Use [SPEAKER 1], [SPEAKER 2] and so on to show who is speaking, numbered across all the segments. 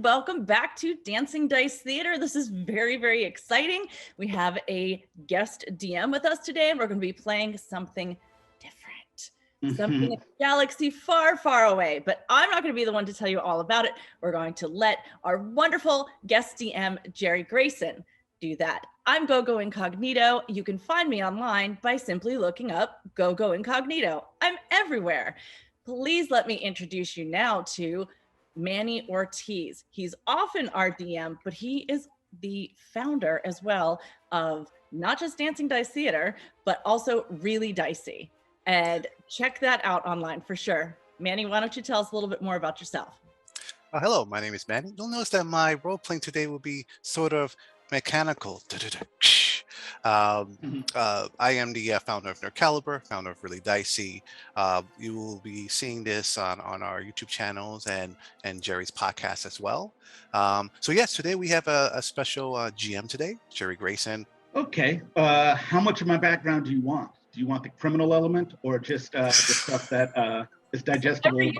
[SPEAKER 1] welcome back to Dancing Dice Theater. This is very, very exciting. We have a guest DM with us today, and we're going to be playing something different. Something in a galaxy far, far away. But I'm not going to be the one to tell you all about it. We're going to let our wonderful guest DM, Jerry Grayson, do that. I'm Gogo Incognito. You can find me online by simply looking up Gogo Incognito. I'm everywhere. Please let me introduce you now to Manny Ortiz. He's often our DM, but he is the founder as well of not just Dancing Dice Theater, but also Really Dicey. And check that out online for sure. Manny, why don't you tell us a little bit more about yourself?
[SPEAKER 2] Hello, my name is Manny. You'll notice that my role playing today will be sort of mechanical. I am the founder of Caliber, founder of Really Dicey. You will be seeing this on our YouTube channels and Jerry's podcast as well. So yes, today we have a special GM today, Jerry Grayson.
[SPEAKER 3] Okay. How much of my background do you want? Do you want the criminal element or just the stuff that is digestible?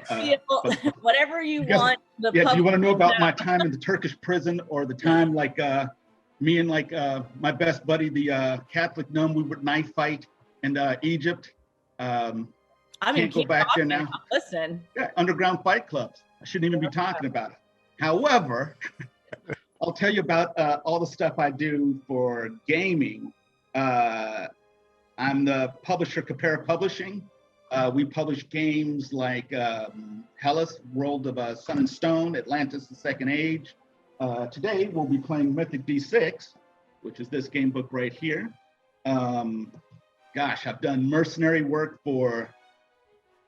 [SPEAKER 1] Whatever you want.
[SPEAKER 3] Do you want to know about my time in the Turkish prison or the time like me and like my best buddy, the Catholic nun, we would knife fight in Egypt?
[SPEAKER 1] I mean,
[SPEAKER 3] can't go back there now.
[SPEAKER 1] Listen.
[SPEAKER 3] Yeah, underground fight clubs. I shouldn't even be talking about it. However, I'll tell you about all the stuff I do for gaming. I'm the publisher, Capera Publishing. We publish games like Hellas, World of Sun and Stone, Atlantis, the Second Age. Today, we'll be playing Mythic D6, which is this game book right here. Gosh, I've done mercenary work for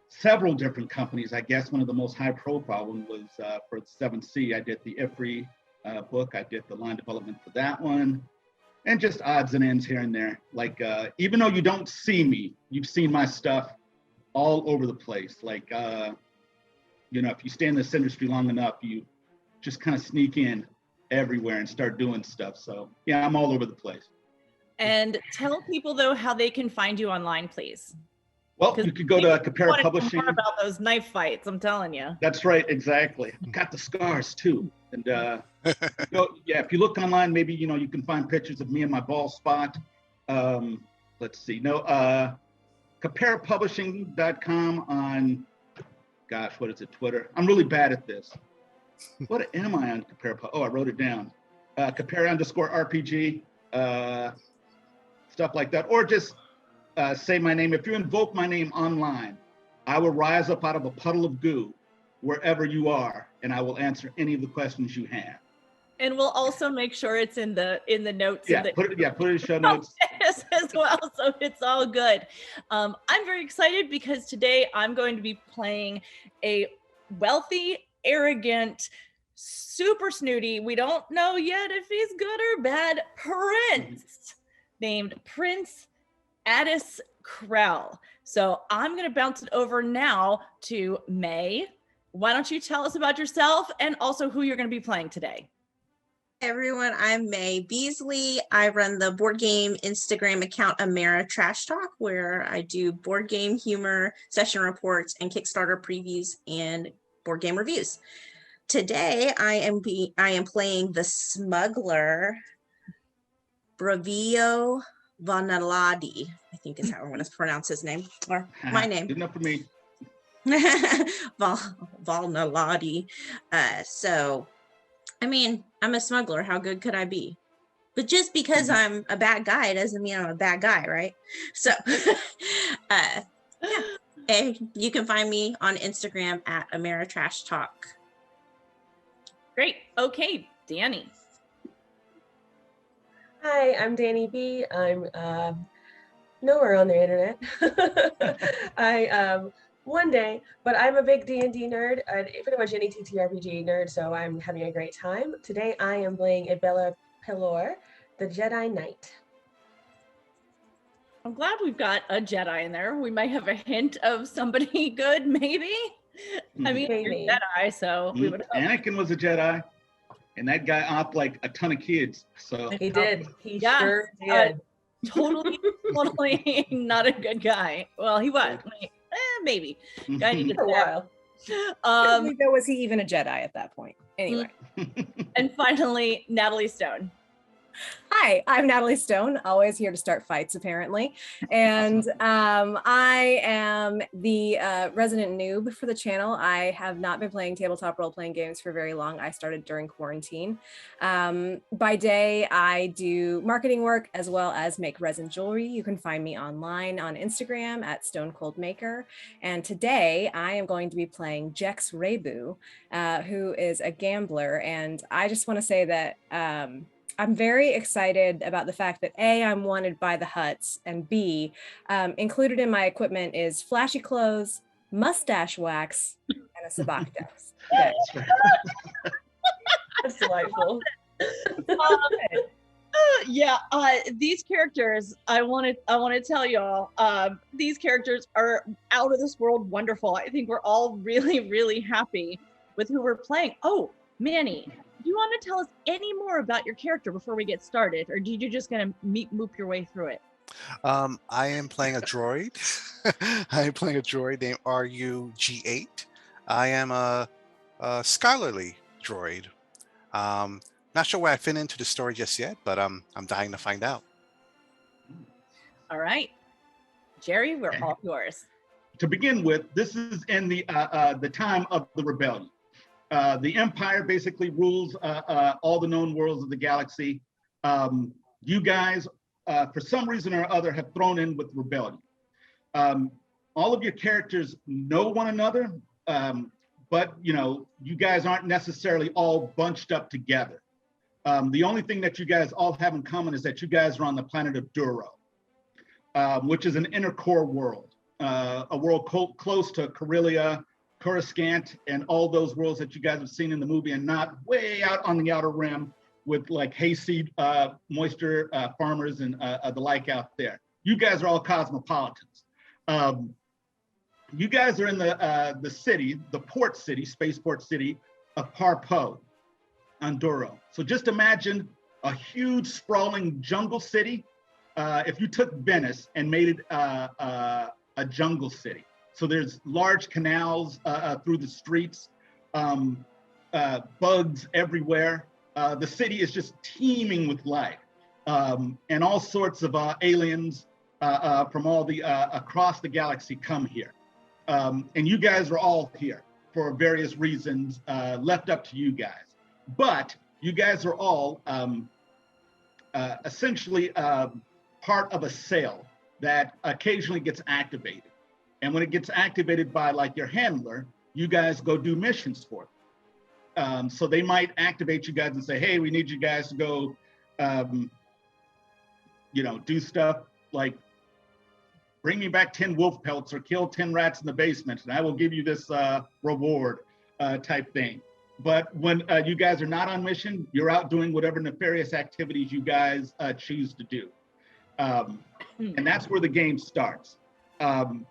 [SPEAKER 3] several different companies. I guess one of the most high profile one was for 7C. I did the Ifri book. I did the line development for that one. And just odds and ends here and there. Like, even though you don't see me, you've seen my stuff all over the place. Like, you know, if you stay in this industry long enough, you just kind of sneak in everywhere and start doing stuff. So yeah, I'm all over the place.
[SPEAKER 1] And tell people though how they can find you online, please.
[SPEAKER 3] Well, you could go to Capera Publishing.
[SPEAKER 1] More about those knife fights, I'm telling you.
[SPEAKER 3] That's right, exactly. I've got the scars too. And yeah, if you look online, maybe you know you can find pictures of me and my ball spot. Let's see. No, CaperaPublishing.com on, gosh, what is it? Twitter. I'm really bad at this. What am I on Capera? Oh, I wrote it down. Capera_RPG, stuff like that, or just say my name. If you invoke my name online, I will rise up out of a puddle of goo wherever you are, and I will answer any of the questions you have.
[SPEAKER 1] And we'll also make sure it's in the notes.
[SPEAKER 3] Yeah, put it in show notes
[SPEAKER 1] as well, so it's all good. I'm very excited because today I'm going to be playing a wealthy, arrogant, super snooty, we don't know yet if he's good or bad, prince named Prince Attis Krell. So I'm going to bounce it over now to May. Why don't you tell us about yourself and also who you're going to be playing today?
[SPEAKER 4] Everyone, I'm May Beasley. I run the board game Instagram account Amera Trash Talk, where I do board game humor, session reports, and Kickstarter previews and board game reviews. Today, I am playing the smuggler Bravio Vanaladi. I think is how I'm going to pronounce his name, or my name.
[SPEAKER 3] Good enough for me.
[SPEAKER 4] Valnaladi. So, I mean, I'm a smuggler. How good could I be? But just because I'm a bad guy doesn't mean I'm a bad guy, right? So, yeah. And you can find me on Instagram at Amera Trash Talk.
[SPEAKER 1] Great. Okay, Dani.
[SPEAKER 5] Hi, I'm Dani B. I'm nowhere on the internet. One day, but I'm a big D&D nerd, pretty much any TTRPG nerd, so I'm having a great time. Today I am playing Ibeya Pellor, the Jedi Knight.
[SPEAKER 1] I'm glad we've got a Jedi in there. We might have a hint of somebody good, maybe. I mean,
[SPEAKER 5] Maybe.
[SPEAKER 1] you're Jedi, so we would hope.
[SPEAKER 3] Anakin was a Jedi, and that guy off like a ton of kids. So
[SPEAKER 5] He did. He
[SPEAKER 1] Yeah,
[SPEAKER 5] sure did.
[SPEAKER 1] Totally not a good guy. Well, he was. Maybe. Guy needed
[SPEAKER 5] For a while.
[SPEAKER 1] Um,
[SPEAKER 6] was he even a Jedi at that point? Anyway.
[SPEAKER 1] And finally, Natalie Stone.
[SPEAKER 6] Hi, I'm Natalie Stone, always here to start fights, apparently. And I am the resident noob for the channel. I have not been playing tabletop role-playing games for very long. I started during quarantine. By day, I do marketing work as well as make resin jewelry. You can find me online on Instagram at Stone Cold Maker. And today, I am going to be playing Jex Rebu, who is a gambler. And I just want to say that I'm very excited about the fact that A, I'm wanted by the Hutts, and B, included in my equipment is flashy clothes, mustache wax, and a sabak dose.
[SPEAKER 5] That's delightful.
[SPEAKER 1] These characters, I want to tell y'all, these characters are out of this world wonderful. I think we're all really, really happy with who we're playing. Oh, Manny, do you want to tell us any more about your character before we get started, or are you just going to moop your way through it?
[SPEAKER 2] I am playing a droid. I am playing a droid named RUG8. I am a scholarly droid. Not sure where I fit into the story just yet, but I'm dying to find out.
[SPEAKER 1] All right, Jerry, we're all yours.
[SPEAKER 3] To begin with, this is in the time of the rebellion. The Empire basically rules all the known worlds of the galaxy. You guys, for some reason or other, have thrown in with rebellion. All of your characters know one another, but you guys aren't necessarily all bunched up together. The only thing that you guys all have in common is that you guys are on the planet of Duro, which is an inner core world, a world close to Corellia, Coruscant, and all those worlds that you guys have seen in the movie, and not way out on the outer rim with like hayseed moisture farmers and the like out there. You guys are all cosmopolitans. You guys are in the city, the port city, spaceport city of Parpo on Duro. So just imagine a huge sprawling jungle city. If you took Venice and made it a jungle city. So there's large canals through the streets, bugs everywhere. The city is just teeming with life, and all sorts of aliens from all the across the galaxy come here. And you guys are all here for various reasons, left up to you guys. But you guys are all essentially part of a sail that occasionally gets activated. And when it gets activated by like your handler, you guys go do missions for them. So they might activate you guys and say, hey, we need you guys to go, do stuff like bring me back 10 wolf pelts or kill 10 rats in the basement, and I will give you this reward type thing. But when you guys are not on mission, you're out doing whatever nefarious activities you guys choose to do. And that's where the game starts.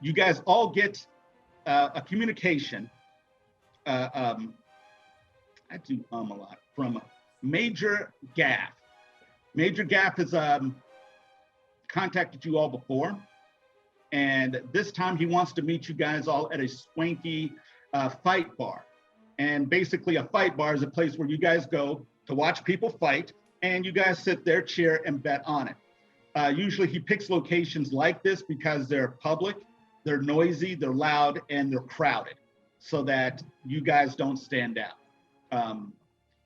[SPEAKER 3] You guys all get a communication. I do a lot from Major Gaff. Major Gaff has contacted you all before, and this time he wants to meet you guys all at a swanky fight bar. And basically, a fight bar is a place where you guys go to watch people fight, and you guys sit there, cheer, and bet on it. Usually he picks locations like this because they're public, they're noisy, they're loud, and they're crowded so that you guys don't stand out.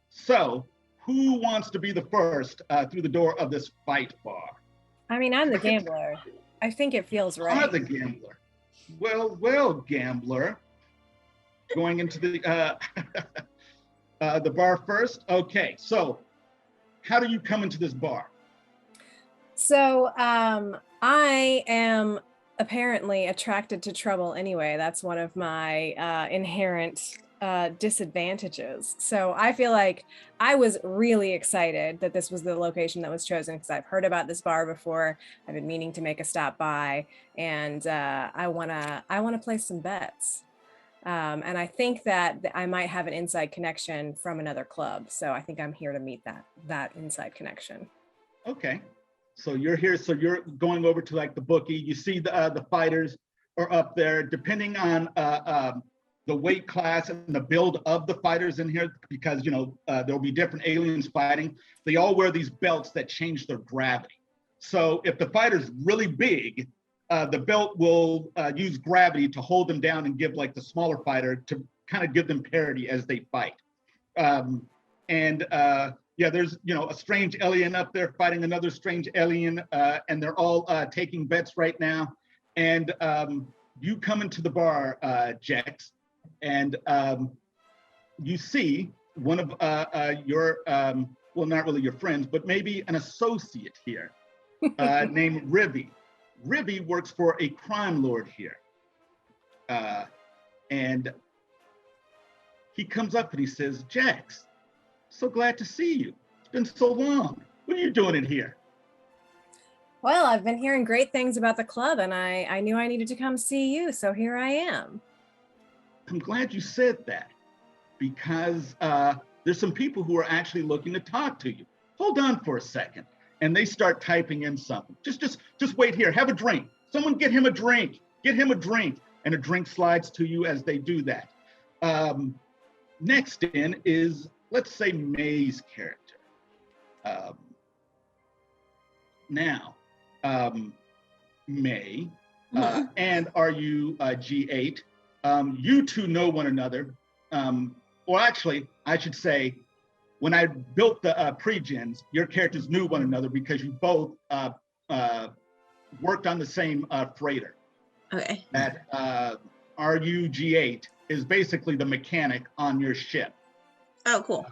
[SPEAKER 3] So who wants to be the first through the door of this fight bar?
[SPEAKER 6] I mean, I'm the gambler. I think it feels right.
[SPEAKER 3] I'm the gambler. Well, gambler. Going into the bar first? Okay, so how do you come into this bar?
[SPEAKER 6] So I am apparently attracted to trouble anyway. That's one of my inherent disadvantages. So I feel like I was really excited that this was the location that was chosen because I've heard about this bar before. I've been meaning to make a stop by, and I wanna place some bets. And I think that I might have an inside connection from another club. So I think I'm here to meet that inside connection.
[SPEAKER 3] Okay. So you're here, so you're going over to like the bookie. You see the fighters are up there. Depending on the weight class and the build of the fighters in here, because there'll be different aliens fighting. They all wear these belts that change their gravity. So if the fighter's really big, the belt will use gravity to hold them down and give like the smaller fighter to kind of give them parity as they fight. There's a strange alien up there fighting another strange alien, and they're all taking bets right now. And you come into the bar, Jex, and you see one of your, well, not really your friends, but maybe an associate here named Ribby. Ribby works for a crime lord here. And he comes up and he says, Jex, so glad to see you. It's been so long. What are you doing in here?
[SPEAKER 6] Well, I've been hearing great things about the club, and I knew I needed to come see you, so here I am.
[SPEAKER 3] I'm glad you said that, because there's some people who are actually looking to talk to you. Hold on for a second. And they start typing in something. Just wait here. Have a drink. Someone get him a drink. Get him a drink. And a drink slides to you as they do that. Next in is, let's say, May's character. May, and are you G8? You two know one another. Or actually, I should say, when I built the pre-gens, your characters knew one another because you both worked on the same freighter.
[SPEAKER 4] Okay.
[SPEAKER 3] That RUG8 is basically the mechanic on your ship.
[SPEAKER 4] Oh, cool.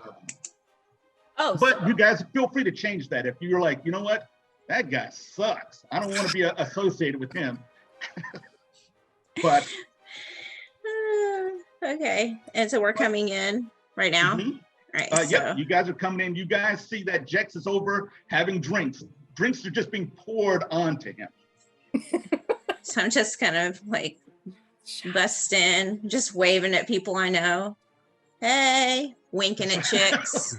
[SPEAKER 3] But you guys feel free to change that if you're like, you know what, that guy sucks. I don't want to be associated with him. But
[SPEAKER 4] okay, and so we're coming in right now. Right.
[SPEAKER 3] Yeah, you guys are coming in. You guys see that Jex is over having drinks. Drinks are just being poured onto him.
[SPEAKER 4] So I'm just kind of like busting, just waving at people I know. Hey, winking at chicks.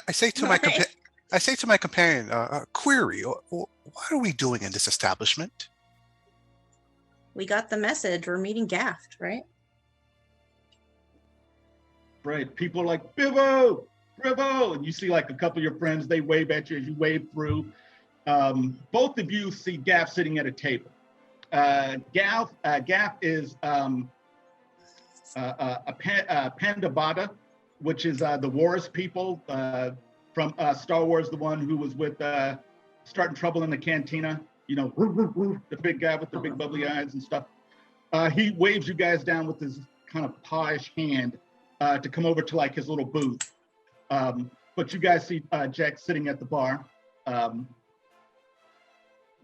[SPEAKER 2] I say to my companion, query, what are we doing in this establishment?
[SPEAKER 4] We got the message. We're meeting Gaft, right?
[SPEAKER 3] Right. People are like, Bivo, Bivo. And you see like a couple of your friends, they wave at you as you wave through. Both of you see Gaff sitting at a table. Gaff is a Pandabata, which is the Wars people from Star Wars, the one who was with starting trouble in the cantina, the big guy with the big bubbly eyes and stuff. He waves you guys down with his kind of pawish hand to come over to like his little booth. But you guys see Jack sitting at the bar.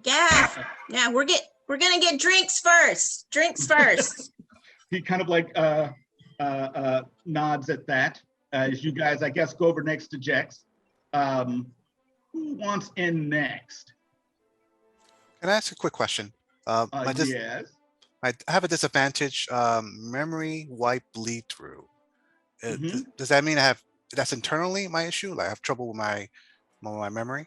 [SPEAKER 4] Gaff, yeah, we're gonna get drinks first. Drinks first.
[SPEAKER 3] He kind of like nods at that as you guys, I guess, go over next to Jex. Who wants in next?
[SPEAKER 2] Can I ask a quick question?
[SPEAKER 3] Yes.
[SPEAKER 2] I have a disadvantage. Memory wipe bleed through. Does that mean that's internally my issue? Like I have trouble with my memory?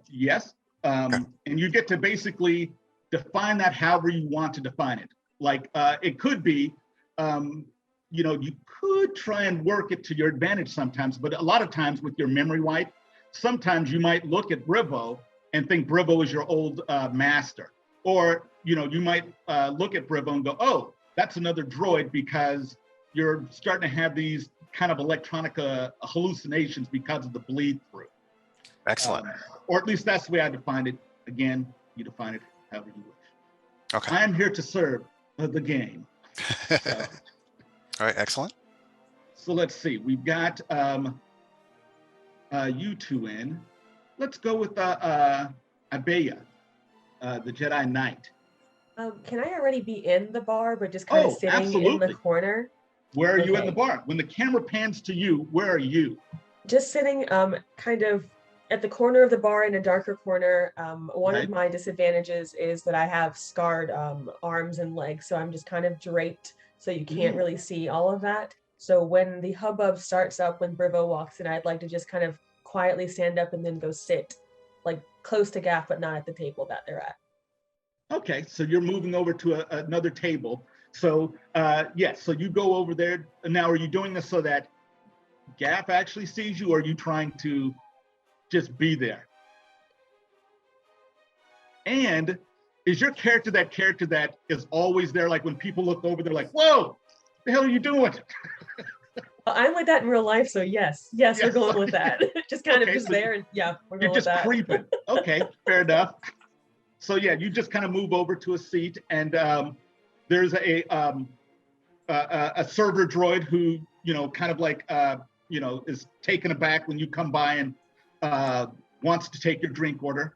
[SPEAKER 3] Yes. And you get to basically define that however you want to define it. Like it could be, you could try and work it to your advantage sometimes, but a lot of times with your memory wipe, sometimes you might look at Brivo and think Brivo is your old master. Or, you might look at Brivo and go, oh, that's another droid because you're starting to have these kind of electronic hallucinations because of the bleed through.
[SPEAKER 2] Excellent.
[SPEAKER 3] Or at least that's the way I defined it. Again, you define it however you wish.
[SPEAKER 2] Okay.
[SPEAKER 3] I am here to serve the game.
[SPEAKER 2] All right, excellent.
[SPEAKER 3] So let's see. We've got you two in. Let's go with Ibeya, the Jedi Knight.
[SPEAKER 5] Can I already be in the bar, but just kind of sitting in the corner?
[SPEAKER 3] Where are you in the bar? When the camera pans to you, where are you?
[SPEAKER 5] Just sitting kind of at the corner of the bar in a darker corner. One of my disadvantages is that I have scarred arms and legs, so I'm just kind of draped, so you can't really see all of that. So when the hubbub starts up, when Brivo walks in, I'd like to just kind of quietly stand up and then go sit, like close to Gaff, but not at the table that they're at.
[SPEAKER 3] Okay, so you're moving over to another table. So yes, so you go over there. Now, are you doing this so that Gaff actually sees you, or are you trying to just be there? And is your character that character that is always there? Like when people look over, they're like, "Whoa, the hell are you doing?"
[SPEAKER 5] I'm like that in real life, so yes, we're going with that. Just kind of just so there, and yeah, we're going with that.
[SPEAKER 3] You're just creeping. Okay, fair enough. So yeah, you just kind of move over to a seat, and there's a server droid who, kind of like, is taken aback when you come by and wants to take your drink order.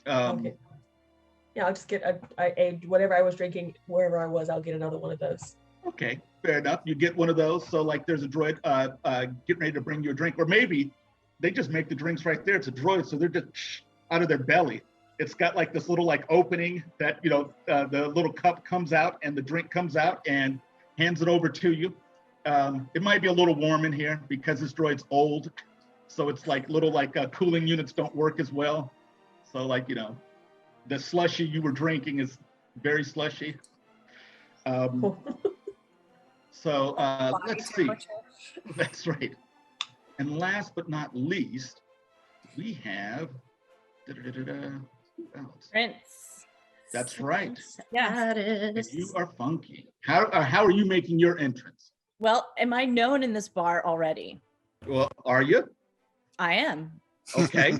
[SPEAKER 5] Okay. Yeah, I'll just get a whatever I was drinking wherever I was. I'll get another one of those.
[SPEAKER 3] Okay, fair enough. You get one of those. So like, there's a droid getting ready to bring you a drink, or maybe they just make the drinks right there. It's a droid, so they're just out of their belly. It's got like this little like opening that, the little cup comes out and the drink comes out and hands it over to you. It might be a little warm in here because this droid's old. So it's like little like cooling units don't work as well. So like, the slushy you were drinking is very slushy. So let's see. That's right. And last but not least, we have
[SPEAKER 1] Prince.
[SPEAKER 3] That's right.
[SPEAKER 1] Yes.
[SPEAKER 3] You are funky. How are you making your entrance?
[SPEAKER 1] Well, am I known in this bar already?
[SPEAKER 3] Well, are you?
[SPEAKER 1] I am.
[SPEAKER 3] Okay.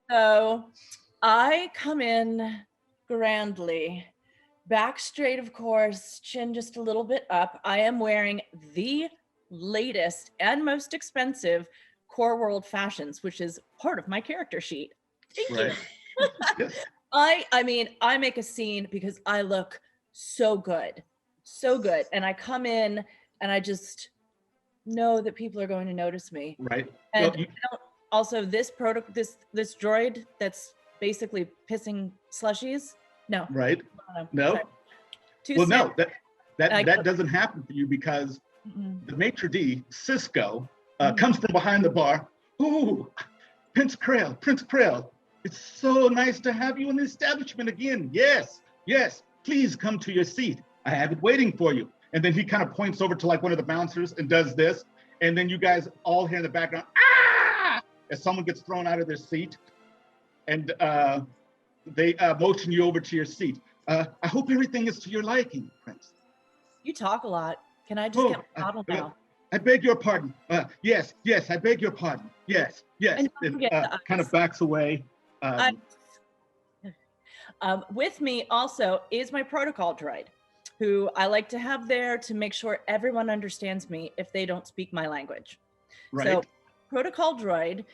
[SPEAKER 1] So I come in grandly, back straight, of course, chin just a little bit up. I am wearing the latest and most expensive Core World fashions, which is part of my character sheet. Thank you. I mean, I make a scene because I look so good. And I come in and I just know that people are going to notice me.
[SPEAKER 3] Right.
[SPEAKER 1] And also this droid that's basically pissing slushies. No.
[SPEAKER 3] Right. No. Well, no, that doesn't happen for you because the maitre d', Cisco, comes from behind the bar. Ooh, Prince Krell. It's so nice to have you in the establishment again. Yes, please come to your seat. I have it waiting for you. And then he kind of points over to like one of the bouncers and does this. And then you guys all hear in the background, ah, as someone gets thrown out of their seat. And they motion you over to your seat. I hope everything is to your liking, Prince.
[SPEAKER 1] You talk a lot. Can I just get my bottle now?
[SPEAKER 3] I beg your pardon. Yes, I beg your pardon. Yes. And kind of backs away.
[SPEAKER 1] With me also is my protocol droid, who I like to have there to make sure everyone understands me if they don't speak my language.
[SPEAKER 3] Right.
[SPEAKER 1] So protocol droid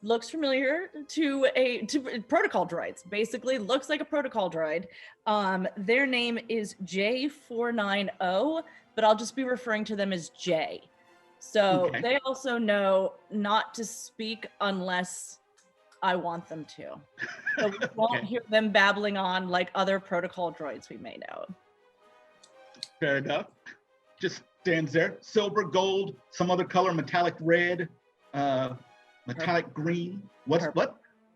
[SPEAKER 1] looks familiar to protocol droids. Basically looks like a protocol droid. Their name is J490, but I'll just be referring to them as J. So They also know not to speak unless I want them to. So we won't hear them babbling on like other protocol droids we may know.
[SPEAKER 3] Fair enough. Just stands there. Silver, gold, some other color, metallic red, metallic green. What?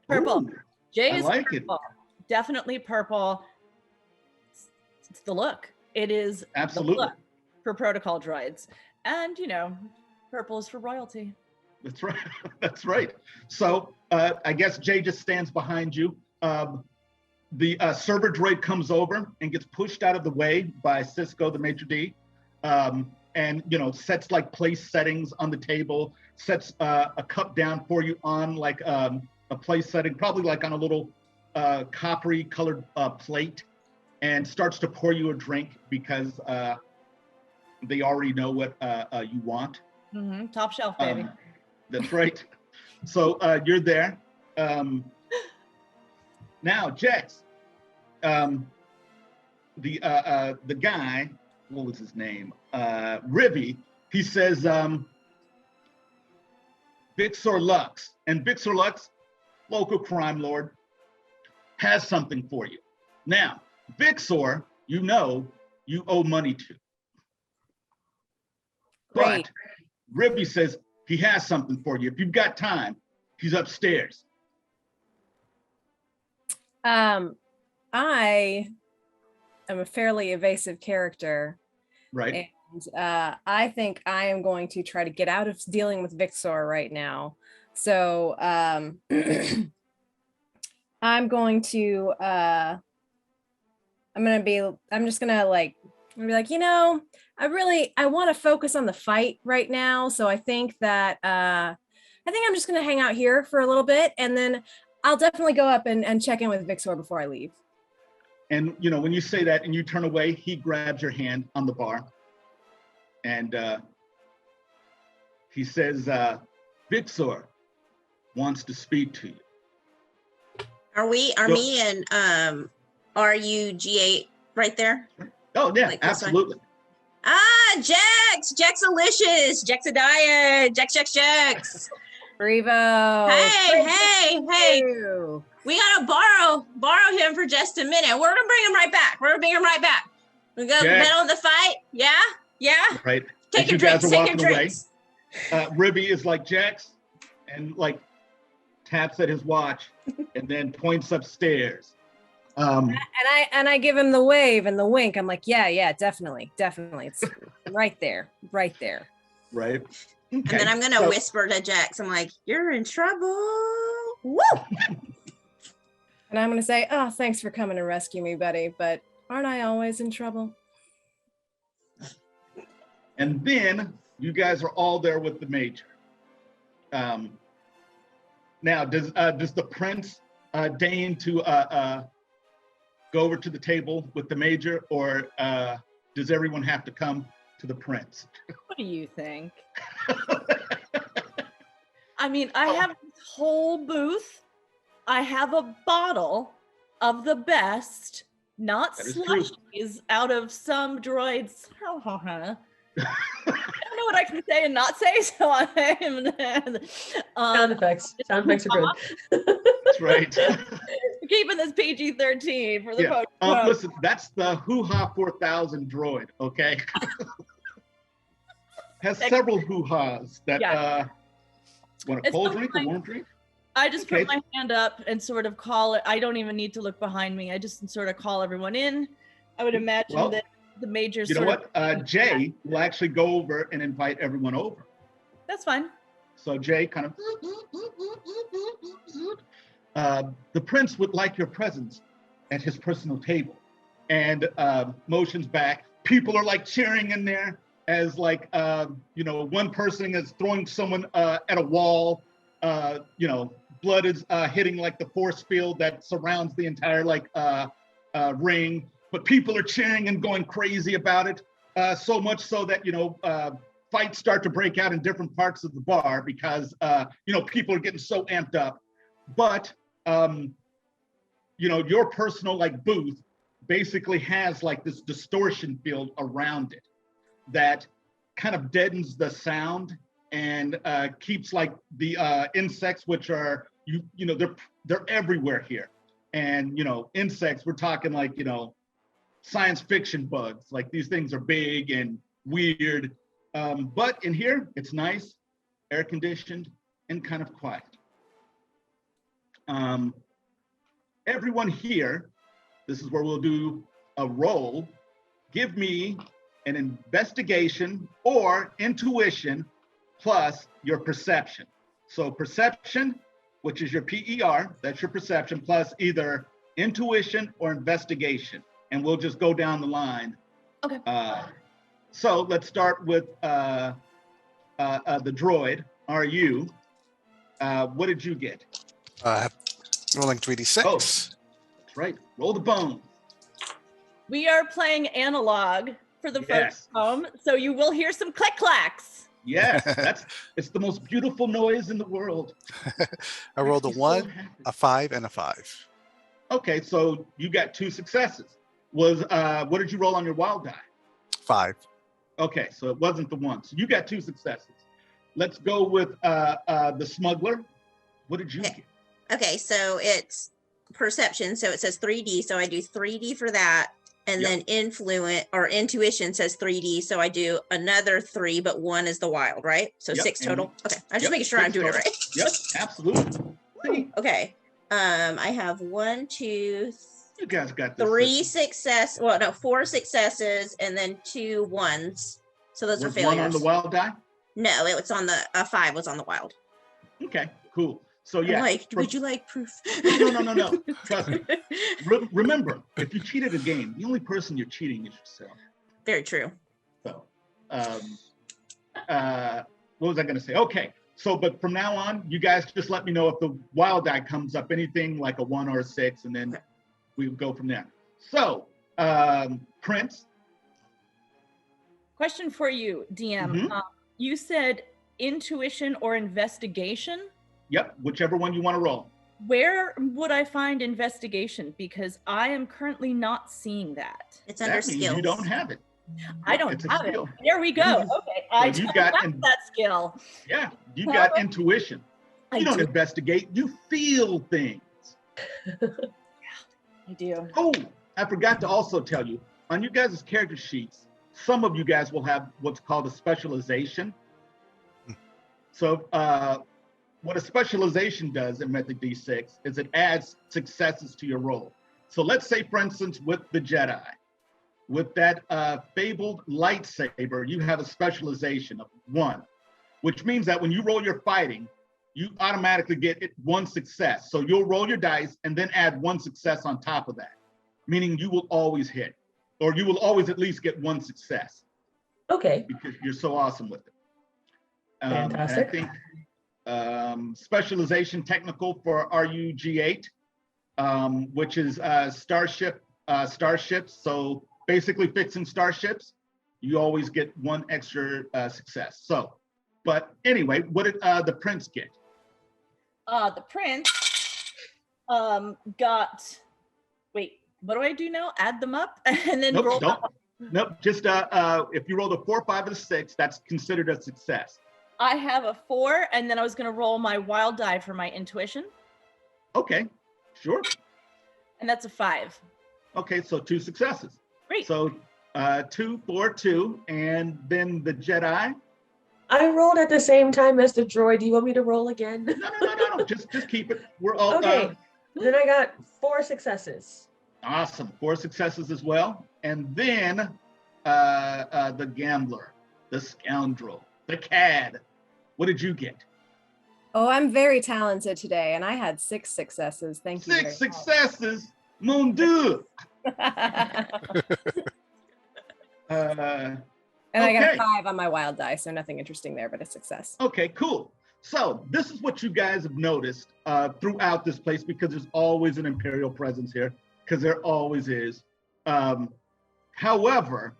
[SPEAKER 1] Purple.
[SPEAKER 3] Ooh,
[SPEAKER 1] Jay is
[SPEAKER 3] like
[SPEAKER 1] purple. Definitely purple. It's the look. It is
[SPEAKER 3] absolutely
[SPEAKER 1] the look for protocol droids. And purple is for royalty.
[SPEAKER 3] That's right. That's right. So I guess Jay just stands behind you. The server droid comes over and gets pushed out of the way by Cisco, the maitre d', and sets like place settings on the table, sets a cup down for you on like a place setting, probably like on a little coppery colored plate, and starts to pour you a drink because they already know what you want.
[SPEAKER 1] Mm-hmm. Top shelf, baby.
[SPEAKER 3] That's right. So you're there. Now, Jex, the guy, what was his name? Ribby, he says, Vixor Lux, and Vixor Lux, local crime lord, has something for you. Now, Vixor, you owe money to.
[SPEAKER 1] Great.
[SPEAKER 3] But Ribby says he has something for you. If you've got time, he's upstairs.
[SPEAKER 6] I am a fairly evasive character.
[SPEAKER 3] Right.
[SPEAKER 6] And I think I am going to try to get out of dealing with Vixor right now. So I'm going to I'm just gonna be like, I want to focus on the fight right now. So I think that I'm just gonna hang out here for a little bit, and then I'll definitely go up and check in with Vixor before I leave.
[SPEAKER 3] And when you say that and you turn away, he grabs your hand on the bar and he says, Vixor wants to speak to you.
[SPEAKER 4] Are me and RUG8 right there?
[SPEAKER 3] Oh yeah,
[SPEAKER 4] Like this one?
[SPEAKER 3] absolutely.
[SPEAKER 4] Jexalicious, Jexadiah, Jex.
[SPEAKER 6] Revo.
[SPEAKER 4] Hey. We gotta borrow him for just a minute. We're gonna bring him right back. We go middle of the fight. Yeah.
[SPEAKER 3] Right.
[SPEAKER 4] Take your
[SPEAKER 3] guys
[SPEAKER 4] drinks.
[SPEAKER 3] are
[SPEAKER 4] Take your
[SPEAKER 3] walking away,
[SPEAKER 4] drinks.
[SPEAKER 3] Ribby is like Jex and like taps at his watch and then points upstairs.
[SPEAKER 6] And I give him the wave and the wink. I'm like, yeah, definitely. It's right there.
[SPEAKER 3] Right. Okay.
[SPEAKER 4] And then I'm gonna whisper to Jex. I'm like, you're in trouble. Woo!
[SPEAKER 6] And I'm gonna say, oh, thanks for coming to rescue me, buddy. But aren't I always in trouble?
[SPEAKER 3] And then you guys are all there with the major. Now, does the prince deign to go over to the table with the major, or does everyone have to come to the prince?
[SPEAKER 1] What do you think? I mean, I have this whole booth. I have a bottle of the best, not slushies, out of some droids. I don't know what I can say and not say, so I'm
[SPEAKER 5] sound effects. Sound effects are good.
[SPEAKER 3] That's right.
[SPEAKER 1] Keeping this PG-13 for the
[SPEAKER 3] listen, that's the Hoo-Ha 4000 droid, okay? Has several hoo-has that want a cold drink, a warm drink?
[SPEAKER 1] I just put my hand up and sort of call it. I don't even need to look behind me. I just sort of call everyone in. I would imagine that the major
[SPEAKER 3] Jay will actually go over and invite everyone over.
[SPEAKER 1] That's fine.
[SPEAKER 3] So Jay kind of the prince would like your presence at his personal table, and motions back. People are like cheering in there as like one person is throwing someone at a wall. Blood is hitting like the force field that surrounds the entire ring. But people are cheering and going crazy about it, so much so that, fights start to break out in different parts of the bar because, people are getting so amped up. But, your personal booth basically has like this distortion field around it that kind of deadens the sound and keeps like the insects, which are, they're everywhere here. And, insects, we're talking like, science fiction bugs. Like these things are big and weird. But in here, it's nice, air conditioned, and kind of quiet. Everyone here, this is where we'll do a roll. Give me an investigation or intuition plus your perception. So perception, which is your PER, that's your perception, plus either intuition or investigation. And we'll just go down the line.
[SPEAKER 1] Okay.
[SPEAKER 3] So let's start with the droid, RU. What did you get?
[SPEAKER 2] Rolling 3d6.
[SPEAKER 3] Oh, that's right. Roll the bone.
[SPEAKER 1] We are playing analog for the folks at home, so you will hear some click-clacks.
[SPEAKER 3] Yes, it's the most beautiful noise in the world.
[SPEAKER 2] I rolled a 1, a 5, and a 5.
[SPEAKER 3] Okay, so you got 2 successes. What did you roll on your wild die? 5. Okay, so it wasn't the 1. So you got 2 successes. Let's go with the smuggler. What did you get?
[SPEAKER 4] Okay, so it's perception. So it says 3D. So I do 3D for that. And then intuition says 3D. So I do another 3, but 1 is the wild, right? So 6 total. Okay, I'm just making sure I'm doing it right.
[SPEAKER 3] Yep, absolutely.
[SPEAKER 4] Okay. I have 1, 2,
[SPEAKER 3] You guys got this.
[SPEAKER 4] 4 successes, and then 2 1s. So those are failures.
[SPEAKER 3] One on the wild die?
[SPEAKER 4] No, it was on the 5 was on the wild.
[SPEAKER 3] Okay, cool. So yeah.
[SPEAKER 4] Would you like proof?
[SPEAKER 3] No. Trust me. Remember, if you cheated a game, the only person you're cheating is yourself.
[SPEAKER 4] Very true.
[SPEAKER 3] So, what was I going to say? Okay. So, but from now on, you guys just let me know if the wild die comes up, anything like a 1 or a 6, and then we go from there. So, Prince.
[SPEAKER 1] Question for you, DM. You said intuition or investigation?
[SPEAKER 3] Yep, whichever one you want to roll.
[SPEAKER 1] Where would I find investigation? Because I am currently not seeing that.
[SPEAKER 4] It's under skills.
[SPEAKER 3] You don't have it.
[SPEAKER 1] I don't have it. There we go. Okay, I don't have that skill.
[SPEAKER 3] Yeah, you got intuition. You don't investigate. You feel things.
[SPEAKER 1] Yeah, I do.
[SPEAKER 3] Oh, I forgot to also tell you, on you guys' character sheets, some of you guys will have what's called a specialization. So what a specialization does in Method D6 is it adds successes to your roll. So let's say, for instance, with the Jedi, with that fabled lightsaber, you have a specialization of 1, which means that when you roll your fighting, you automatically get 1 success. So you'll roll your dice and then add 1 success on top of that, meaning you will always hit, or you will always at least get 1 success.
[SPEAKER 5] Okay.
[SPEAKER 3] Because you're so awesome with it.
[SPEAKER 5] Fantastic.
[SPEAKER 3] And I think specialization technical for RUG8, which is starships. So basically fixing starships, you always get 1 extra success. So, but anyway, what did the Prince get?
[SPEAKER 1] The Prince got, wait, what do I do now? Add them up and then roll up?
[SPEAKER 3] Nope, just if you roll a 4, 5, or 6, that's considered a success.
[SPEAKER 1] I have a 4, and then I was going to roll my wild die for my intuition.
[SPEAKER 3] Okay, sure.
[SPEAKER 1] And that's a 5.
[SPEAKER 3] Okay, so 2 successes.
[SPEAKER 1] Great.
[SPEAKER 3] So 2, 4, 2, and then the Jedi.
[SPEAKER 5] I rolled at the same time as the droid. Do you want me to roll again?
[SPEAKER 3] No. Just keep it. We're all
[SPEAKER 5] okay. Then I got 4 successes.
[SPEAKER 3] Awesome, 4 successes as well. And then the gambler, the scoundrel, the cad. What did you get?
[SPEAKER 6] Oh, I'm very talented today, and I had 6 successes. Thank you.
[SPEAKER 3] 6 successes, mon dieu.
[SPEAKER 6] And I got a 5 on my wild die, so nothing interesting there, but a success.
[SPEAKER 3] Okay, cool. So this is what you guys have noticed throughout this place, because there's always an Imperial presence here, because there always is. However,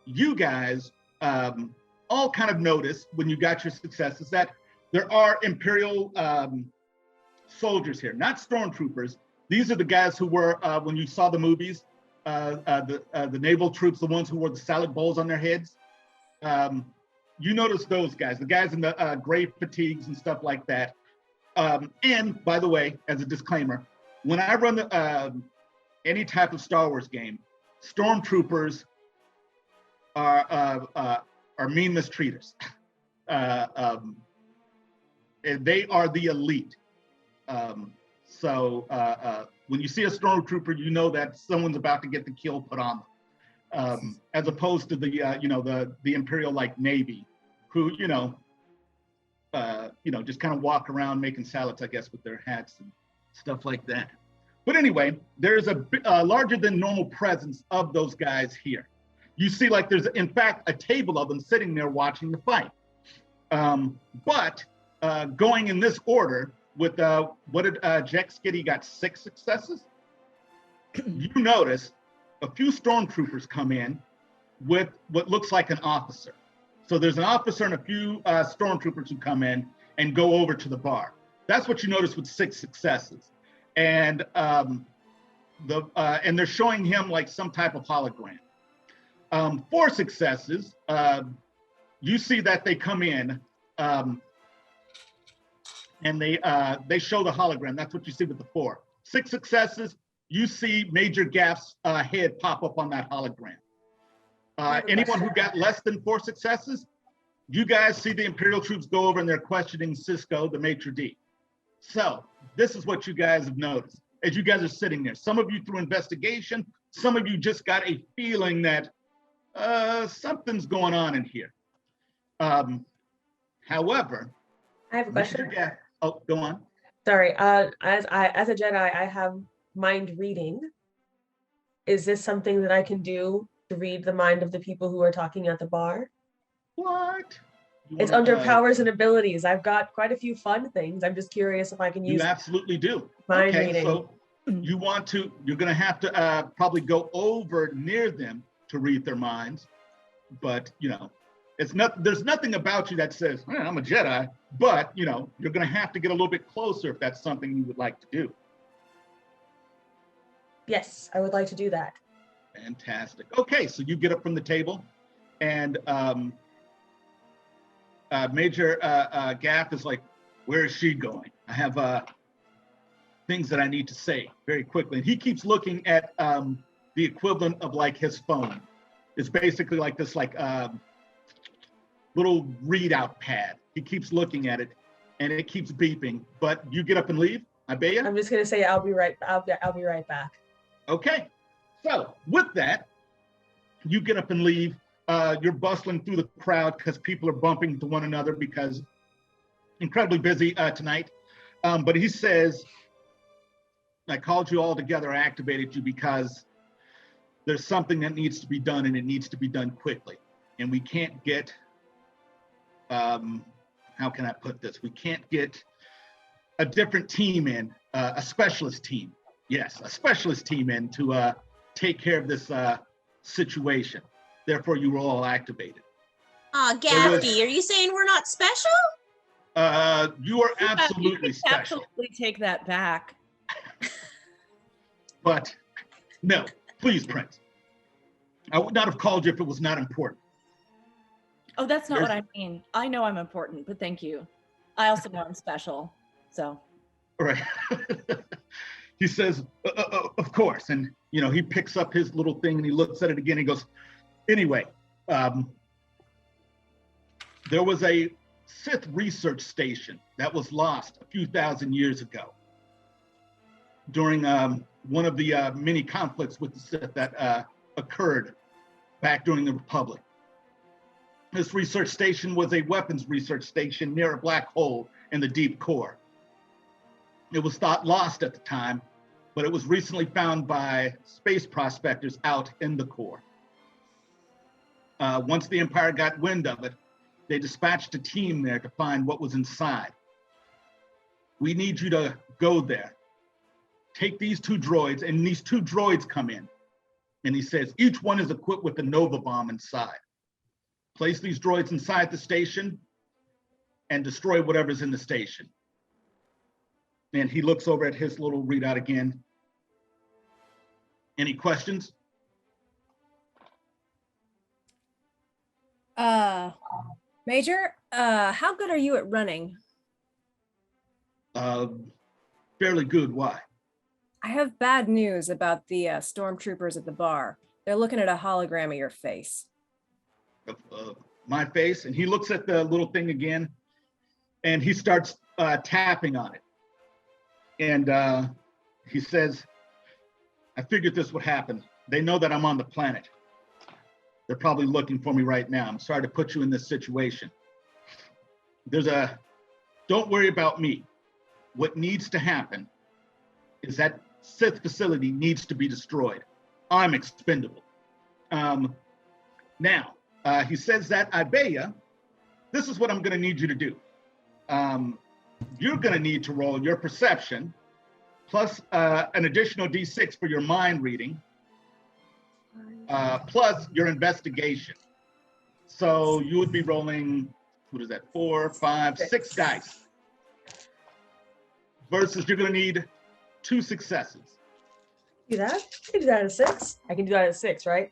[SPEAKER 3] you guys all kind of noticed when you got your successes that there are Imperial soldiers here, not stormtroopers. These are the guys who were, when you saw the movies, the naval troops, the ones who wore the salad bowls on their heads. You notice those guys, the guys in the gray fatigues and stuff like that. And by the way, as a disclaimer, when I run any type of Star Wars game, stormtroopers are mean mistreaters. They are the elite. So when you see a stormtrooper, you know that someone's about to get the kill put on them, as opposed to the Imperial like Navy, who just kind of walk around making salads, I guess, with their hats and stuff like that. But anyway, there's a larger than normal presence of those guys here. You see, like there's in fact a table of them sitting there watching the fight. But going in this order, with what did Jex get? He got 6 successes. You notice a few stormtroopers come in with what looks like an officer. So there's an officer and a few stormtroopers who come in and go over to the bar. That's what you notice with 6 successes. And and they're showing him like some type of hologram. 4 successes, you see that they come in and they show the hologram. That's what you see with the 4. 6 successes, you see Major Gaff's head pop up on that hologram. Anyone who got less than 4 successes, you guys see the Imperial troops go over and they're questioning Cisco, the maitre d'. So this is what you guys have noticed. as you guys are sitting there. Some of you through investigation, some of you just got a feeling that something's going on in here. However,
[SPEAKER 5] I have a question.
[SPEAKER 3] Oh, go on.
[SPEAKER 5] Sorry. As a Jedi, I have mind reading. Is this something that I can do to read the mind of the people who are talking at the bar?
[SPEAKER 3] What?
[SPEAKER 5] It's under powers and abilities. I've got quite a few fun things. I'm just curious if I can use.
[SPEAKER 3] You absolutely do.
[SPEAKER 5] Mind
[SPEAKER 3] okay,
[SPEAKER 5] reading.
[SPEAKER 3] So you're going to have to probably go over near them to read their minds. But, there's nothing about you that says, I'm a Jedi. But, you're going to have to get a little bit closer if that's something you would like to do.
[SPEAKER 5] Yes, I would like to do that.
[SPEAKER 3] Fantastic. Okay, so you get up from the table, and Major Gaff is like, where is she going? I have things that I need to say very quickly. And he keeps looking at the equivalent of like his phone. It's basically like this little readout pad. He keeps looking at it, and it keeps beeping. But you get up and leave, Ibeya?
[SPEAKER 5] I'm just gonna say I'll be right back.
[SPEAKER 3] Okay. So with that, you get up and leave. You're bustling through the crowd because people are bumping into one another because incredibly busy tonight. But he says, I called you all together, I activated you because there's something that needs to be done, and it needs to be done quickly. And we can't get, how can I put this? We can't get a different team in, a specialist team. Yes, a specialist team in to take care of this situation. Therefore, you were all activated.
[SPEAKER 4] Gaffy, are you saying we're not special?
[SPEAKER 3] You are absolutely special.
[SPEAKER 1] Absolutely take that back.
[SPEAKER 3] But no, please, Prince. I would not have called you if it was not important.
[SPEAKER 1] Oh, that's not what I mean. I know I'm important, but thank you. I also know I'm special, so.
[SPEAKER 3] Right. He says, of course. And, he picks up his little thing and he looks at it again. He goes, anyway, there was a Sith research station that was lost a few thousand years ago during one of the many conflicts with the Sith that occurred back during the Republic. This research station was a weapons research station near a black hole in the deep core. It was thought lost at the time, but it was recently found by space prospectors out in the core. Once the Empire got wind of it, they dispatched a team there to find what was inside. We need you to go there. Take these two droids, and these two droids come in. And he says, each one is equipped with a Nova bomb inside. Place these droids inside the station and destroy whatever's in the station. And he looks over at his little readout again. Any questions?
[SPEAKER 6] Major, how good are you at running?
[SPEAKER 3] Fairly good. Why?
[SPEAKER 6] I have bad news about the stormtroopers at the bar. They're looking at a hologram of your face.
[SPEAKER 3] My face? And he looks at the little thing again, and he starts tapping on it. And he says, I figured this would happen. They know that I'm on the planet. They're probably looking for me right now. I'm sorry to put you in this situation. Don't worry about me. What needs to happen is that Sith facility needs to be destroyed. I'm expendable. Now, he says that, Ibeya, this is what I'm gonna need you to do. You're gonna need to roll your perception plus an additional D6 for your mind reading, plus your investigation. So you would be rolling, what is that, 4, 5, 6 dice. Versus you're gonna need 2 successes.
[SPEAKER 5] Do that? I can do that at a 6. I can do that at a 6, right?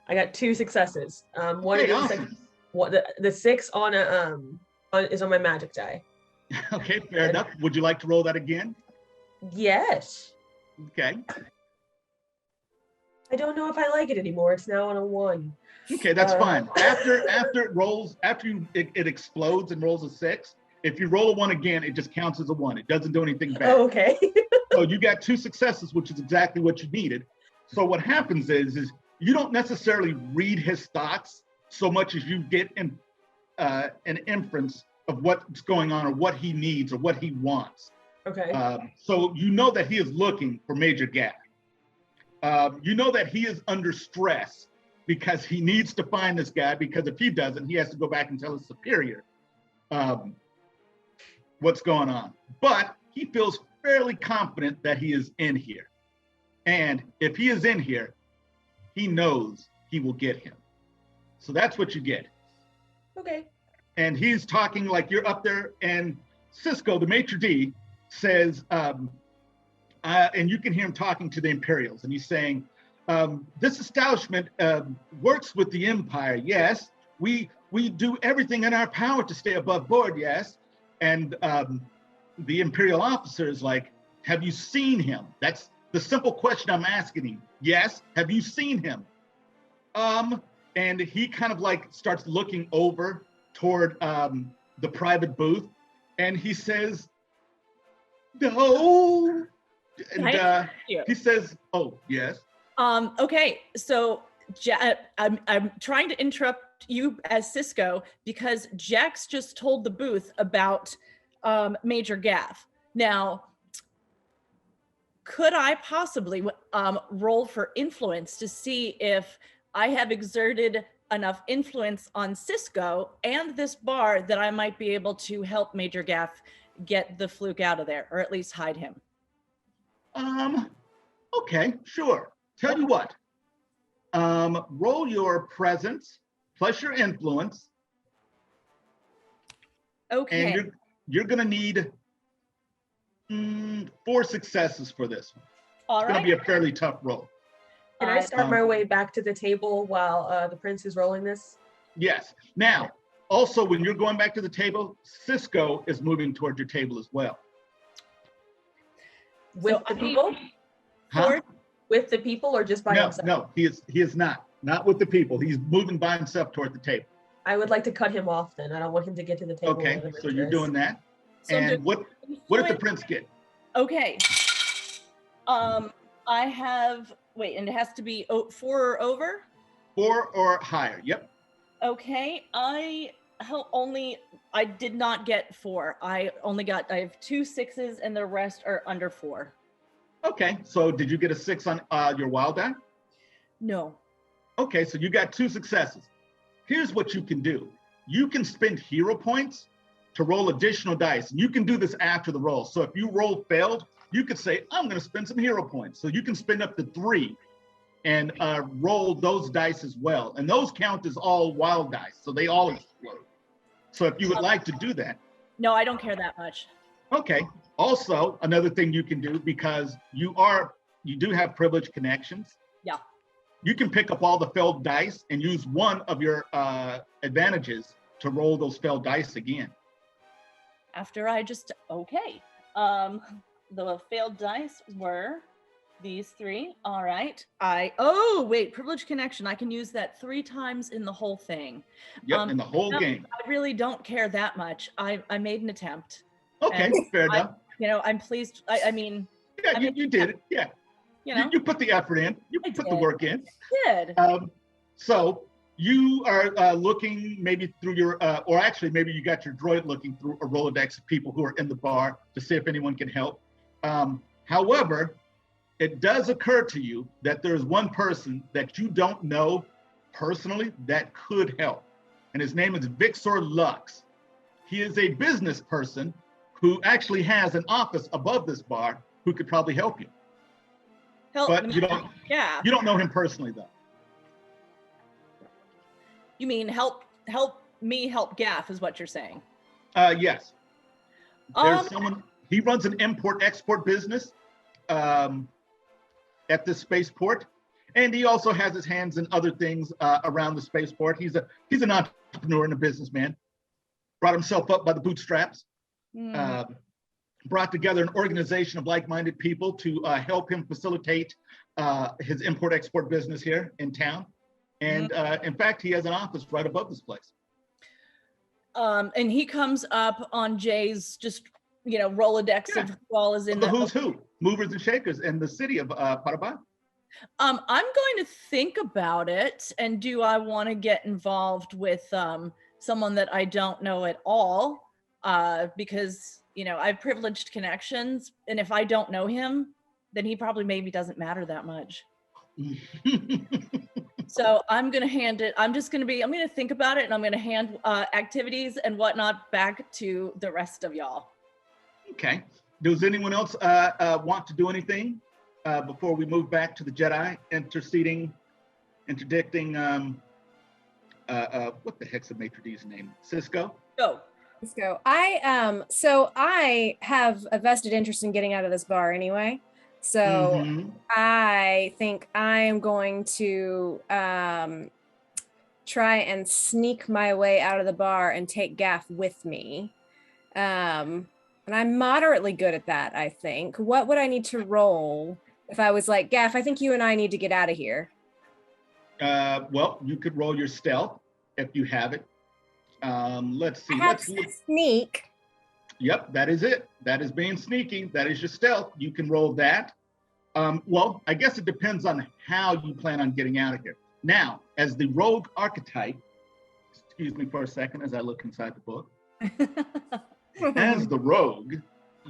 [SPEAKER 5] I got 2 successes. One
[SPEAKER 3] Okay,
[SPEAKER 5] is
[SPEAKER 3] awesome.
[SPEAKER 5] the 6 on a is on my magic die.
[SPEAKER 3] Okay, fair enough. Would you like to roll that again?
[SPEAKER 5] Yes.
[SPEAKER 3] Okay.
[SPEAKER 5] I don't know if I like it anymore. It's now on a 1.
[SPEAKER 3] Okay, that's fine. After it rolls, after it explodes and rolls a 6, If you roll a 1 again, it just counts as a 1. It doesn't do anything bad.
[SPEAKER 5] Oh, okay.
[SPEAKER 3] So you got 2 successes, which is exactly what you needed. So what happens is you don't necessarily read his thoughts so much as you get an inference of what's going on or what he needs or what he wants.
[SPEAKER 5] Okay.
[SPEAKER 3] So you know that he is looking for Major Gaff. You know that he is under stress because he needs to find this guy, because if he doesn't, he has to go back and tell his superior what's going on. But he feels fairly confident that he is in here. And if he is in here, he knows he will get him. So that's what you get.
[SPEAKER 5] Okay.
[SPEAKER 3] And he's talking like you're up there, and Cisco, the maitre d', says, and you can hear him talking to the Imperials, and he's saying, this establishment works with the Empire, yes. We do everything in our power to stay above board, yes. And the Imperial officer is like, have you seen him? That's the simple question I'm asking him. Yes, have you seen him? And he kind of like starts looking over toward the private booth, and he says, no. And he says, oh, yes.
[SPEAKER 1] Okay, so I'm trying to interrupt you as Cisco because Jex just told the booth about Major Gaff. Now, could I possibly roll for influence to see if I have exerted enough influence on Cisco and this bar that I might be able to help Major Gaff get the fluke out of there, or at least hide him?
[SPEAKER 3] Okay, sure. Tell you what, roll your presence plus your influence.
[SPEAKER 1] Okay.
[SPEAKER 3] And you're gonna need 4 successes for this one.
[SPEAKER 1] All
[SPEAKER 3] it's
[SPEAKER 1] right.
[SPEAKER 3] gonna be a fairly tough roll.
[SPEAKER 5] Can I start my way back to the table while the prince is rolling this?
[SPEAKER 3] Yes. Now, also when you're going back to the table, Cisco is moving toward your table as well.
[SPEAKER 5] With the people?
[SPEAKER 3] Huh?
[SPEAKER 5] With the people or just by himself?
[SPEAKER 3] No, he is not with the people. He's moving by himself toward the table.
[SPEAKER 5] I would like to cut him off then. I don't want him to get to the table.
[SPEAKER 3] Okay, so you're doing that.
[SPEAKER 1] So
[SPEAKER 3] and what did the prince get?
[SPEAKER 1] Okay. I have, wait, and it has to be 4 or over?
[SPEAKER 3] 4 or higher, yep.
[SPEAKER 1] Okay, I did not get 4. I have 2 6s and the rest are under 4.
[SPEAKER 3] Okay, so did you get a 6 on your wild die?
[SPEAKER 1] No.
[SPEAKER 3] Okay, so you got 2 successes. Here's what you can do. You can spend hero points to roll additional dice. And you can do this after the roll. So if you roll failed, you could say, I'm gonna spend some hero points. So you can spend up to 3 and roll those dice as well. And those count as all wild dice, so they all explode. So if you would like to do that.
[SPEAKER 1] No, I don't care that much.
[SPEAKER 3] Okay, also another thing you can do, because you do have privileged connections.
[SPEAKER 1] Yeah.
[SPEAKER 3] You can pick up all the failed dice and use one of your advantages to roll those failed dice again.
[SPEAKER 1] After I just, okay. The failed dice were these 3. All right. Oh, wait, privileged connection. I can use that 3 times in the whole thing.
[SPEAKER 3] Yep, in the whole game.
[SPEAKER 1] I really don't care that much. I made an attempt.
[SPEAKER 3] Okay, fair enough.
[SPEAKER 1] I'm pleased. I mean.
[SPEAKER 3] Yeah, you did it. Yeah. You put the effort in. You put the work in.
[SPEAKER 1] I did.
[SPEAKER 3] So you are looking maybe through your, or actually maybe you got your droid looking through a Rolodex of people who are in the bar to see if anyone can help. However, it does occur to you that there's one person that you don't know personally that could help. And his name is Vixor Lux. He is a business person who actually has an office above this bar who could probably help you. But you don't know him personally though.
[SPEAKER 1] You mean help me help Gaff is what you're saying?
[SPEAKER 3] Yes. There's someone, he runs an import-export business at this spaceport. And he also has his hands in other things around the spaceport. He's an entrepreneur and a businessman. Brought himself up by the bootstraps. Brought together an organization of like-minded people to help him facilitate his import-export business here in town. And in fact, he has an office right above this place.
[SPEAKER 1] And he comes up on Jay's just, Rolodex of who all is in
[SPEAKER 3] the who's who, movers and shakers in the city of Paraban.
[SPEAKER 1] I'm going to think about it. And do I want to get involved with someone that I don't know at all? Because, I have privileged connections. And if I don't know him, then he probably maybe doesn't matter that much. So I'm going to hand it. I'm going to think about it, and I'm going to hand activities and whatnot back to the rest of y'all.
[SPEAKER 3] Okay. Does anyone else want to do anything before we move back to the Jedi interdicting? What the heck's the maitre d's name? Cisco.
[SPEAKER 1] Go.
[SPEAKER 6] Cisco. So I have a vested interest in getting out of this bar anyway. So I think I am going to try and sneak my way out of the bar and take Gaff with me. And I'm moderately good at that, I think. What would I need to roll if I was like, Gaff, I think you and I need to get out of here?
[SPEAKER 3] Well, you could roll your stealth if you have it. Let's see.
[SPEAKER 6] Let's sneak.
[SPEAKER 3] Yep, that is it. That is being sneaky. That is your stealth. You can roll that. Well, I guess it depends on how you plan on getting out of here. Now, as the rogue archetype, excuse me for a second as I look inside the book. As the rogue,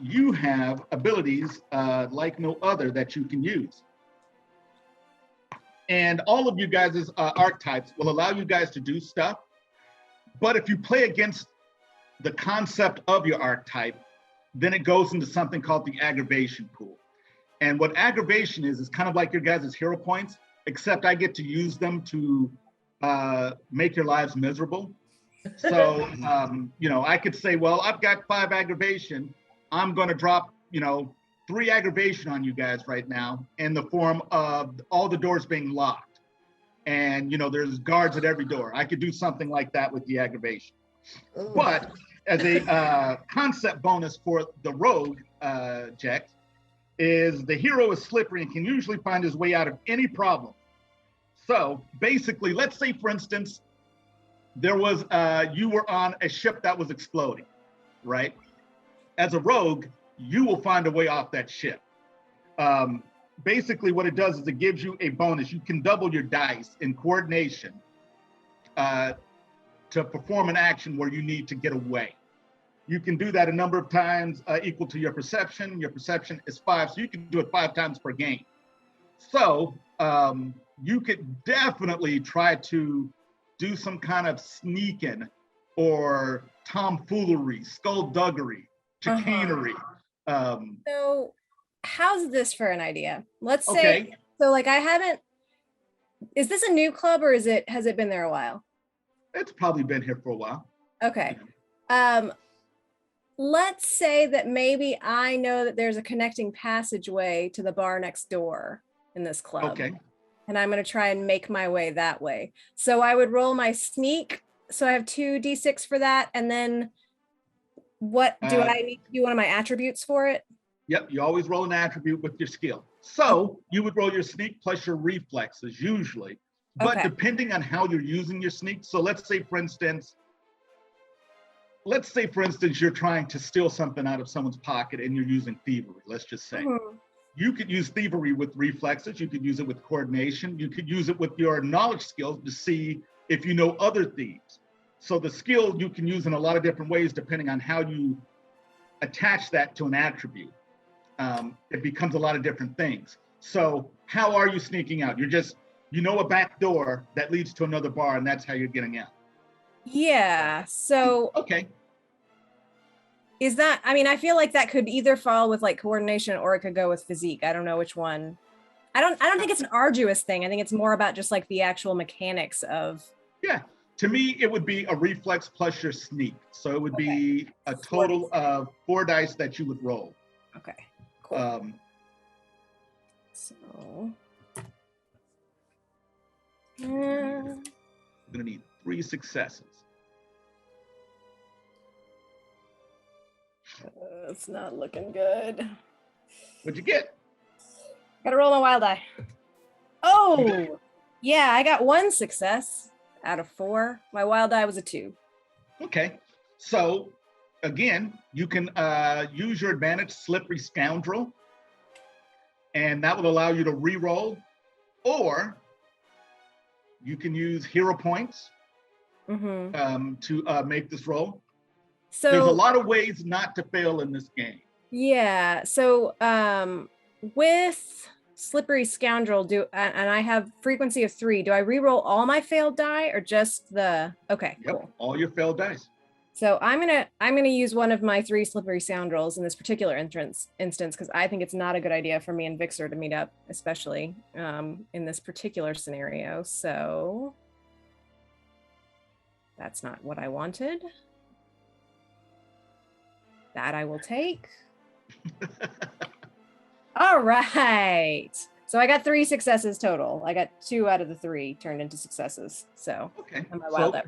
[SPEAKER 3] you have abilities like no other that you can use. And all of you guys' archetypes will allow you guys to do stuff. But if you play against the concept of your archetype, then it goes into something called the aggravation pool. And what aggravation is kind of like your guys' hero points, except I get to use them to make your lives miserable. So, I could say, well, I've got 5 aggravation. I'm going to drop, 3 aggravation on you guys right now in the form of all the doors being locked. And, there's guards at every door. I could do something like that with the aggravation. Ooh. But as a concept bonus for the rogue, Jex, is the hero is slippery and can usually find his way out of any problem. So basically, let's say, for instance, there was, you were on a ship that was exploding, right? As a rogue, you will find a way off that ship. Basically what it does is it gives you a bonus. You can double your dice in coordination to perform an action where you need to get away. You can do that a number of times equal to your perception. Your perception is 5, so you can do it 5 times per game. So you could definitely try to do some kind of sneaking or tomfoolery, skullduggery, chicanery.
[SPEAKER 6] So how's this for an idea? Let's say, so like is this a new club or has it been there a while?
[SPEAKER 3] It's probably been here for a while.
[SPEAKER 6] Okay. Let's say that maybe I know that there's a connecting passageway to the bar next door in this club.
[SPEAKER 3] Okay.
[SPEAKER 6] And I'm going to try and make my way that way. So I would roll my sneak. So I have 2d6 for that. And then what do I need to do one of my attributes for it?
[SPEAKER 3] Yep, you always roll an attribute with your skill. So you would roll your sneak plus your reflexes usually. But depending on how you're using your sneak. So let's say, for instance, you're trying to steal something out of someone's pocket and you're using thievery, let's just say. You could use thievery with reflexes. You could use it with coordination. You could use it with your knowledge skills to see if you know other thieves. So the skill you can use in a lot of different ways depending on how you attach that to an attribute. It becomes a lot of different things. So how are you sneaking out? You're just, a back door that leads to another bar and that's how you're getting out.
[SPEAKER 6] Yeah, so.
[SPEAKER 3] Okay.
[SPEAKER 6] Is that, I feel like that could either fall with like coordination or it could go with physique. I don't know which one. I don't think it's an arduous thing. I think it's more about just like the actual mechanics of.
[SPEAKER 3] Yeah, to me, it would be a reflex plus your sneak. So it would be a total of 4 dice that you would roll.
[SPEAKER 6] Okay, cool. So.
[SPEAKER 3] I'm gonna need 3 successes.
[SPEAKER 6] It's not looking good.
[SPEAKER 3] What'd you get?
[SPEAKER 6] Gotta roll my wild die. Oh, yeah, I got 1 success out of 4. My wild die was a 2.
[SPEAKER 3] Okay, So again, you can use your advantage, slippery scoundrel, and that will allow you to re-roll, or you can use hero points to make this roll. So there's a lot of ways not to fail in this game.
[SPEAKER 6] Yeah. So with slippery scoundrel, and I have frequency of 3. Do I re-roll all my failed die or just the? Okay.
[SPEAKER 3] Yep,
[SPEAKER 6] cool.
[SPEAKER 3] all your failed dice.
[SPEAKER 6] So I'm gonna use one of my 3 slippery scoundrels in this particular instance because I think it's not a good idea for me and Vixer to meet up, especially in this particular scenario. So that's not what I wanted. That I will take. All right. So I got 3 successes total. I got 2 out of the 3 turned into successes. So
[SPEAKER 3] okay.
[SPEAKER 6] So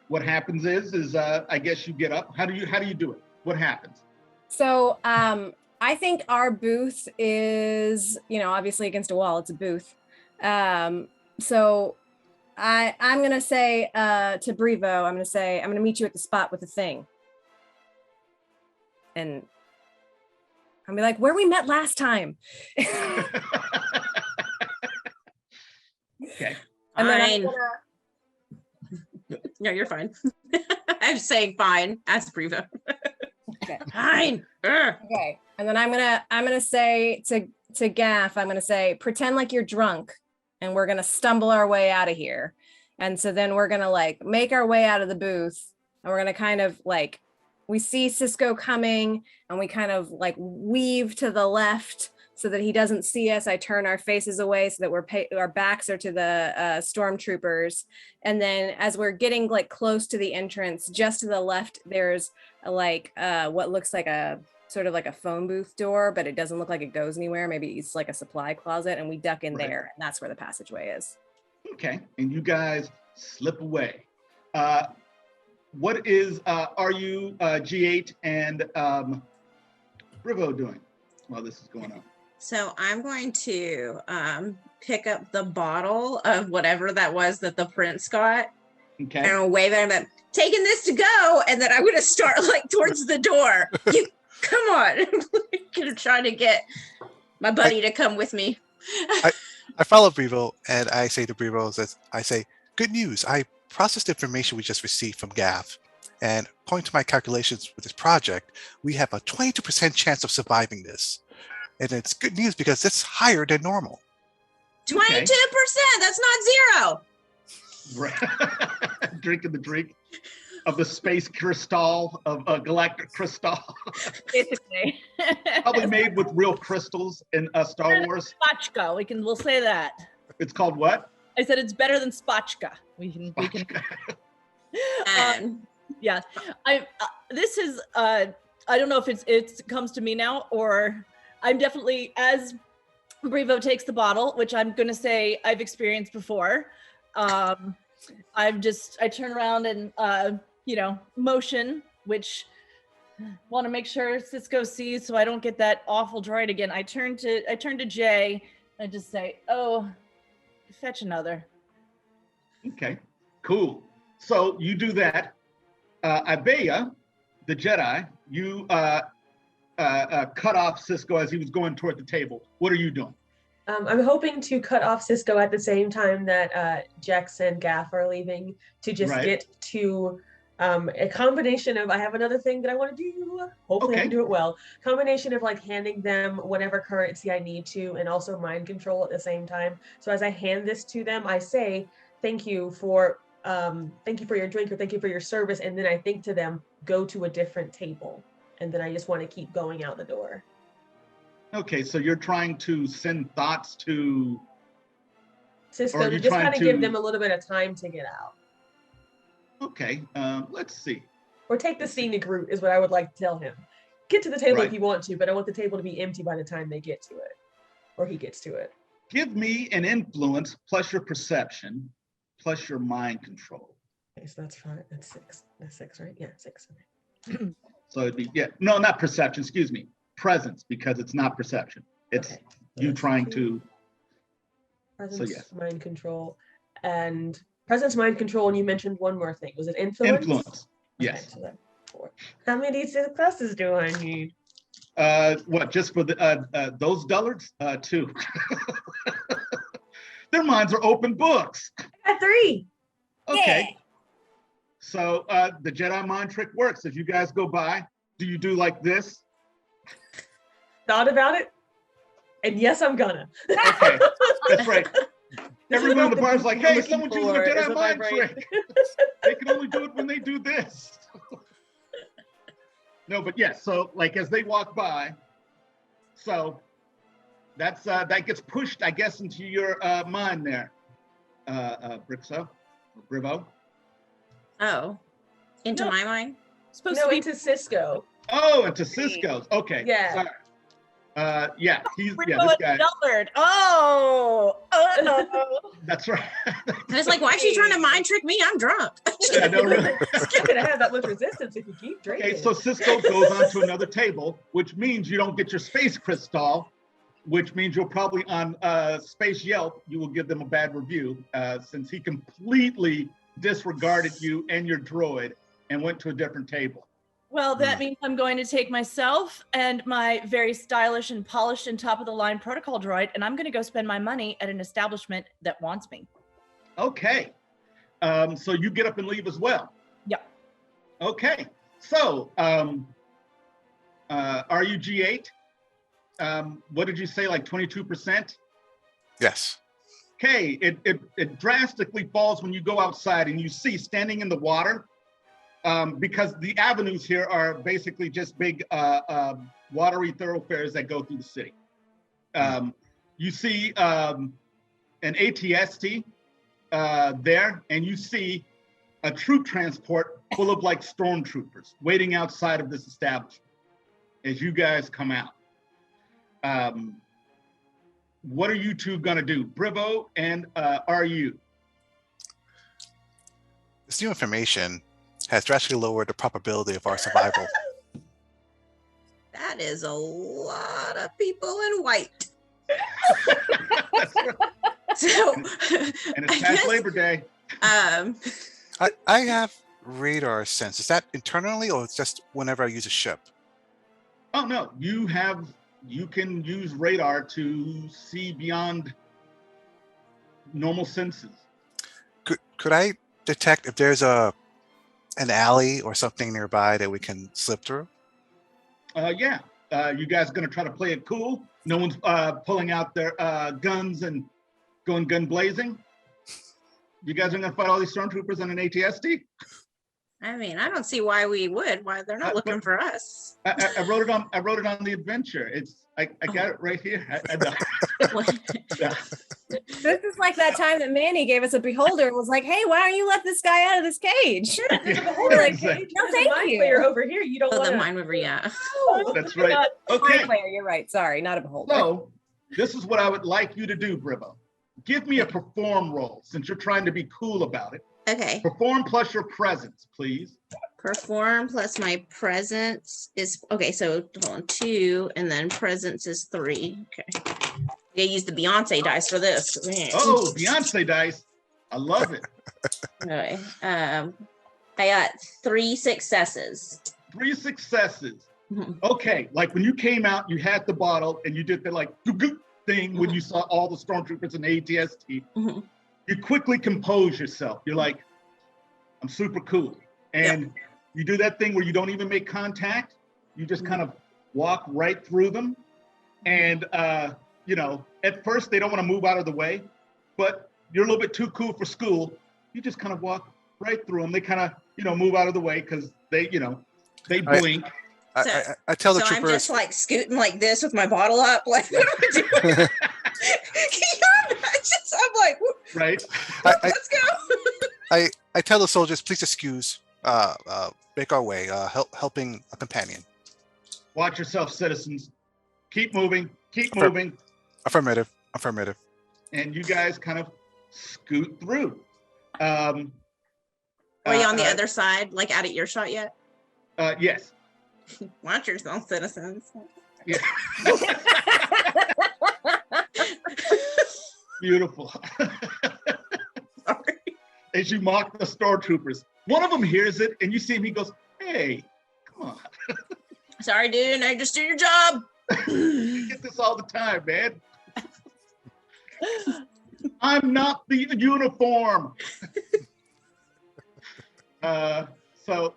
[SPEAKER 3] what happens is I guess you get up. How do you do it? What happens?
[SPEAKER 6] So I think our booth is, obviously against a wall. It's a booth. So I'm gonna say to Brevo, I'm gonna meet you at the spot with the thing. And I'll be like, where we met last time.
[SPEAKER 3] Okay.
[SPEAKER 6] And then
[SPEAKER 4] No, you're fine. I'm saying fine. Ask Brevo.
[SPEAKER 6] Okay.
[SPEAKER 4] Fine.
[SPEAKER 6] Okay. And then I'm gonna say to Gaff, I'm gonna say, pretend like you're drunk, and we're gonna stumble our way out of here. And so then we're gonna make our way out of the booth, and we're gonna kind of we see Cisco coming, and we kind of weave to the left so that he doesn't see us. I turn our faces away so that our backs are to the stormtroopers. And then as we're getting close to the entrance, just to the left, there's what looks like a sort of like a phone booth door, but it doesn't look like it goes anywhere. Maybe it's like a supply closet, and we duck in there, and that's where the passageway is.
[SPEAKER 3] Okay, and you guys slip away. What are you G8 and Brivo doing while this is going on?
[SPEAKER 4] So I'm going to pick up the bottle of whatever that was that the prince got.
[SPEAKER 3] Okay.
[SPEAKER 4] And I'll wave at him, taking this to go, and then I'm going to start towards the door. You come on. I'm trying to get my buddy to come with me.
[SPEAKER 2] I follow Brevo, and I say to Brevo, I say, good news. I processed information we just received from Gav, and according to my calculations with this project, we have a 22% chance of surviving this. And it's good news because it's higher than normal.
[SPEAKER 4] 22%, that's not 0.
[SPEAKER 3] Drinking the drink of the space crystal, of galactic crystal.
[SPEAKER 1] Basically.
[SPEAKER 3] Probably made with real crystals in Star Wars.
[SPEAKER 1] Spotchka, we'll say that.
[SPEAKER 3] It's called what?
[SPEAKER 1] I said it's better than Spotchka. We can. Yeah. This is I don't know if it comes to me now, or I'm definitely, as Brevo takes the bottle, which I'm gonna say I've experienced before. I turn around and motion, which want to make sure Cisco sees so I don't get that awful droid again. I turn to Jay and I just say, oh, fetch another.
[SPEAKER 3] Okay, cool. So you do that. Ibeya, the Jedi, you cut off Cisco as he was going toward the table. What are you doing?
[SPEAKER 5] I'm hoping to cut off Cisco at the same time that Jex and Gaff are leaving to just get to a combination of, I have another thing that I want to do. Hopefully I can do it well. Combination of your them whatever currency I need to, and also mind control at the same time. So as I hand this to them, I say, thank you for your drink, or thank you for your service. And then I think to them, go to a different table. And then I just want to keep going out the door.
[SPEAKER 3] Okay, so you're trying to send thoughts to
[SPEAKER 5] Cisco to just kind of give them a little bit of time to get out.
[SPEAKER 3] Okay, let's see.
[SPEAKER 5] Or take the scenic route is what I would like to tell him. Get to the table if you want to, but I want the table to be empty by the time they get to it, or he gets to it.
[SPEAKER 3] Give me an influence plus your perception plus your mind control.
[SPEAKER 5] Okay, so that's 5. That's 6. That's 6, right? Yeah, 6.
[SPEAKER 3] Okay. So it'd be no, not perception. Excuse me, presence, because it's not perception. It's you trying to.
[SPEAKER 5] Presence, mind control, and presence, mind control. And you mentioned one more thing. Was it influence?
[SPEAKER 3] Influence. Yes.
[SPEAKER 5] Okay, so for? How many successes do I need?
[SPEAKER 3] What, just for the those dullards? 2. Their minds are open books.
[SPEAKER 5] I got 3.
[SPEAKER 3] Okay.
[SPEAKER 6] Yeah.
[SPEAKER 3] So the Jedi mind trick works. As you guys go by, do you do like this?
[SPEAKER 5] Thought about it, and yes, I'm gonna.
[SPEAKER 3] Okay, that's right.
[SPEAKER 5] This is
[SPEAKER 3] Everyone in
[SPEAKER 5] what
[SPEAKER 3] the bar is
[SPEAKER 5] people
[SPEAKER 3] like,
[SPEAKER 5] are
[SPEAKER 3] hey,
[SPEAKER 5] looking
[SPEAKER 3] someone's using a
[SPEAKER 5] for, is
[SPEAKER 3] Jedi
[SPEAKER 5] what
[SPEAKER 3] mind
[SPEAKER 5] my brain-
[SPEAKER 3] trick. They can only do it when they do this. No, but yes, so like as they walk by, so that's that gets pushed, I guess, into your mind there, Brivo.
[SPEAKER 4] Oh, into
[SPEAKER 1] No.
[SPEAKER 4] my mind?
[SPEAKER 1] Supposed
[SPEAKER 5] No,
[SPEAKER 1] to be
[SPEAKER 5] into Cisco.
[SPEAKER 3] Oh, into Cisco's. Okay.
[SPEAKER 5] Yeah.
[SPEAKER 3] Sorry. Yeah, he's
[SPEAKER 1] Ringo
[SPEAKER 3] this
[SPEAKER 1] and
[SPEAKER 3] guy.
[SPEAKER 1] Dullard. Oh.
[SPEAKER 3] That's right.
[SPEAKER 4] And it's like, why is she trying to mind trick me? I'm drunk.
[SPEAKER 3] Yeah, no, really.
[SPEAKER 5] You're gonna have that much resistance if you keep drinking.
[SPEAKER 3] Okay, so Cisco goes on to another table, which means you don't get your space crystal, which means you'll probably on Space Yelp, you will give them a bad review since he completely disregarded you and your droid and went to a different table.
[SPEAKER 1] Well, that means I'm going to take myself and my very stylish and polished and top of the line protocol droid, and I'm going to go spend my money at an establishment that wants me.
[SPEAKER 3] Okay, so you get up and leave as well.
[SPEAKER 1] Yep.
[SPEAKER 3] Okay, so RUG8, what did you say, like 22%?
[SPEAKER 2] Yes.
[SPEAKER 3] Okay, it drastically falls when you go outside and you see standing in the water, because the avenues here are basically just big watery thoroughfares that go through the city. You see an ATST there, and you see a troop transport full of like stormtroopers waiting outside of this establishment as you guys come out. What are you two gonna do, Brivo and RU?
[SPEAKER 2] This new information has drastically lowered the probability of our survival.
[SPEAKER 4] That is a lot of people in white. So,
[SPEAKER 3] And it's
[SPEAKER 4] I
[SPEAKER 3] past
[SPEAKER 4] guess,
[SPEAKER 3] Labor Day.
[SPEAKER 2] I have radar sense. Is that internally or it's just whenever I use a ship?
[SPEAKER 3] Oh no, you can use radar to see beyond normal senses.
[SPEAKER 2] Could I detect if there's an alley or something nearby that we can slip through?
[SPEAKER 3] Yeah. You guys gonna try to play it cool? No one's pulling out their guns and going gun blazing? You guys are gonna fight all these stormtroopers on an ATST?
[SPEAKER 4] I mean, I don't see why we would. Why they're not looking for us.
[SPEAKER 3] I wrote it on the adventure. I got it right here. Yeah.
[SPEAKER 6] This is like that time that Manny gave us a beholder and was like, hey, why don't you let this guy out of this cage? We're like,
[SPEAKER 3] Exactly.
[SPEAKER 6] no,
[SPEAKER 5] There's a
[SPEAKER 6] thank
[SPEAKER 5] mind
[SPEAKER 6] you.
[SPEAKER 5] player over here. You don't
[SPEAKER 4] Oh,
[SPEAKER 5] want
[SPEAKER 4] the
[SPEAKER 5] to.
[SPEAKER 4] mind river, yeah.
[SPEAKER 3] That's right. Okay.
[SPEAKER 6] Mind player, you're right. Sorry, not a beholder.
[SPEAKER 3] So this is what I would like you to do, Brivo. Give me a perform roll since you're trying to be cool about it.
[SPEAKER 4] Okay.
[SPEAKER 3] Perform plus your presence, please.
[SPEAKER 4] Perform plus my presence is okay. So hold on, 2, and then presence is 3. Okay. I use the Beyonce dice for this.
[SPEAKER 3] Oh, Beyonce dice. I love it.
[SPEAKER 4] Okay. I got 3 successes.
[SPEAKER 3] 3 successes.
[SPEAKER 4] Mhm.
[SPEAKER 3] Okay, like when you came out, you had the bottle and you did the like goo-goo thing when you saw all the stormtroopers in the ATST.
[SPEAKER 4] Mhm.
[SPEAKER 3] You quickly compose yourself. You're like, I'm super cool. And you do that thing where you don't even make contact. You just kind of walk right through them. And, you know, at first they don't want to move out of the way, but you're a little bit too cool for school. You just kind of walk right through them. They kind of, you know, move out of the way because they, you know, they blink.
[SPEAKER 2] I tell the
[SPEAKER 4] So I'm
[SPEAKER 2] troopers.
[SPEAKER 4] just like scooting like this with my bottle up. Like, what am I doing? I'm like, whoop,
[SPEAKER 3] Right.
[SPEAKER 4] let's go.
[SPEAKER 2] I tell the soldiers, please excuse, make our way, helping a companion.
[SPEAKER 3] Watch yourself, citizens. Keep moving. Keep moving.
[SPEAKER 2] Affirmative.
[SPEAKER 3] And you guys kind of scoot through.
[SPEAKER 4] Are you on the other side, like out of earshot yet?
[SPEAKER 3] Yes.
[SPEAKER 4] Watch yourself, citizens.
[SPEAKER 3] Yeah. Beautiful.
[SPEAKER 4] Sorry.
[SPEAKER 3] As you mock the stormtroopers, one of them hears it, and you see him. He goes, "Hey,
[SPEAKER 4] sorry, dude. I just do your job.
[SPEAKER 3] You get this all the time, man. I'm not the uniform. So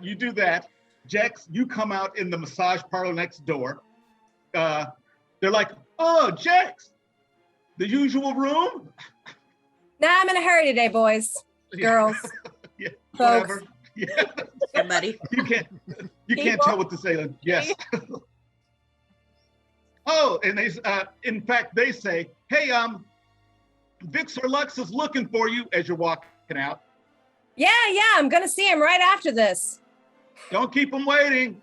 [SPEAKER 3] you do that. Jex, you come out in the massage parlor next door. They're like, oh, Jex, the usual room?
[SPEAKER 6] Nah, I'm in a hurry today, boys, girls,
[SPEAKER 3] Yeah,
[SPEAKER 6] folks.
[SPEAKER 3] whatever. Yeah.
[SPEAKER 4] Yeah, buddy.
[SPEAKER 3] You can't
[SPEAKER 6] People.
[SPEAKER 3] tell what to say. Yes. Oh, and they in fact they say, hey, Vixer Lux is looking for you as you're walking out.
[SPEAKER 6] Yeah, I'm gonna see him right after this.
[SPEAKER 3] Don't keep him waiting.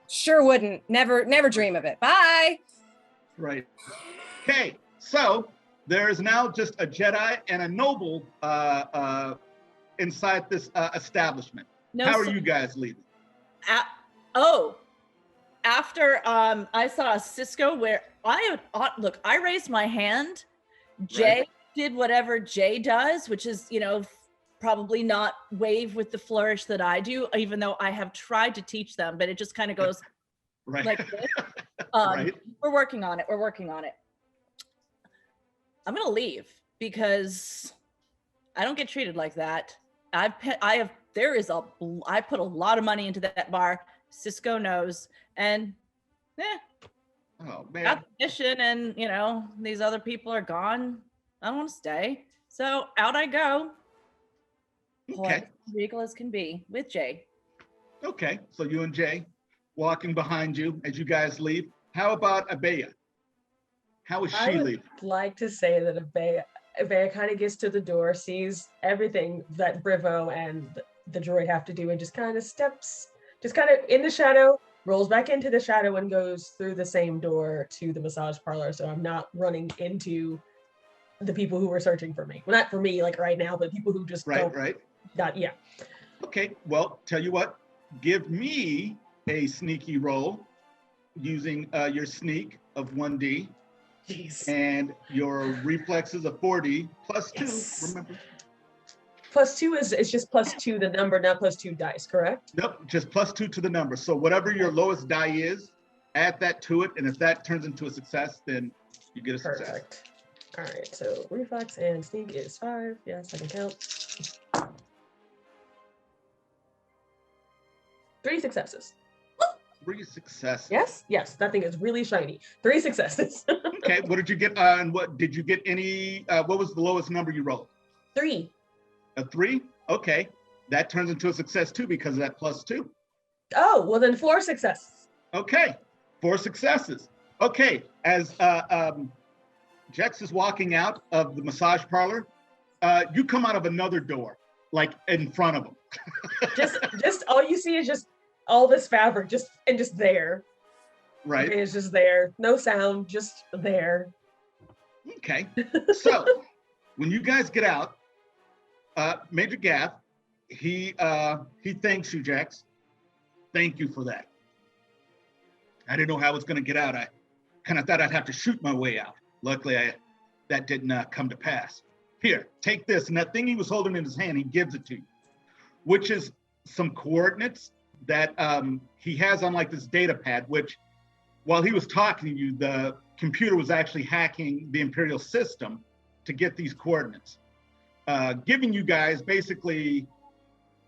[SPEAKER 6] Sure wouldn't. Never dream of it. Bye.
[SPEAKER 3] Right. Okay, so there is now just a Jedi and a noble inside this establishment.
[SPEAKER 1] No,
[SPEAKER 3] How are
[SPEAKER 1] so-
[SPEAKER 3] you guys leaving?
[SPEAKER 1] After I saw Cisco where look, I raised my hand. Jay did whatever Jay does, which is, probably not wave with the flourish that I do, even though I have tried to teach them, but it just kind of goes
[SPEAKER 3] Right.
[SPEAKER 1] like this.
[SPEAKER 3] Right.
[SPEAKER 1] We're working on it. I'm gonna leave because I don't get treated like that. I put a lot of money into that bar. Cisco knows, and
[SPEAKER 3] Oh man.
[SPEAKER 1] got the mission, and these other people are gone. I don't want to stay, so out I go.
[SPEAKER 3] Okay.
[SPEAKER 1] Regal as can be with Jay.
[SPEAKER 3] Okay. So you and Jay walking behind you as you guys leave. How about Ibeya? How is
[SPEAKER 5] I
[SPEAKER 3] she
[SPEAKER 5] would
[SPEAKER 3] leaving?
[SPEAKER 5] like to say that Ibeya kind of gets to the door, sees everything that Brivo and the droid have to do, and just kind of steps, just kind of in the shadow, rolls back into the shadow and goes through the same door to the massage parlor. So I'm not running into the people who were searching for me. Well, not for me, like right now, but people who just don't.
[SPEAKER 3] Right.
[SPEAKER 5] Yeah.
[SPEAKER 3] Okay. Well, tell you what. Give me a sneaky roll using your sneak of 1D.
[SPEAKER 5] Jeez.
[SPEAKER 3] And your reflexes of 4D plus 2,
[SPEAKER 5] Yes.
[SPEAKER 3] remember?
[SPEAKER 5] +2 is just +2 the number, not +2 dice, correct?
[SPEAKER 3] Nope, just plus 2 to the number. So whatever your lowest die is, add that to it. And if that turns into a success, then you get a success.
[SPEAKER 5] Perfect. All right, so reflex and sneak is 5. Yes, I can count. 3 successes.
[SPEAKER 3] 3 successes.
[SPEAKER 5] Yes, that thing is really shiny. 3 successes.
[SPEAKER 3] Okay, what did you get? And what did you get any, what was the lowest number you rolled?
[SPEAKER 5] 3.
[SPEAKER 3] A 3? Okay, that turns into a success too because of that plus 2.
[SPEAKER 5] Oh, well then 4 successes.
[SPEAKER 3] Okay, 4 successes. Okay, as Jex is walking out of the massage parlor, you come out of another door, like in front of him.
[SPEAKER 5] just all you see is just all this fabric, just there.
[SPEAKER 3] Right.
[SPEAKER 5] It's just there. No sound, just there.
[SPEAKER 3] Okay. So when you guys get out, Major Gaff, he thanks you, Jex. Thank you for that. I didn't know how I was going to get out. I kind of thought I'd have to shoot my way out. Luckily, that didn't come to pass. Here, take this. And that thing he was holding in his hand, he gives it to you, which is some coordinates that he has on like this data pad, which while he was talking to you, the computer was actually hacking the Imperial system to get these coordinates, giving you guys basically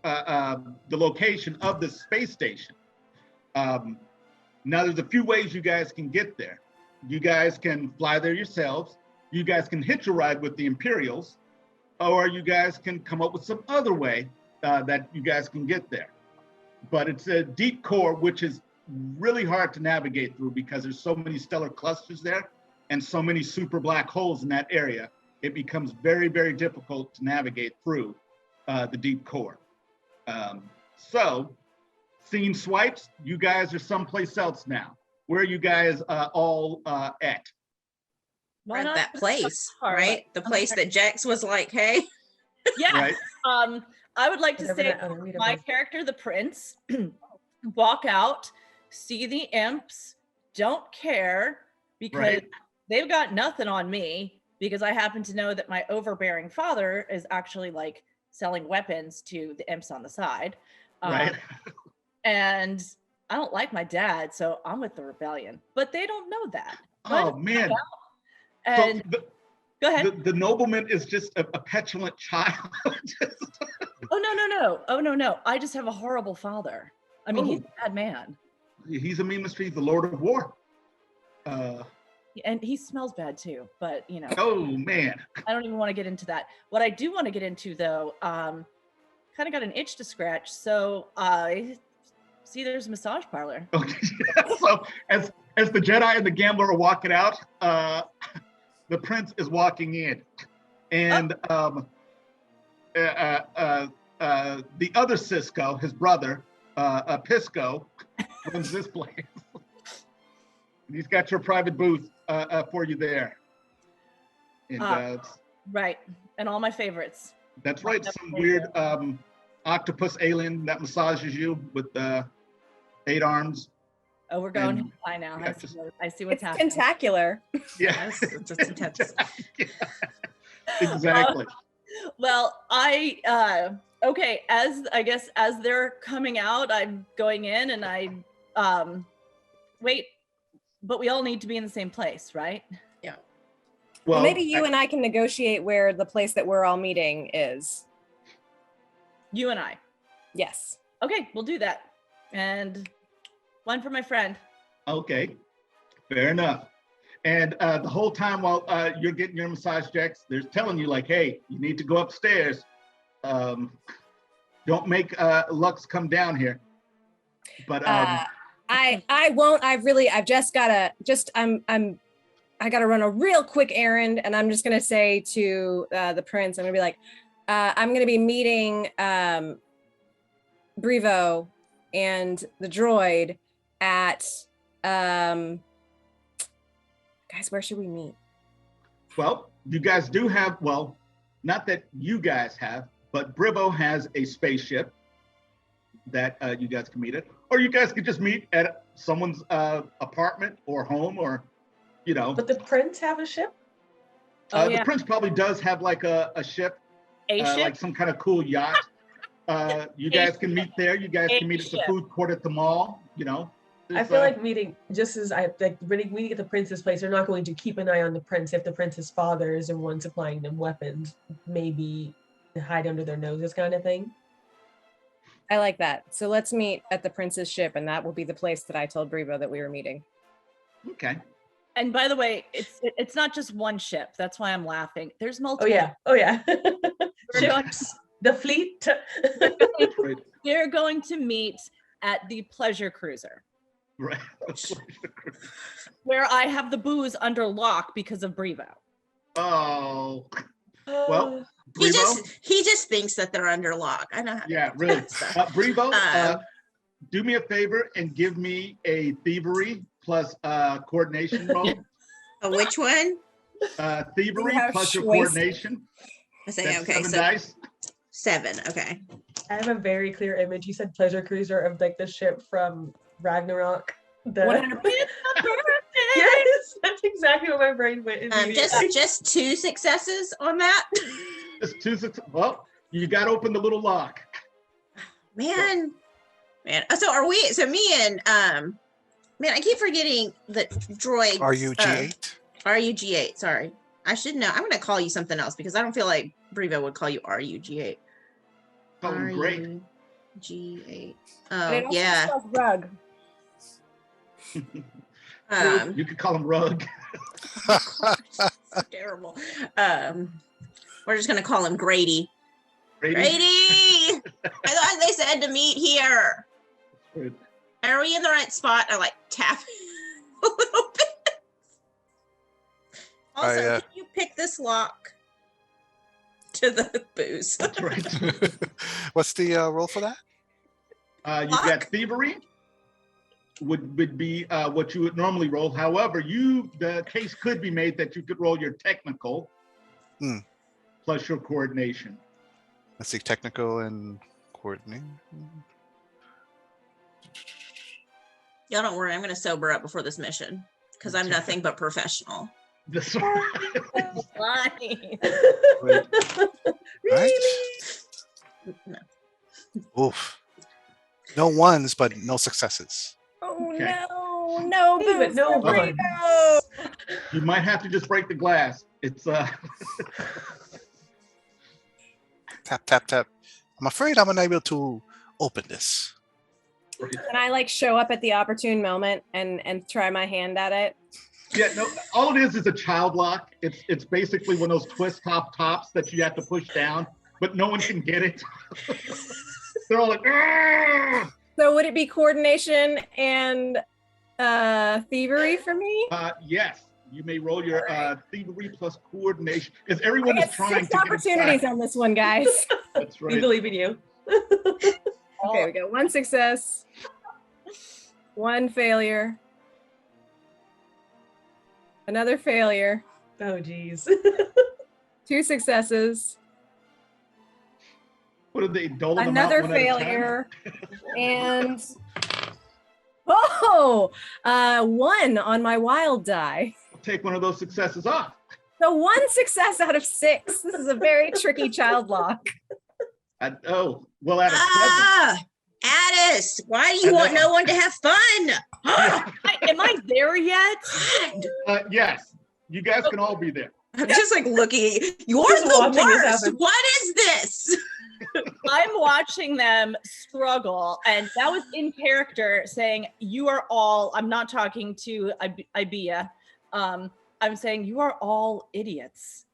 [SPEAKER 3] the location of the space station. Now, there's a few ways you guys can get there. You guys can fly there yourselves. You guys can hitch a ride with the Imperials, or you guys can come up with some other way that you guys can get there. But it's a deep core, which is really hard to navigate through because there's so many stellar clusters there and so many super black holes in that area. It becomes very, very difficult to navigate through the deep core. So, scene swipes, you guys are someplace else now. Where are you guys all at?
[SPEAKER 1] Why
[SPEAKER 4] At
[SPEAKER 1] not
[SPEAKER 4] that
[SPEAKER 1] the
[SPEAKER 4] place,
[SPEAKER 1] parlor?
[SPEAKER 4] right? The place that Jex was like, hey.
[SPEAKER 1] Yeah.
[SPEAKER 3] Right?
[SPEAKER 1] I would like to
[SPEAKER 5] Whatever
[SPEAKER 1] say
[SPEAKER 5] that other reader
[SPEAKER 1] my
[SPEAKER 5] was.
[SPEAKER 1] character, the prince, walk out, see the imps, don't care because
[SPEAKER 3] Right.
[SPEAKER 1] they've got nothing on me because I happen to know that my overbearing father is actually like selling weapons to the imps on the side.
[SPEAKER 3] Right.
[SPEAKER 1] And I don't like my dad, so I'm with the rebellion. But they don't know that.
[SPEAKER 3] Oh man.
[SPEAKER 1] And
[SPEAKER 3] So
[SPEAKER 1] go ahead.
[SPEAKER 3] the nobleman is just a petulant child.
[SPEAKER 1] Oh no. I just have a horrible father. I mean, he's a bad man.
[SPEAKER 3] He's a mean street, the Lord of War.
[SPEAKER 1] And he smells bad too, but you know.
[SPEAKER 3] Oh man.
[SPEAKER 1] I don't even want to get into that. What I do want to get into though, kind of got an itch to scratch. So I see there's a massage parlor.
[SPEAKER 3] Okay. So as the Jedi and the gambler are walking out, the prince is walking in, and the other Cisco, his brother, Pisco, runs this place. He's got your private booth for you there. And
[SPEAKER 1] right, and all my favorites.
[SPEAKER 3] That's right. Some weird octopus alien that massages you with 8 arms.
[SPEAKER 1] Oh, we're going high now.
[SPEAKER 3] Yeah,
[SPEAKER 1] I see what's happening.
[SPEAKER 6] Tentacular.
[SPEAKER 3] Yes,
[SPEAKER 4] it's intense.
[SPEAKER 3] Exactly.
[SPEAKER 1] Well, okay, as they're coming out, I'm going in and I wait, but we all need to be in the same place, right?
[SPEAKER 4] Yeah.
[SPEAKER 6] Well, maybe you and I can negotiate where the place that we're all meeting is.
[SPEAKER 1] You and I.
[SPEAKER 6] Yes.
[SPEAKER 1] Okay, we'll do that. And one for my friend.
[SPEAKER 3] Okay, fair enough. And the whole time while you're getting your massage, Jex, they're telling you like, hey, you need to go upstairs. Don't make Lux come down here. But
[SPEAKER 6] I won't. I gotta run a real quick errand, and I'm just gonna say to the prince, I'm gonna be like, I'm gonna be meeting Brevo and the droid at guys, where should we meet?
[SPEAKER 3] Well, you guys do have, well, not that you guys have, but Brevo has a spaceship that you guys can meet at, or you guys could just meet at someone's apartment or home, or you know.
[SPEAKER 5] But the prince have a ship?
[SPEAKER 3] The prince probably does have like a ship,
[SPEAKER 1] ship?
[SPEAKER 3] Like some kind of cool yacht. You guys can meet there. You guys can meet at the food court at the mall. You know.
[SPEAKER 5] I feel like meeting just as meeting at the prince's place. They're not going to keep an eye on the prince if the prince's father is the one supplying them weapons. Maybe hide under their noses, kind of thing.
[SPEAKER 6] I like that. So let's meet at the prince's ship, and that will be the place that I told Brevo that we were meeting.
[SPEAKER 3] Okay.
[SPEAKER 1] And by the way, it's not just one ship. That's why I'm laughing. There's multiple.
[SPEAKER 5] Oh yeah. Ships, the fleet.
[SPEAKER 1] We're going to meet at the pleasure cruiser.
[SPEAKER 3] Right.
[SPEAKER 1] Where I have the booze under lock because of Brevo.
[SPEAKER 3] Oh. Well,
[SPEAKER 4] he just thinks that they're under lock. I know how to do
[SPEAKER 3] really.
[SPEAKER 4] that.
[SPEAKER 3] Brevo, do me a favor and give me a thievery plus coordination roll.
[SPEAKER 4] Which one?
[SPEAKER 3] Thievery plus your coordination.
[SPEAKER 4] I say,
[SPEAKER 3] That's
[SPEAKER 4] okay,
[SPEAKER 3] 7
[SPEAKER 4] so
[SPEAKER 3] dice.
[SPEAKER 4] 7. Okay.
[SPEAKER 5] I have a very clear image. You said pleasure cruiser of like the ship from Ragnarok.
[SPEAKER 1] 100%.
[SPEAKER 5] Yes, that's exactly what my brain went.
[SPEAKER 4] Just 2 successes on that.
[SPEAKER 3] Just 2 successes. Well, you got to open the little lock.
[SPEAKER 4] Man. So are we? So me and man, I keep forgetting the droid.
[SPEAKER 2] RUG8.
[SPEAKER 4] RUG8. Sorry, I should know. I'm gonna call you something else because I don't feel like Brevo would call you RUG8.
[SPEAKER 3] Oh, great.
[SPEAKER 4] RUG8. Oh yeah.
[SPEAKER 6] Rug.
[SPEAKER 3] You could call him Rug.
[SPEAKER 4] So terrible. We're just gonna call him Grady. Grady! I thought they said to meet here.
[SPEAKER 3] Good.
[SPEAKER 4] Are we in the right spot? I like tap a little bit. Also, can you pick this lock to the booze?
[SPEAKER 3] That's right.
[SPEAKER 2] What's the roll for that?
[SPEAKER 3] You got thievery. Would be what you would normally roll. However, the case could be made that you could roll your technical plus your coordination.
[SPEAKER 2] Let's see, technical and coordinating.
[SPEAKER 4] Y'all don't worry, I'm gonna sober up before this mission because I'm nothing but professional.
[SPEAKER 3] This
[SPEAKER 1] Right.
[SPEAKER 4] No.
[SPEAKER 2] Oof. No ones, but no successes.
[SPEAKER 3] Okay.
[SPEAKER 6] No,
[SPEAKER 5] Hey, but
[SPEAKER 6] booze,
[SPEAKER 5] no
[SPEAKER 6] no
[SPEAKER 5] buns.
[SPEAKER 6] burrito.
[SPEAKER 3] You might have to just break the glass. It's
[SPEAKER 2] Tap, tap, tap. I'm afraid I'm unable to open this.
[SPEAKER 6] Can I like show up at the opportune moment and try my hand at it?
[SPEAKER 3] Yeah, no, all it is a child lock. It's basically one of those twist top tops that you have to push down, but no one can get it. They're all like, "Argh!"
[SPEAKER 6] So would it be coordination and thievery for me?
[SPEAKER 3] Yes, you may roll your thievery plus coordination because
[SPEAKER 6] I
[SPEAKER 3] everyone is
[SPEAKER 6] get
[SPEAKER 3] trying
[SPEAKER 6] 6
[SPEAKER 3] to
[SPEAKER 6] opportunities on this one, guys.
[SPEAKER 3] That's
[SPEAKER 5] We
[SPEAKER 3] right.
[SPEAKER 5] believe in you.
[SPEAKER 6] Okay, we got 1 success, 1 failure, another failure,
[SPEAKER 5] Oh, geez.
[SPEAKER 6] 2 successes,
[SPEAKER 3] What did they dole them out
[SPEAKER 6] another
[SPEAKER 3] one at a time?
[SPEAKER 6] failure, and 1 on my wild die.
[SPEAKER 3] Take one of those successes off.
[SPEAKER 6] So 1 success out of 6. This is a very tricky child lock.
[SPEAKER 3] Well, out of 7.
[SPEAKER 4] Attis, why do
[SPEAKER 3] I
[SPEAKER 4] you want
[SPEAKER 3] know.
[SPEAKER 4] no one to have fun?
[SPEAKER 1] Am I there yet?
[SPEAKER 4] God.
[SPEAKER 3] Yes, you guys can all be there.
[SPEAKER 4] I'm just like looking at you. You're
[SPEAKER 5] Just
[SPEAKER 4] the
[SPEAKER 5] watching this
[SPEAKER 4] worst.
[SPEAKER 5] happen.
[SPEAKER 4] What is this?
[SPEAKER 1] I'm watching them struggle, and that was in character saying, "You are all." I'm not talking to Ibeya. I'm saying you are all idiots.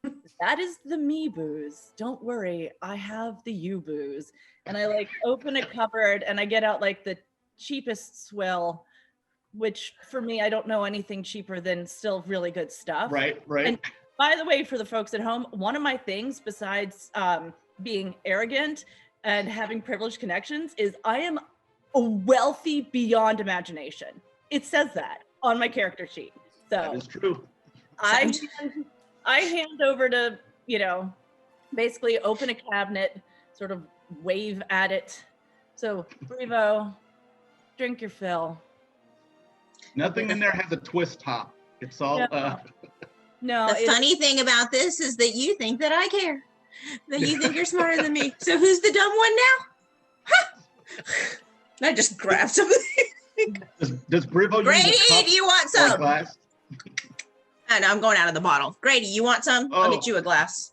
[SPEAKER 1] That is the me booze. Don't worry, I have the you booze. And I like open a cupboard and I get out like the cheapest swill, which for me, I don't know anything cheaper than still really good stuff.
[SPEAKER 3] Right.
[SPEAKER 1] And by the way, for the folks at home, one of my things besides being arrogant and having privileged connections is I am wealthy beyond imagination. It says that on my character sheet.
[SPEAKER 3] That
[SPEAKER 1] So
[SPEAKER 3] is true.
[SPEAKER 1] I hand over to, basically open a cabinet, sort of wave at it. So, Brevo, drink your fill.
[SPEAKER 3] Nothing in there has a twist top. It's all.
[SPEAKER 1] No,
[SPEAKER 4] The funny thing about this is that you think that I care. That you think you're smarter than me. So who's the dumb one now? I just grabbed something.
[SPEAKER 3] Does Brivo
[SPEAKER 4] Grady,
[SPEAKER 3] use a cup
[SPEAKER 4] do you want
[SPEAKER 3] or a
[SPEAKER 4] some?
[SPEAKER 3] glass?
[SPEAKER 4] I know, I'm going out of the bottle. Grady, you want some? I'll
[SPEAKER 3] Oh.
[SPEAKER 4] get you a glass.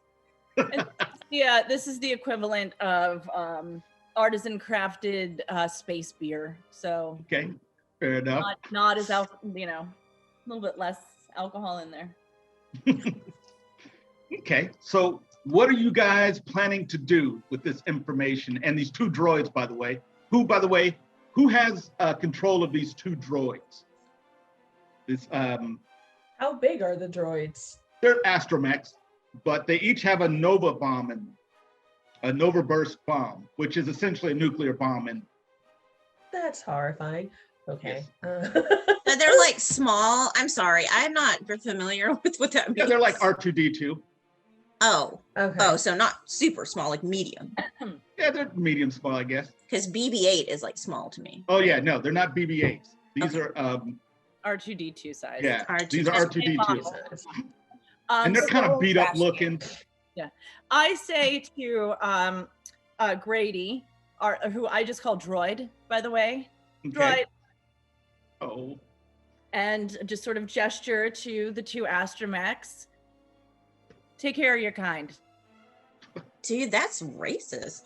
[SPEAKER 1] yeah, this is the equivalent of artisan crafted space beer. So
[SPEAKER 3] Okay, fair enough.
[SPEAKER 1] not as a little bit less alcohol in there.
[SPEAKER 3] Okay, so what are you guys planning to do with this information and these 2 droids, by the way? Who has control of these 2 droids? This,
[SPEAKER 5] How big are the droids?
[SPEAKER 3] they're astromechs, but they each have a Nova bomb and a Nova burst bomb, which is essentially a nuclear bomb. And
[SPEAKER 5] That's horrifying. Okay.
[SPEAKER 4] So they're like small. I'm sorry, I'm not familiar with what that means.
[SPEAKER 3] yeah, they're like R2D2.
[SPEAKER 4] Oh,
[SPEAKER 5] Okay.
[SPEAKER 4] so not super small, like medium.
[SPEAKER 3] Yeah, they're medium small, I guess.
[SPEAKER 4] Because BB-8 is like small to me.
[SPEAKER 3] Oh yeah, no, they're not BB-8s. These are
[SPEAKER 1] R2D2 size.
[SPEAKER 3] yeah,
[SPEAKER 4] R2D2.
[SPEAKER 3] these are R2D2, and they're
[SPEAKER 1] So
[SPEAKER 3] kind of beat up
[SPEAKER 6] trash
[SPEAKER 3] looking.
[SPEAKER 1] I say to Grady, who I just call Droid, by the way,
[SPEAKER 3] Okay.
[SPEAKER 1] Droid,
[SPEAKER 3] Oh,
[SPEAKER 1] and just sort of gesture to the 2 astromechs. Take care of your kind.
[SPEAKER 4] Dude, that's racist.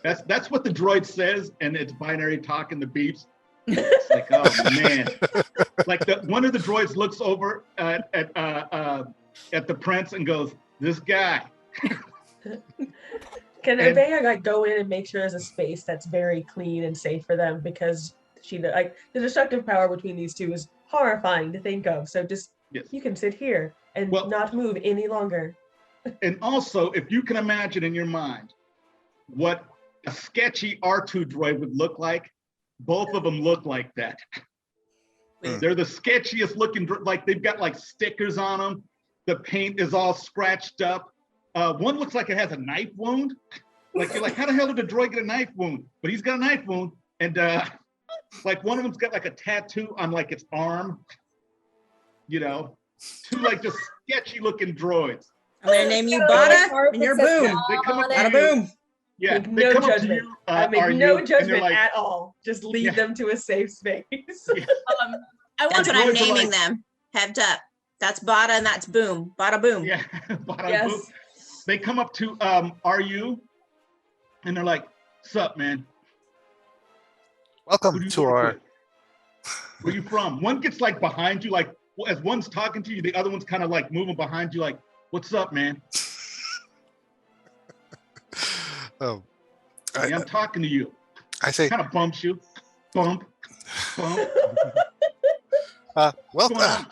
[SPEAKER 3] that's what the droid says, and it's binary talk in the beeps. It's like, oh man, like one of the droids looks over at the prince and goes, "This guy."
[SPEAKER 5] Can
[SPEAKER 3] And-
[SPEAKER 5] Ibeya like go in and make sure there's a space that's very clean and safe for them, because the destructive power between these 2 is horrifying to think of. So just
[SPEAKER 3] Yes.
[SPEAKER 5] you can sit here and
[SPEAKER 3] Well-
[SPEAKER 5] not move any longer.
[SPEAKER 3] And also, if you can imagine in your mind what a sketchy R2 droid would look like, both of them look like that.
[SPEAKER 2] Hmm.
[SPEAKER 3] They're the sketchiest looking, like they've got like stickers on them. The paint is all scratched up. One looks like it has a knife wound. Like you're like, how the hell did the droid get a knife wound? But he's got a knife wound, and like one of them's got like a tattoo on like its arm. 2 like just sketchy looking droids.
[SPEAKER 4] I'm gonna name you Bada and you're Boom.
[SPEAKER 3] They come up
[SPEAKER 4] Bada
[SPEAKER 3] to you,
[SPEAKER 4] Boom.
[SPEAKER 3] Yeah,
[SPEAKER 5] Make
[SPEAKER 3] they
[SPEAKER 5] no
[SPEAKER 3] come up to
[SPEAKER 5] judgment.
[SPEAKER 3] you,
[SPEAKER 5] I
[SPEAKER 3] are
[SPEAKER 5] make
[SPEAKER 3] you?
[SPEAKER 5] no
[SPEAKER 3] And they're
[SPEAKER 5] judgment
[SPEAKER 3] like,
[SPEAKER 5] at all. Just lead
[SPEAKER 3] Yeah.
[SPEAKER 5] them to a safe space.
[SPEAKER 3] yeah,
[SPEAKER 1] I want
[SPEAKER 4] That's
[SPEAKER 1] to
[SPEAKER 4] what I'm
[SPEAKER 3] droids are
[SPEAKER 4] naming
[SPEAKER 3] like-
[SPEAKER 4] them. Heads up. That's Bada and that's Boom. Bada Boom.
[SPEAKER 3] yeah. Bada
[SPEAKER 5] Yes.
[SPEAKER 3] boop. They come up to are you? And they're like, "Sup, man? Who
[SPEAKER 2] Welcome
[SPEAKER 3] do you
[SPEAKER 2] to
[SPEAKER 3] work
[SPEAKER 2] our.
[SPEAKER 3] with? Where you from?" One gets like behind you, like as one's talking to you, the other one's kind of like moving behind you, like, "What's up, man?
[SPEAKER 2] Oh,
[SPEAKER 3] Hey, I'm talking to you."
[SPEAKER 2] I say,
[SPEAKER 3] Kind of bumps you, bump.
[SPEAKER 2] welcome.
[SPEAKER 3] going on?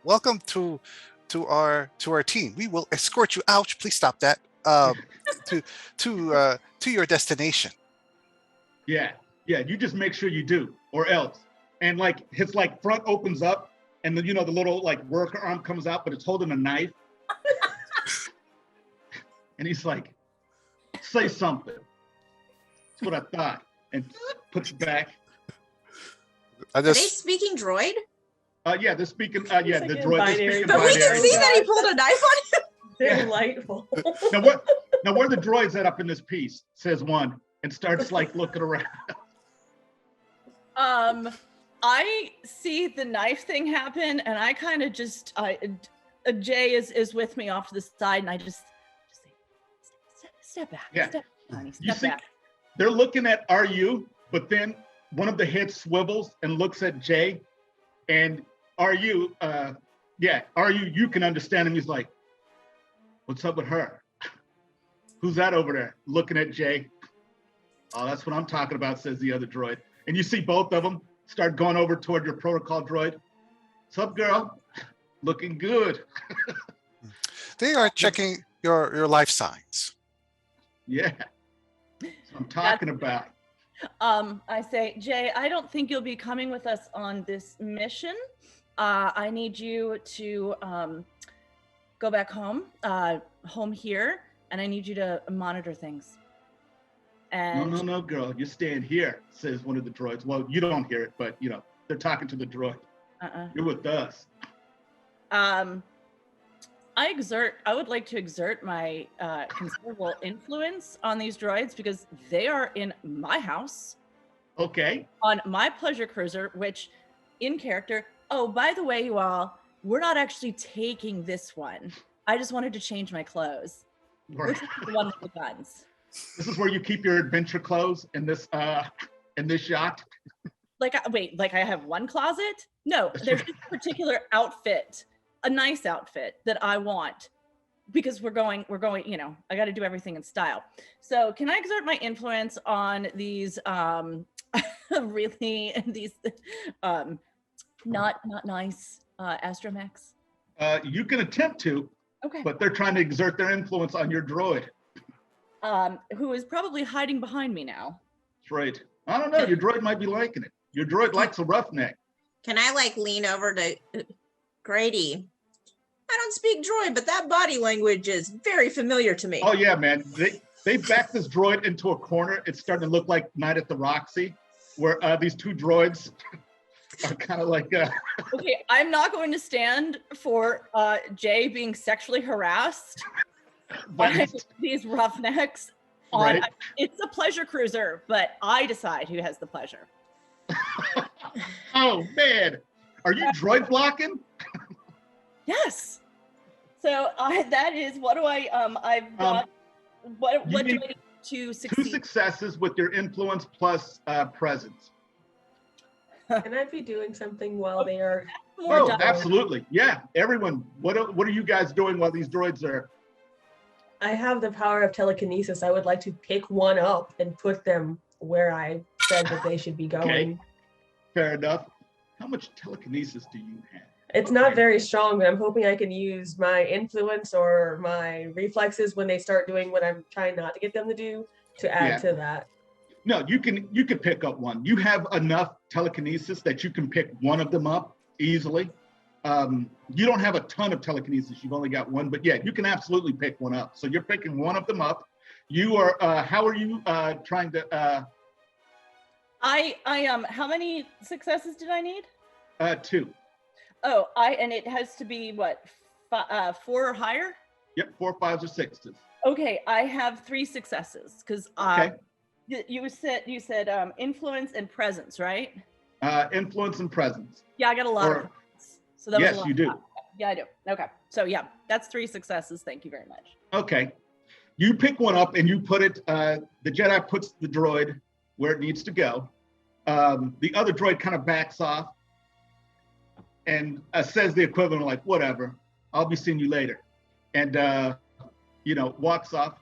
[SPEAKER 2] Welcome to our team. We will escort you out. Please stop that. To your destination.
[SPEAKER 3] Yeah, you just make sure you do, or else. And like his like front opens up, and then the little like worker arm comes out, but it's holding a knife. And he's like, "Say something." That's what I thought. And puts it back.
[SPEAKER 2] I
[SPEAKER 4] Are they
[SPEAKER 2] just
[SPEAKER 4] speaking droid?
[SPEAKER 3] Yeah, they're speaking.
[SPEAKER 5] It's
[SPEAKER 3] Yeah,
[SPEAKER 5] like
[SPEAKER 3] the
[SPEAKER 5] in
[SPEAKER 3] droid. They're
[SPEAKER 5] binary.
[SPEAKER 3] speaking
[SPEAKER 4] But we can
[SPEAKER 3] binary.
[SPEAKER 4] see that he pulled a knife on you.
[SPEAKER 3] Yeah.
[SPEAKER 5] Delightful.
[SPEAKER 3] Now where the droids at up in this piece? Says one, and starts like looking around.
[SPEAKER 1] I see the knife thing happen, and I kind of just Jay is with me off to the side, and I just say, step back.
[SPEAKER 3] Yeah.
[SPEAKER 1] Step back, honey,
[SPEAKER 3] You
[SPEAKER 1] step
[SPEAKER 3] see,
[SPEAKER 1] back.
[SPEAKER 3] they're looking at "Are you?" But then one of the heads swivels and looks at Jay, and "Are you?" Yeah, "Are you?" You can understand him. He's like, "What's up with her? Who's that over there?" Looking at Jay. "Oh, that's what I'm talking about," says the other droid. And you see both of them start going over toward your protocol droid. "What's up, girl? Looking good."
[SPEAKER 2] they are checking your life signs.
[SPEAKER 3] Yeah, that's what I'm talking about.
[SPEAKER 1] I say, "Jay, I don't think you'll be coming with us on this mission. I need you to go back home, home here, and I need you to monitor things." And
[SPEAKER 3] No, girl, you're staying here, says one of the droids. Well, you don't hear it, but they're talking to the droid. You're with us.
[SPEAKER 1] I would like to exert my considerable influence on these droids because they are in my house
[SPEAKER 3] Okay.
[SPEAKER 1] on my pleasure cruiser, which in character, oh, by the way, you all, we're not actually taking this one. I just wanted to change my clothes. We're
[SPEAKER 3] Right.
[SPEAKER 1] taking the one with the guns.
[SPEAKER 3] This is where you keep your adventure clothes in this yacht.
[SPEAKER 1] Like, wait, I have one closet? No, there's just a particular outfit, a nice outfit that I want because we're going, I got to do everything in style. So can I exert my influence on these, not nice astromechs?
[SPEAKER 3] You can attempt to,
[SPEAKER 1] Okay.
[SPEAKER 3] but they're trying to exert their influence on your droid.
[SPEAKER 1] Who is probably hiding behind me now.
[SPEAKER 3] That's right. I don't know. Your droid might be liking it. Your droid likes a roughneck.
[SPEAKER 4] Can I like lean over to Grady? I don't speak droid, but that body language is very familiar to me.
[SPEAKER 3] Oh yeah, man. They backed this droid into a corner. It's starting to look like Night at the Roxy, where these two droids are kind of like.
[SPEAKER 1] Okay, I'm not going to stand for Jay being sexually harassed by these roughnecks.
[SPEAKER 3] Right.
[SPEAKER 1] It's a pleasure cruiser, but I decide who has the pleasure.
[SPEAKER 3] Oh man, are you droid blocking?
[SPEAKER 1] Yes. So that is what do I've got. What do I need to succeed?
[SPEAKER 3] 2 successes with your influence plus presence.
[SPEAKER 5] Can I be doing something while they are?
[SPEAKER 1] More
[SPEAKER 3] Oh,
[SPEAKER 1] done.
[SPEAKER 3] absolutely. Yeah. Everyone, what are you guys doing while these droids are?
[SPEAKER 5] I have the power of telekinesis. I would like to pick one up and put them where I said that they should be going.
[SPEAKER 3] Okay. Fair enough. How much telekinesis do you have?
[SPEAKER 5] It's not very strong, but I'm hoping I can use my influence or my reflexes when they start doing what I'm trying not to get them to do to add to that.
[SPEAKER 3] No, you can pick up one. You have enough telekinesis that you can pick one of them up easily. You don't have a ton of telekinesis. You've only got one, but yeah, you can absolutely pick one up. So you're picking one of them up. You are. How are you trying to?
[SPEAKER 1] I how many successes did I need?
[SPEAKER 3] 2.
[SPEAKER 1] Oh, and it has to be what, 4 or higher?
[SPEAKER 3] Yep, 4, 5s, or 6s.
[SPEAKER 1] Okay, I have 3 successes because
[SPEAKER 3] Okay.
[SPEAKER 1] you said influence and presence, right?
[SPEAKER 3] Influence and presence.
[SPEAKER 1] Yeah, I got a lot of
[SPEAKER 3] Or-
[SPEAKER 1] presence. So that was a
[SPEAKER 3] Yes,
[SPEAKER 1] lot
[SPEAKER 3] you
[SPEAKER 1] of
[SPEAKER 3] do.
[SPEAKER 1] that. Yeah, I do. Okay. So yeah, that's 3 successes. Thank you very much.
[SPEAKER 3] Okay. You pick one up and you put it, the Jedi puts the droid where it needs to go. The other droid kind of backs off and says the equivalent of like, whatever, I'll be seeing you later. And, walks off.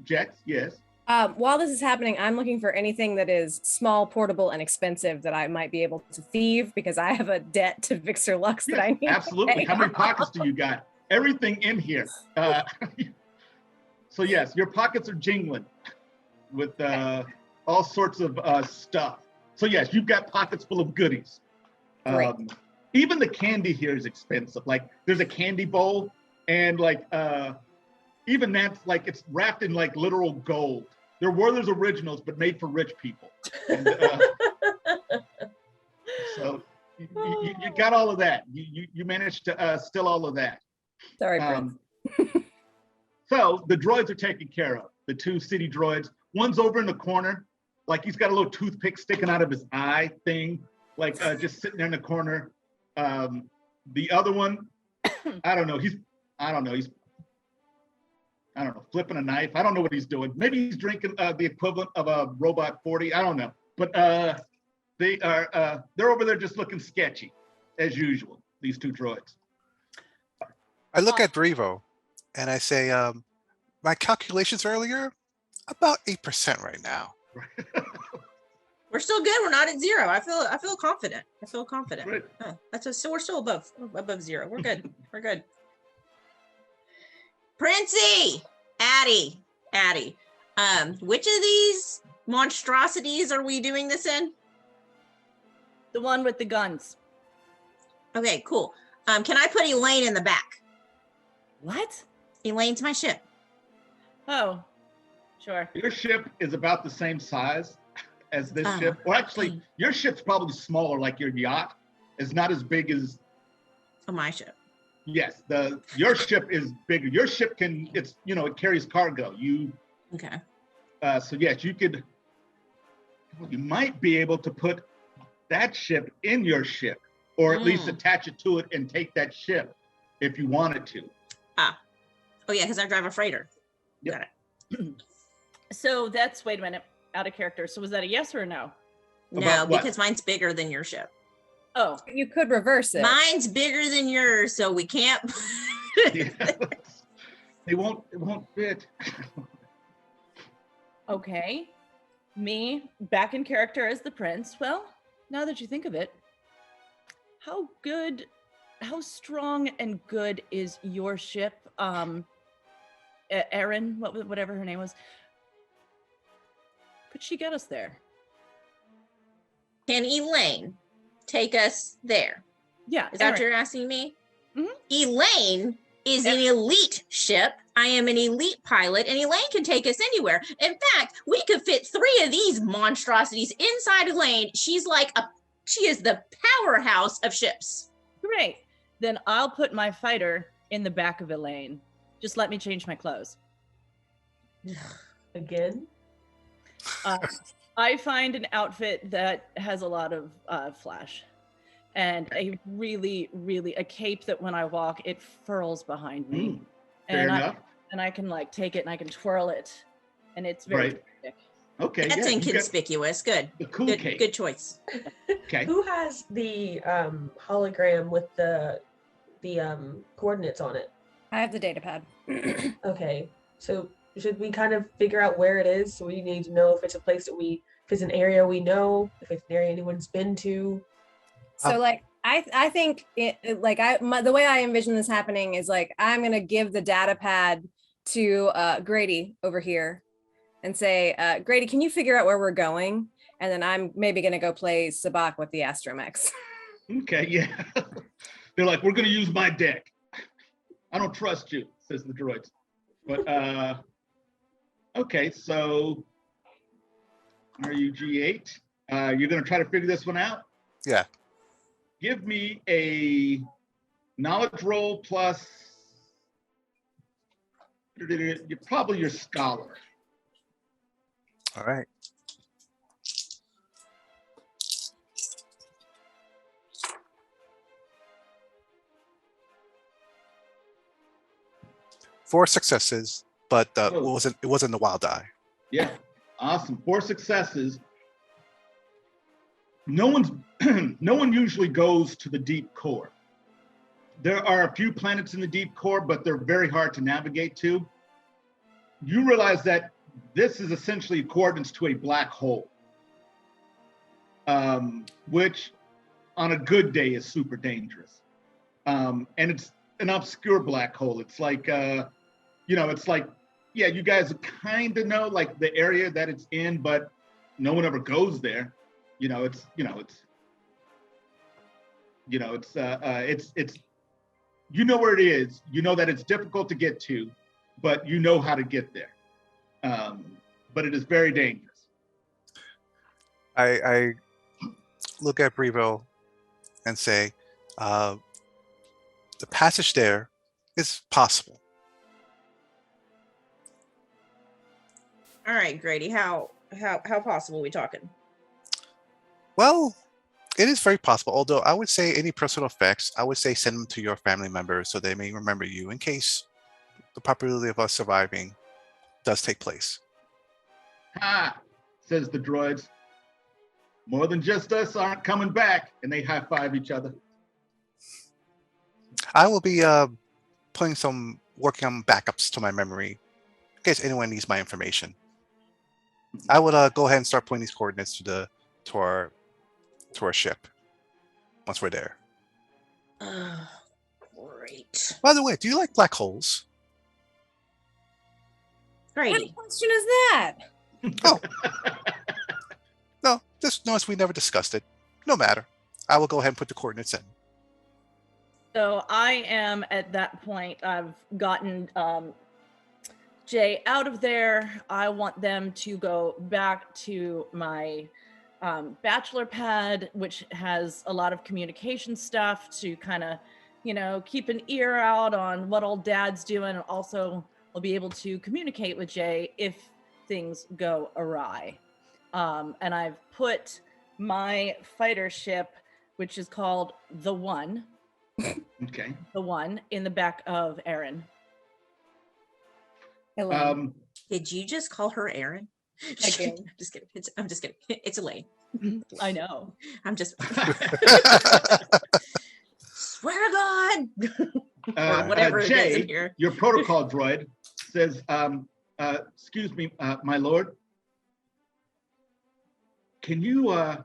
[SPEAKER 3] Jex, yes.
[SPEAKER 6] While this is happening, I'm looking for anything that is small, portable, and expensive that I might be able to thieve because I have a debt to Vixer Lux that I need.
[SPEAKER 3] Absolutely. How many pockets do you got? Everything in here. So yes, your pockets are jingling with all sorts of stuff. So yes, you've got pockets full of goodies.
[SPEAKER 6] Great.
[SPEAKER 3] Even the candy here is expensive. Like there's a candy bowl and like even that's like it's wrapped in like literal gold. They're Werther's Originals, but made for rich people. And, so you got all of that. You managed to steal all of that.
[SPEAKER 6] Sorry, Prince.
[SPEAKER 3] So the droids are taken care of. The 2 city droids. One's over in the corner, like he's got a little toothpick sticking out of his eye thing, like just sitting there in the corner. The other one, I don't know, flipping a knife. I don't know what he's doing. Maybe he's drinking the equivalent of a robot 40. I don't know. But they're over there just looking sketchy, as usual, these 2 droids.
[SPEAKER 2] I look at Brevo and I say, my calculations earlier, about 8% right now.
[SPEAKER 4] We're still good. We're not at 0. I feel confident.
[SPEAKER 3] Right.
[SPEAKER 4] So we're still above 0. We're good. We're good. Princey, Atty. Which of these monstrosities are we doing this in?
[SPEAKER 1] The one with the guns.
[SPEAKER 4] Okay, cool. Can I put Elaine in the back?
[SPEAKER 1] What?
[SPEAKER 4] Elaine's my ship.
[SPEAKER 1] Oh, sure.
[SPEAKER 3] Your ship is about the same size as this ship. Well, actually, your ship's probably smaller, like your yacht. It's not as big as
[SPEAKER 4] my ship.
[SPEAKER 3] Yes, your ship is bigger. Your ship it carries cargo.
[SPEAKER 4] Okay.
[SPEAKER 3] So yes, you might be able to put that ship in your ship, or at least attach it to it and take that ship if you wanted to.
[SPEAKER 4] Oh yeah, because I drive a freighter.
[SPEAKER 3] Yep.
[SPEAKER 4] Got it.
[SPEAKER 1] So that's, wait a minute, out of character. So was that a yes or a no?
[SPEAKER 4] No, because mine's bigger than your ship.
[SPEAKER 1] Oh,
[SPEAKER 6] you could reverse it.
[SPEAKER 4] Mine's bigger than yours, so we can't.
[SPEAKER 3] Yeah. It won't fit.
[SPEAKER 1] okay. Me, back in character as the prince. Well, now that you think of it, how strong and good is your ship? Erin, whatever her name was. Could she get us there?
[SPEAKER 4] Can Elaine take us there?
[SPEAKER 1] Yeah.
[SPEAKER 4] Is that what you're asking me?
[SPEAKER 1] Mhm.
[SPEAKER 4] Elaine is an elite ship. I am an elite pilot, and Elaine can take us anywhere. In fact, we could fit 3 of these monstrosities inside Elaine. She is the powerhouse of ships.
[SPEAKER 1] Great. Then I'll put my fighter in the back of Elaine. Just let me change my clothes.
[SPEAKER 5] Again?
[SPEAKER 1] I find an outfit that has a lot of flash and a a cape that when I walk, it furls behind me.
[SPEAKER 3] Fair enough.
[SPEAKER 1] And I can like take it and I can twirl it. And it's very thick.
[SPEAKER 3] Okay.
[SPEAKER 4] That's inconspicuous. Good.
[SPEAKER 3] The cool cape.
[SPEAKER 4] Good choice.
[SPEAKER 3] Okay.
[SPEAKER 5] Who has the hologram with the coordinates on it?
[SPEAKER 6] I have the data pad.
[SPEAKER 5] Okay. So should we kind of figure out where it is? So we need to know if it's a place that if it's an area we know, if it's an area anyone's been to.
[SPEAKER 6] So like, I think the way I envision this happening is like, I'm going to give the data pad to Grady over here and say, Grady, can you figure out where we're going? And then I'm maybe going to go play Sabak with the Astromechs.
[SPEAKER 3] Okay. Yeah. They're like, we're going to use my deck. I don't trust you, says the droids. But okay, so are you G8? You're gonna try to figure this one out?
[SPEAKER 2] Yeah.
[SPEAKER 3] Give me a knowledge roll plus You're probably your scholar.
[SPEAKER 2] All right. Four successes, but it wasn't the wild eye.
[SPEAKER 3] Yeah, awesome. 4 successes. No one usually goes to the deep core. There are a few planets in the deep core, but they're very hard to navigate to. You realize that this is essentially coordinates to a black hole, which on a good day is super dangerous. And it's an obscure black hole. It's like, it's like, yeah, you guys kind of know like the area that it's in, but no one ever goes there. It's you know where it is. You know that it's difficult to get to, but you know how to get there. But it is very dangerous.
[SPEAKER 2] I look at Brevo and say, the passage there is possible.
[SPEAKER 4] All right, Grady, how possible are we talking?
[SPEAKER 2] Well, it is very possible, although I would say any personal effects, I would say send them to your family members so they may remember you in case the probability of us surviving does take place.
[SPEAKER 3] Ha! Says the droids. More than just us aren't coming back, and they high-five each other.
[SPEAKER 2] I will be working on backups to my memory in case anyone needs my information. I would go ahead and start putting these coordinates to our ship once we're there.
[SPEAKER 4] Great.
[SPEAKER 2] By the way, do you like black holes?
[SPEAKER 4] Grady.
[SPEAKER 6] What question is that?
[SPEAKER 2] Oh. No, just notice we never discussed it. No matter. I will go ahead and put the coordinates in.
[SPEAKER 1] So I am at that point. I've gotten Jay out of there. I want them to go back to my bachelor pad, which has a lot of communication stuff to kind of, keep an ear out on what old dad's doing. And also I'll be able to communicate with Jay if things go awry. And I've put my fighter ship, which is called The One.
[SPEAKER 3] Okay.
[SPEAKER 1] The One in the back of Erin.
[SPEAKER 4] Did you just call her Erin?
[SPEAKER 6] I did.
[SPEAKER 4] I'm just kidding. It's Elaine.
[SPEAKER 1] I know.
[SPEAKER 4] I'm just swear to God. Or whatever
[SPEAKER 3] Jay,
[SPEAKER 4] it is in here.
[SPEAKER 3] Your protocol droid says, excuse me, my lord. Can you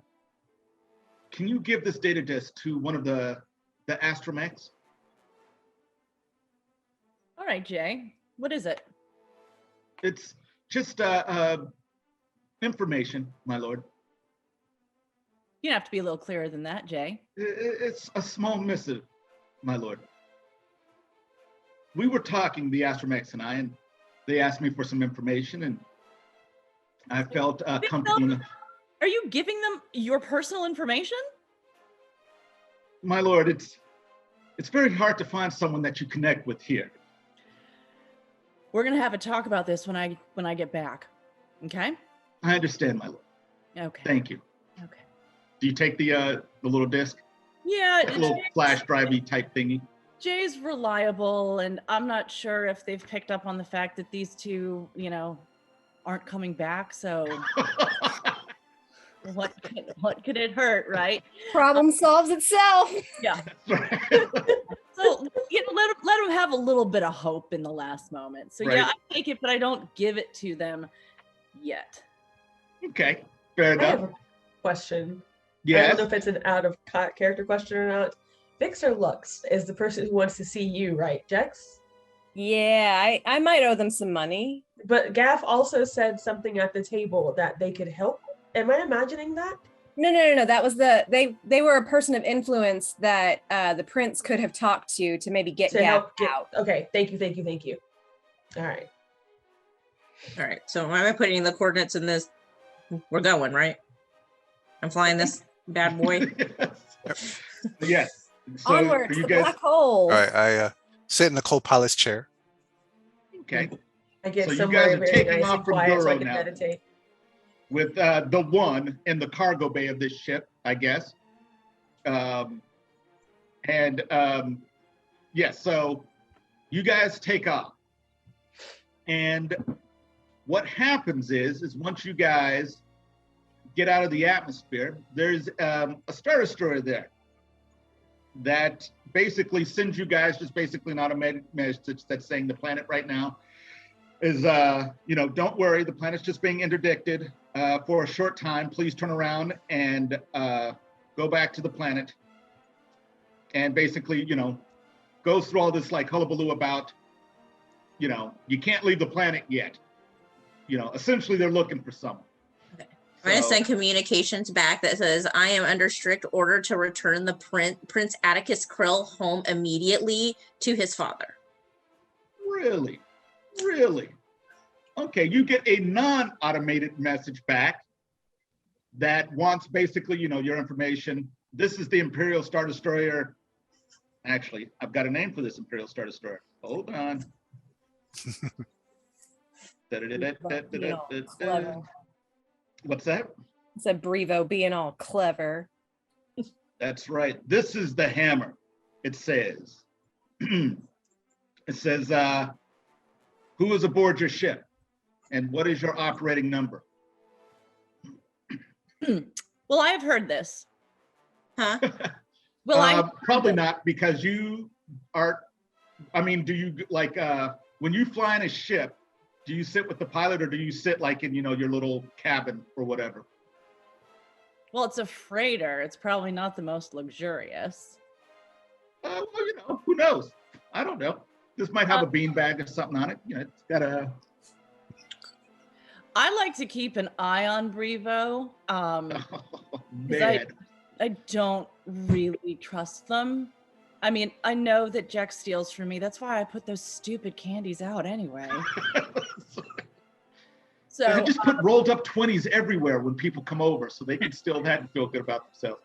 [SPEAKER 3] give this data disk to one of the astromechs?
[SPEAKER 1] All right, Jay. What is it?
[SPEAKER 3] It's just information, my lord.
[SPEAKER 1] You have to be a little clearer than that, Jay.
[SPEAKER 3] It's a small missive, my lord. We were talking, the astromechs and I, and they asked me for some information, and I felt comfortable enough.
[SPEAKER 1] Are you giving them your personal information?
[SPEAKER 3] My lord, it's very hard to find someone that you connect with here.
[SPEAKER 1] We're gonna have a talk about this when I get back. Okay?
[SPEAKER 3] I understand, my lord.
[SPEAKER 1] Okay.
[SPEAKER 3] Thank you.
[SPEAKER 1] Okay.
[SPEAKER 3] Do you take the little disc?
[SPEAKER 1] Yeah,
[SPEAKER 3] That little flash drive-y type thingy?
[SPEAKER 1] Jay's reliable, and I'm not sure if they've picked up on the fact that these two, aren't coming back. So what could it hurt, right?
[SPEAKER 6] Problem solves itself.
[SPEAKER 1] Yeah.
[SPEAKER 3] Right.
[SPEAKER 1] So let them have a little bit of hope in the last moment. So yeah,
[SPEAKER 3] Right.
[SPEAKER 1] I take it, but I don't give it to them yet.
[SPEAKER 3] Okay, fair
[SPEAKER 5] I have
[SPEAKER 3] enough.
[SPEAKER 5] a question. I
[SPEAKER 3] Yes.
[SPEAKER 5] don't know if it's an out of character question or not. Vix or Lux is the person who wants to see you, right, Jex?
[SPEAKER 6] Yeah, I might owe them some money.
[SPEAKER 5] But Gaff also said something at the table that they could help. Am I imagining that?
[SPEAKER 6] No. That was they were a person of influence that the prince could have talked to maybe get
[SPEAKER 5] To
[SPEAKER 6] Gav
[SPEAKER 5] help get
[SPEAKER 6] out.
[SPEAKER 5] Okay, thank you. All right.
[SPEAKER 4] All right. So am I putting the coordinates in this? We're going, right? I'm flying this bad boy.
[SPEAKER 3] Yes. So
[SPEAKER 6] Onward
[SPEAKER 3] are
[SPEAKER 6] to
[SPEAKER 3] you
[SPEAKER 6] the
[SPEAKER 3] guys
[SPEAKER 6] black hole.
[SPEAKER 2] All right, I sit in the co-pilot's chair.
[SPEAKER 3] okay?
[SPEAKER 5] I get
[SPEAKER 3] So you
[SPEAKER 5] somewhere
[SPEAKER 3] guys are
[SPEAKER 5] very
[SPEAKER 3] taking
[SPEAKER 5] nice
[SPEAKER 3] off
[SPEAKER 5] and
[SPEAKER 3] from
[SPEAKER 5] quiet so I
[SPEAKER 3] Guro
[SPEAKER 5] can
[SPEAKER 3] now.
[SPEAKER 5] meditate.
[SPEAKER 3] With the one in the cargo bay of this ship, I guess. Yeah, so you guys take off. And what happens is once you guys get out of the atmosphere, there's a Star Destroyer there that basically sends you guys just basically an automated message that's saying the planet right now is, don't worry, the planet's just being interdicted for a short time. Please turn around and go back to the planet. And basically, goes through all this like hullabaloo about, you can't leave the planet yet. Essentially they're looking for someone.
[SPEAKER 4] Okay. I'm going to send communications back that says, I am under strict order to return the Prince Atticus Krell home immediately to his father.
[SPEAKER 3] Really? Really? Okay, you get a non-automated message back that wants basically, your information. This is the Imperial Star Destroyer. Actually, I've got a name for this Imperial Star Destroyer. Hold on. What's that?
[SPEAKER 6] It's a Brevo being all clever.
[SPEAKER 3] That's right. This is the hammer. It says, who is aboard your ship? And what is your operating number?
[SPEAKER 1] Well, I've heard this.
[SPEAKER 4] Huh?
[SPEAKER 1] Well,
[SPEAKER 3] probably not, because you are, do you when you fly in a ship, do you sit with the pilot or do you sit like in, your little cabin or whatever?
[SPEAKER 1] Well, it's a freighter. It's probably not the most luxurious.
[SPEAKER 3] Who knows? I don't know. This might have a beanbag or something on it. It's got a...
[SPEAKER 1] I like to keep an eye on Brevo.
[SPEAKER 3] Man.
[SPEAKER 1] I don't really trust them. I know that Jex steals from me. That's why I put those stupid candies out anyway. So
[SPEAKER 3] I just put rolled up 20s everywhere when people come over, so they can still feel good about themselves.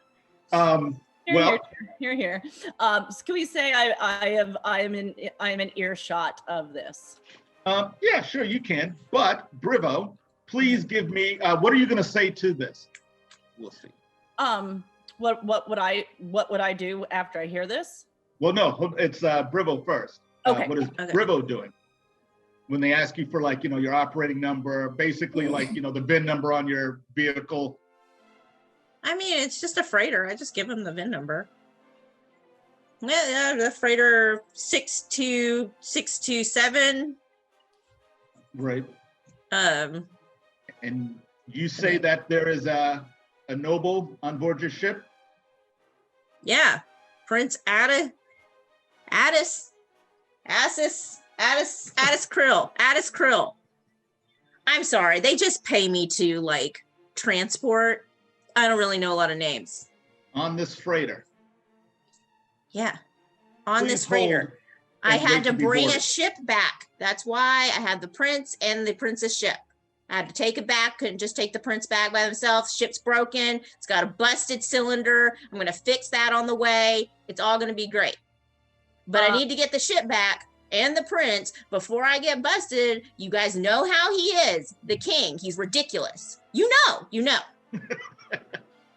[SPEAKER 1] Here. Can we say I am in earshot of this?
[SPEAKER 3] Yeah, sure you can. But Brevo, please give me. What are you going to say to this? We'll see.
[SPEAKER 1] What would I do after I hear this?
[SPEAKER 3] Well, no, it's Brevo first.
[SPEAKER 1] Okay.
[SPEAKER 3] What is Brevo doing? When they ask you for your operating number, basically the VIN number on your vehicle.
[SPEAKER 4] It's just a freighter. I just give them the VIN number. Yeah, the freighter 62627.
[SPEAKER 3] Right.
[SPEAKER 4] Um.
[SPEAKER 3] And you say that there is a noble on board your ship?
[SPEAKER 4] Yeah, Prince Attis Krell. I'm sorry, they just pay me to transport. I don't really know a lot of names.
[SPEAKER 3] On this freighter.
[SPEAKER 4] Yeah, on
[SPEAKER 3] Please
[SPEAKER 4] this freighter. I
[SPEAKER 3] and
[SPEAKER 4] had
[SPEAKER 3] wait
[SPEAKER 4] to
[SPEAKER 3] to be
[SPEAKER 4] bring a
[SPEAKER 3] boarded.
[SPEAKER 4] ship back. That's why I had the prince and the princess ship. I had to take it back. Couldn't just take the prince back by himself. Ship's broken. It's got a busted cylinder. I'm going to fix that on the way. It's all going to be great. But I need to get the ship back and the prince before I get busted. You guys know how he is. The king. He's ridiculous. You know.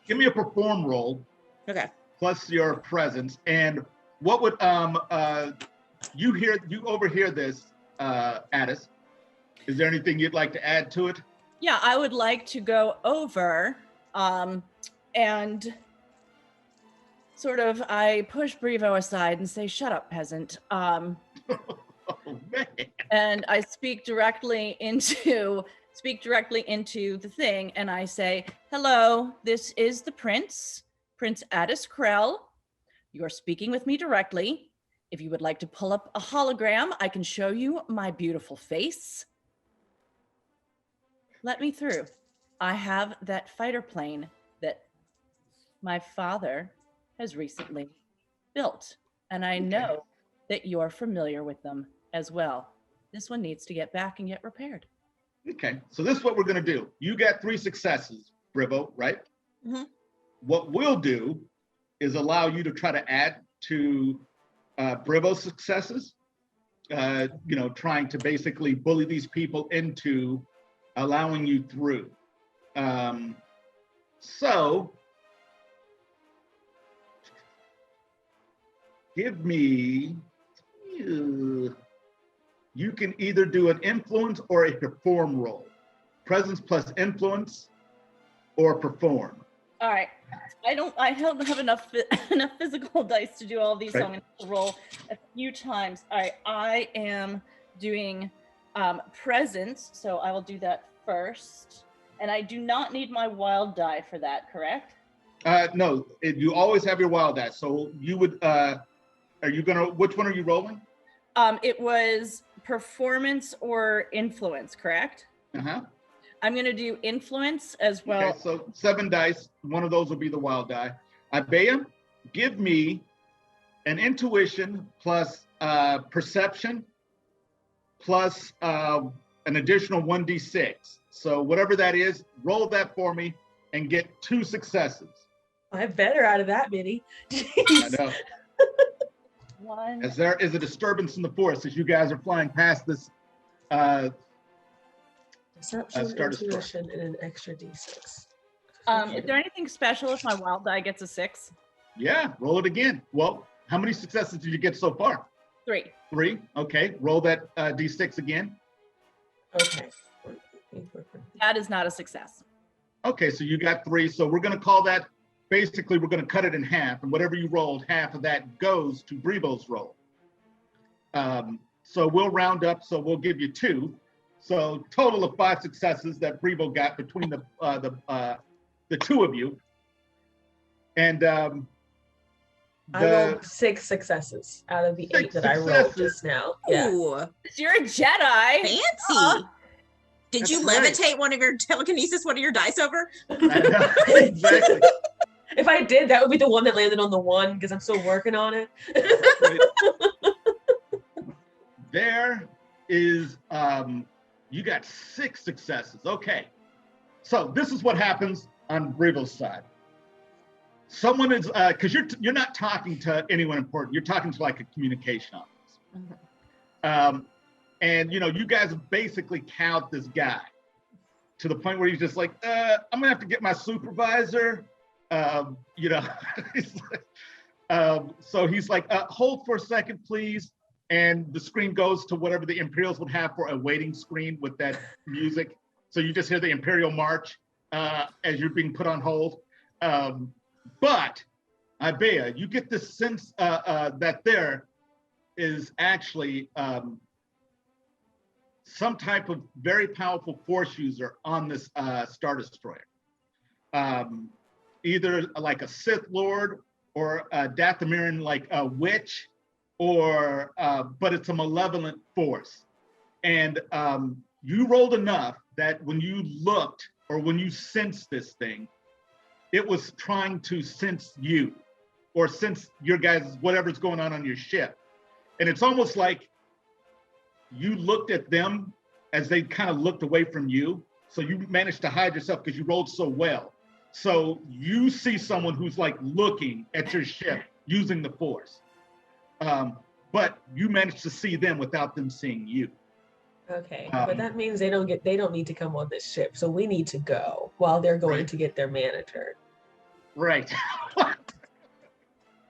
[SPEAKER 3] Give me a perform roll.
[SPEAKER 4] Okay.
[SPEAKER 3] Plus your presence. And what would you overhear this, Attis? Is there anything you'd like to add to it?
[SPEAKER 1] Yeah, I would like to go over and sort of I push Brevo aside and say, "Shut up, peasant."
[SPEAKER 3] Oh, man.
[SPEAKER 1] And I speak directly into the thing, and I say, "Hello, this is the Prince Attis Krell. You're speaking with me directly. If you would like to pull up a hologram, I can show you my beautiful face. Let me through. I have that fighter plane that my father has recently built, and I know that you're familiar with them as well. This one needs to get back and get repaired."
[SPEAKER 3] Okay, so this is what we're going to do. You got 3 successes, Brevo, right?
[SPEAKER 4] Mm-hmm.
[SPEAKER 3] What we'll do is allow you to try to add to Brevo's successes. trying to basically bully these people into allowing you through. So give me, you can either do an influence or a perform roll. Presence plus influence or perform.
[SPEAKER 1] All right. I don't have enough physical dice to do all of these, so I'm going to roll a few times. All right. I am doing presence, so I will do that first. And I do not need my wild die for that, correct?
[SPEAKER 3] No, you always have your wild die. So you would, which one are you rolling?
[SPEAKER 1] It was performance or influence, correct?
[SPEAKER 3] Uh-huh.
[SPEAKER 1] I'm going to do influence as well.
[SPEAKER 3] Okay, so 7 dice. One of those will be the wild die. Ibeya, give me an intuition plus perception plus an additional 1d6. So whatever that is, roll that for me and get 2 successes.
[SPEAKER 5] I'm better out of that, Minnie.
[SPEAKER 3] I know.
[SPEAKER 1] One.
[SPEAKER 3] As there is a disturbance in the force as you guys are flying past this
[SPEAKER 5] Perception, intuition, and an extra d6.
[SPEAKER 1] Is there anything special if my wild die gets a 6?
[SPEAKER 3] Yeah, roll it again. Well, how many successes did you get so far?
[SPEAKER 1] 3.
[SPEAKER 3] 3. Okay, roll that d6 again.
[SPEAKER 5] Okay.
[SPEAKER 1] That is not a success.
[SPEAKER 3] Okay, so you got 3. So we're going to call that, basically, we're going to cut it in half. And whatever you rolled, half of that goes to Brebo's roll. So we'll round up, so we'll give you 2. So total of 5 successes that Brebo got between the 2 of you. And
[SPEAKER 5] I rolled 6 successes out of the 8 that I rolled just now. Yeah.
[SPEAKER 4] Ooh,
[SPEAKER 1] You're a Jedi.
[SPEAKER 4] fancy. Did
[SPEAKER 3] That's
[SPEAKER 4] you
[SPEAKER 3] right.
[SPEAKER 4] levitate one of your dice over?
[SPEAKER 3] I know, exactly.
[SPEAKER 5] If I did, that would be the one that landed on the 1 because I'm still working on it.
[SPEAKER 3] There is, you got 6 successes. Okay. So this is what happens on Brebo's side. Someone is, because you're not talking to anyone important. You're talking to like a communication office.
[SPEAKER 1] Mm-hmm.
[SPEAKER 3] And you guys have basically cowed this guy to the point where he's just like, I'm gonna have to get my supervisor. He's like, so he's like, hold for a second, please. And the screen goes to whatever the Imperials would have for a waiting screen with that music. So you just hear the Imperial March as you're being put on hold. But Ibeya, you get this sense that there is actually some type of very powerful force user on this Star Destroyer. Either like a Sith Lord or a Dathomirian like a witch, or but it's a malevolent force. And you rolled enough that when you looked or when you sensed this thing, it was trying to sense you or sense your guys, whatever's going on your ship. And it's almost like you looked at them as they kind of looked away from you. So you managed to hide yourself because you rolled so well. So you see someone who's like looking at your ship using the force. But you managed to see them without them seeing you.
[SPEAKER 5] Okay, but that means they don't need to come on this ship. So we need to go while they're going to get their manager.
[SPEAKER 3] Right.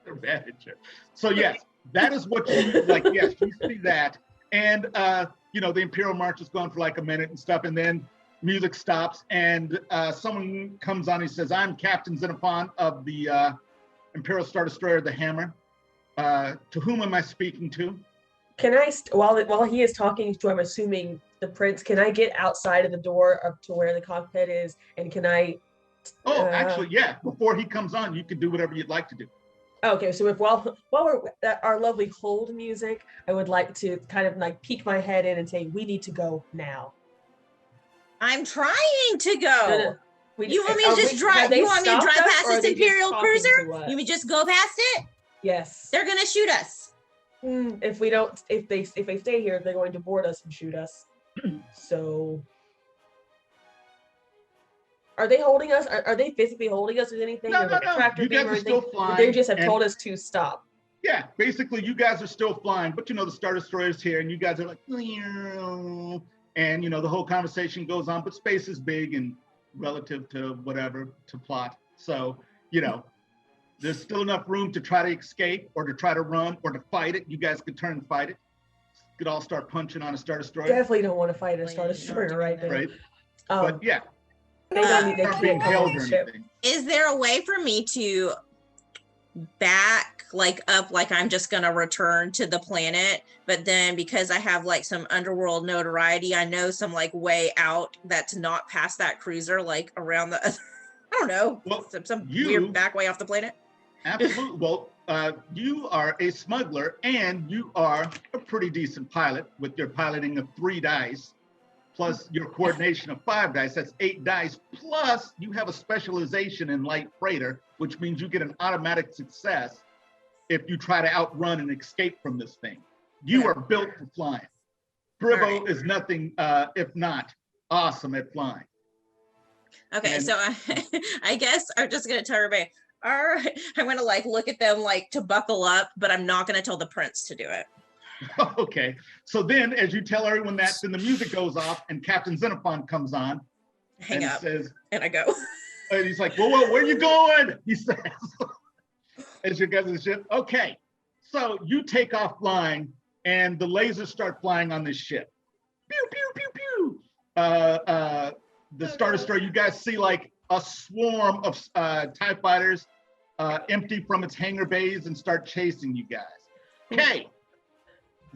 [SPEAKER 3] Their manager. So yes, that is what you like. Yes, you see that. And the Imperial March is going for like a minute and stuff, and then music stops and someone comes on. He says, "I'm Captain Xenophon of the Imperial Star Destroyer, the Hammer. To whom am I speaking to?"
[SPEAKER 5] Can I, while he is talking to, I'm assuming the prince, can I get outside of the door up to where the cockpit is, and can I?
[SPEAKER 3] Oh, actually, yeah. Before he comes on, you can do whatever you'd like to do.
[SPEAKER 5] Okay, so if while we're at our lovely hold music, I would like to kind of like peek my head in and say, "We need to go now."
[SPEAKER 4] I'm trying to go.
[SPEAKER 5] No.
[SPEAKER 4] You want me to just drive? You want me to drive past this Imperial cruiser? You would just go past it?
[SPEAKER 5] Yes.
[SPEAKER 4] They're gonna shoot us.
[SPEAKER 5] If they stay here, they're going to board us and shoot us. So, are they holding us? Are they physically holding us with anything?
[SPEAKER 3] No. You guys are still flying.
[SPEAKER 5] They just have told us to stop.
[SPEAKER 3] yeah, basically you guys are still flying, but the Star Destroyer's here and you guys are like, and the whole conversation goes on, but space is big and relative to whatever, to plot. So, there's still enough room to try to escape or to try to run or to fight it. You guys could turn and fight it. Could all start punching on a Star Destroyer.
[SPEAKER 5] Definitely don't want to fight a Star Destroyer right now.
[SPEAKER 3] Right. But yeah.
[SPEAKER 5] They can't
[SPEAKER 3] being
[SPEAKER 5] come
[SPEAKER 3] held
[SPEAKER 5] on
[SPEAKER 3] or
[SPEAKER 5] the ship.
[SPEAKER 3] anything.
[SPEAKER 4] Is there a way for me to back up, like I'm just gonna return to the planet, but then because I have like some underworld notoriety, I know some like way out that's not past that cruiser, like around the I don't know, some weird back way off the planet?
[SPEAKER 3] Absolutely. Well, you are a smuggler and you are a pretty decent pilot with your piloting of 3 dice plus your coordination of 5 dice. That's 8 dice. Plus you have a specialization in light freighter, which means you get an automatic success if you try to outrun and escape from this thing. You are built for flying. Brivo is nothing if not awesome at flying.
[SPEAKER 4] Okay,
[SPEAKER 3] And
[SPEAKER 4] so I guess I'm just gonna tell everybody, all right, I'm gonna like look at them like to buckle up, but I'm not gonna tell the prince to do it.
[SPEAKER 3] Okay, so then as you tell everyone that, then the music goes off and Captain Xenophon comes on.
[SPEAKER 4] Hang up,
[SPEAKER 3] says,
[SPEAKER 4] and I go.
[SPEAKER 3] And he's like, whoa, where are you going? He says, as you guys in the ship. Okay, so you take off flying and the lasers start flying on this ship. Pew, pew, pew, pew. The Star Destroyer, you guys see like a swarm of TIE fighters empty from its hangar bays and start chasing you guys. Okay,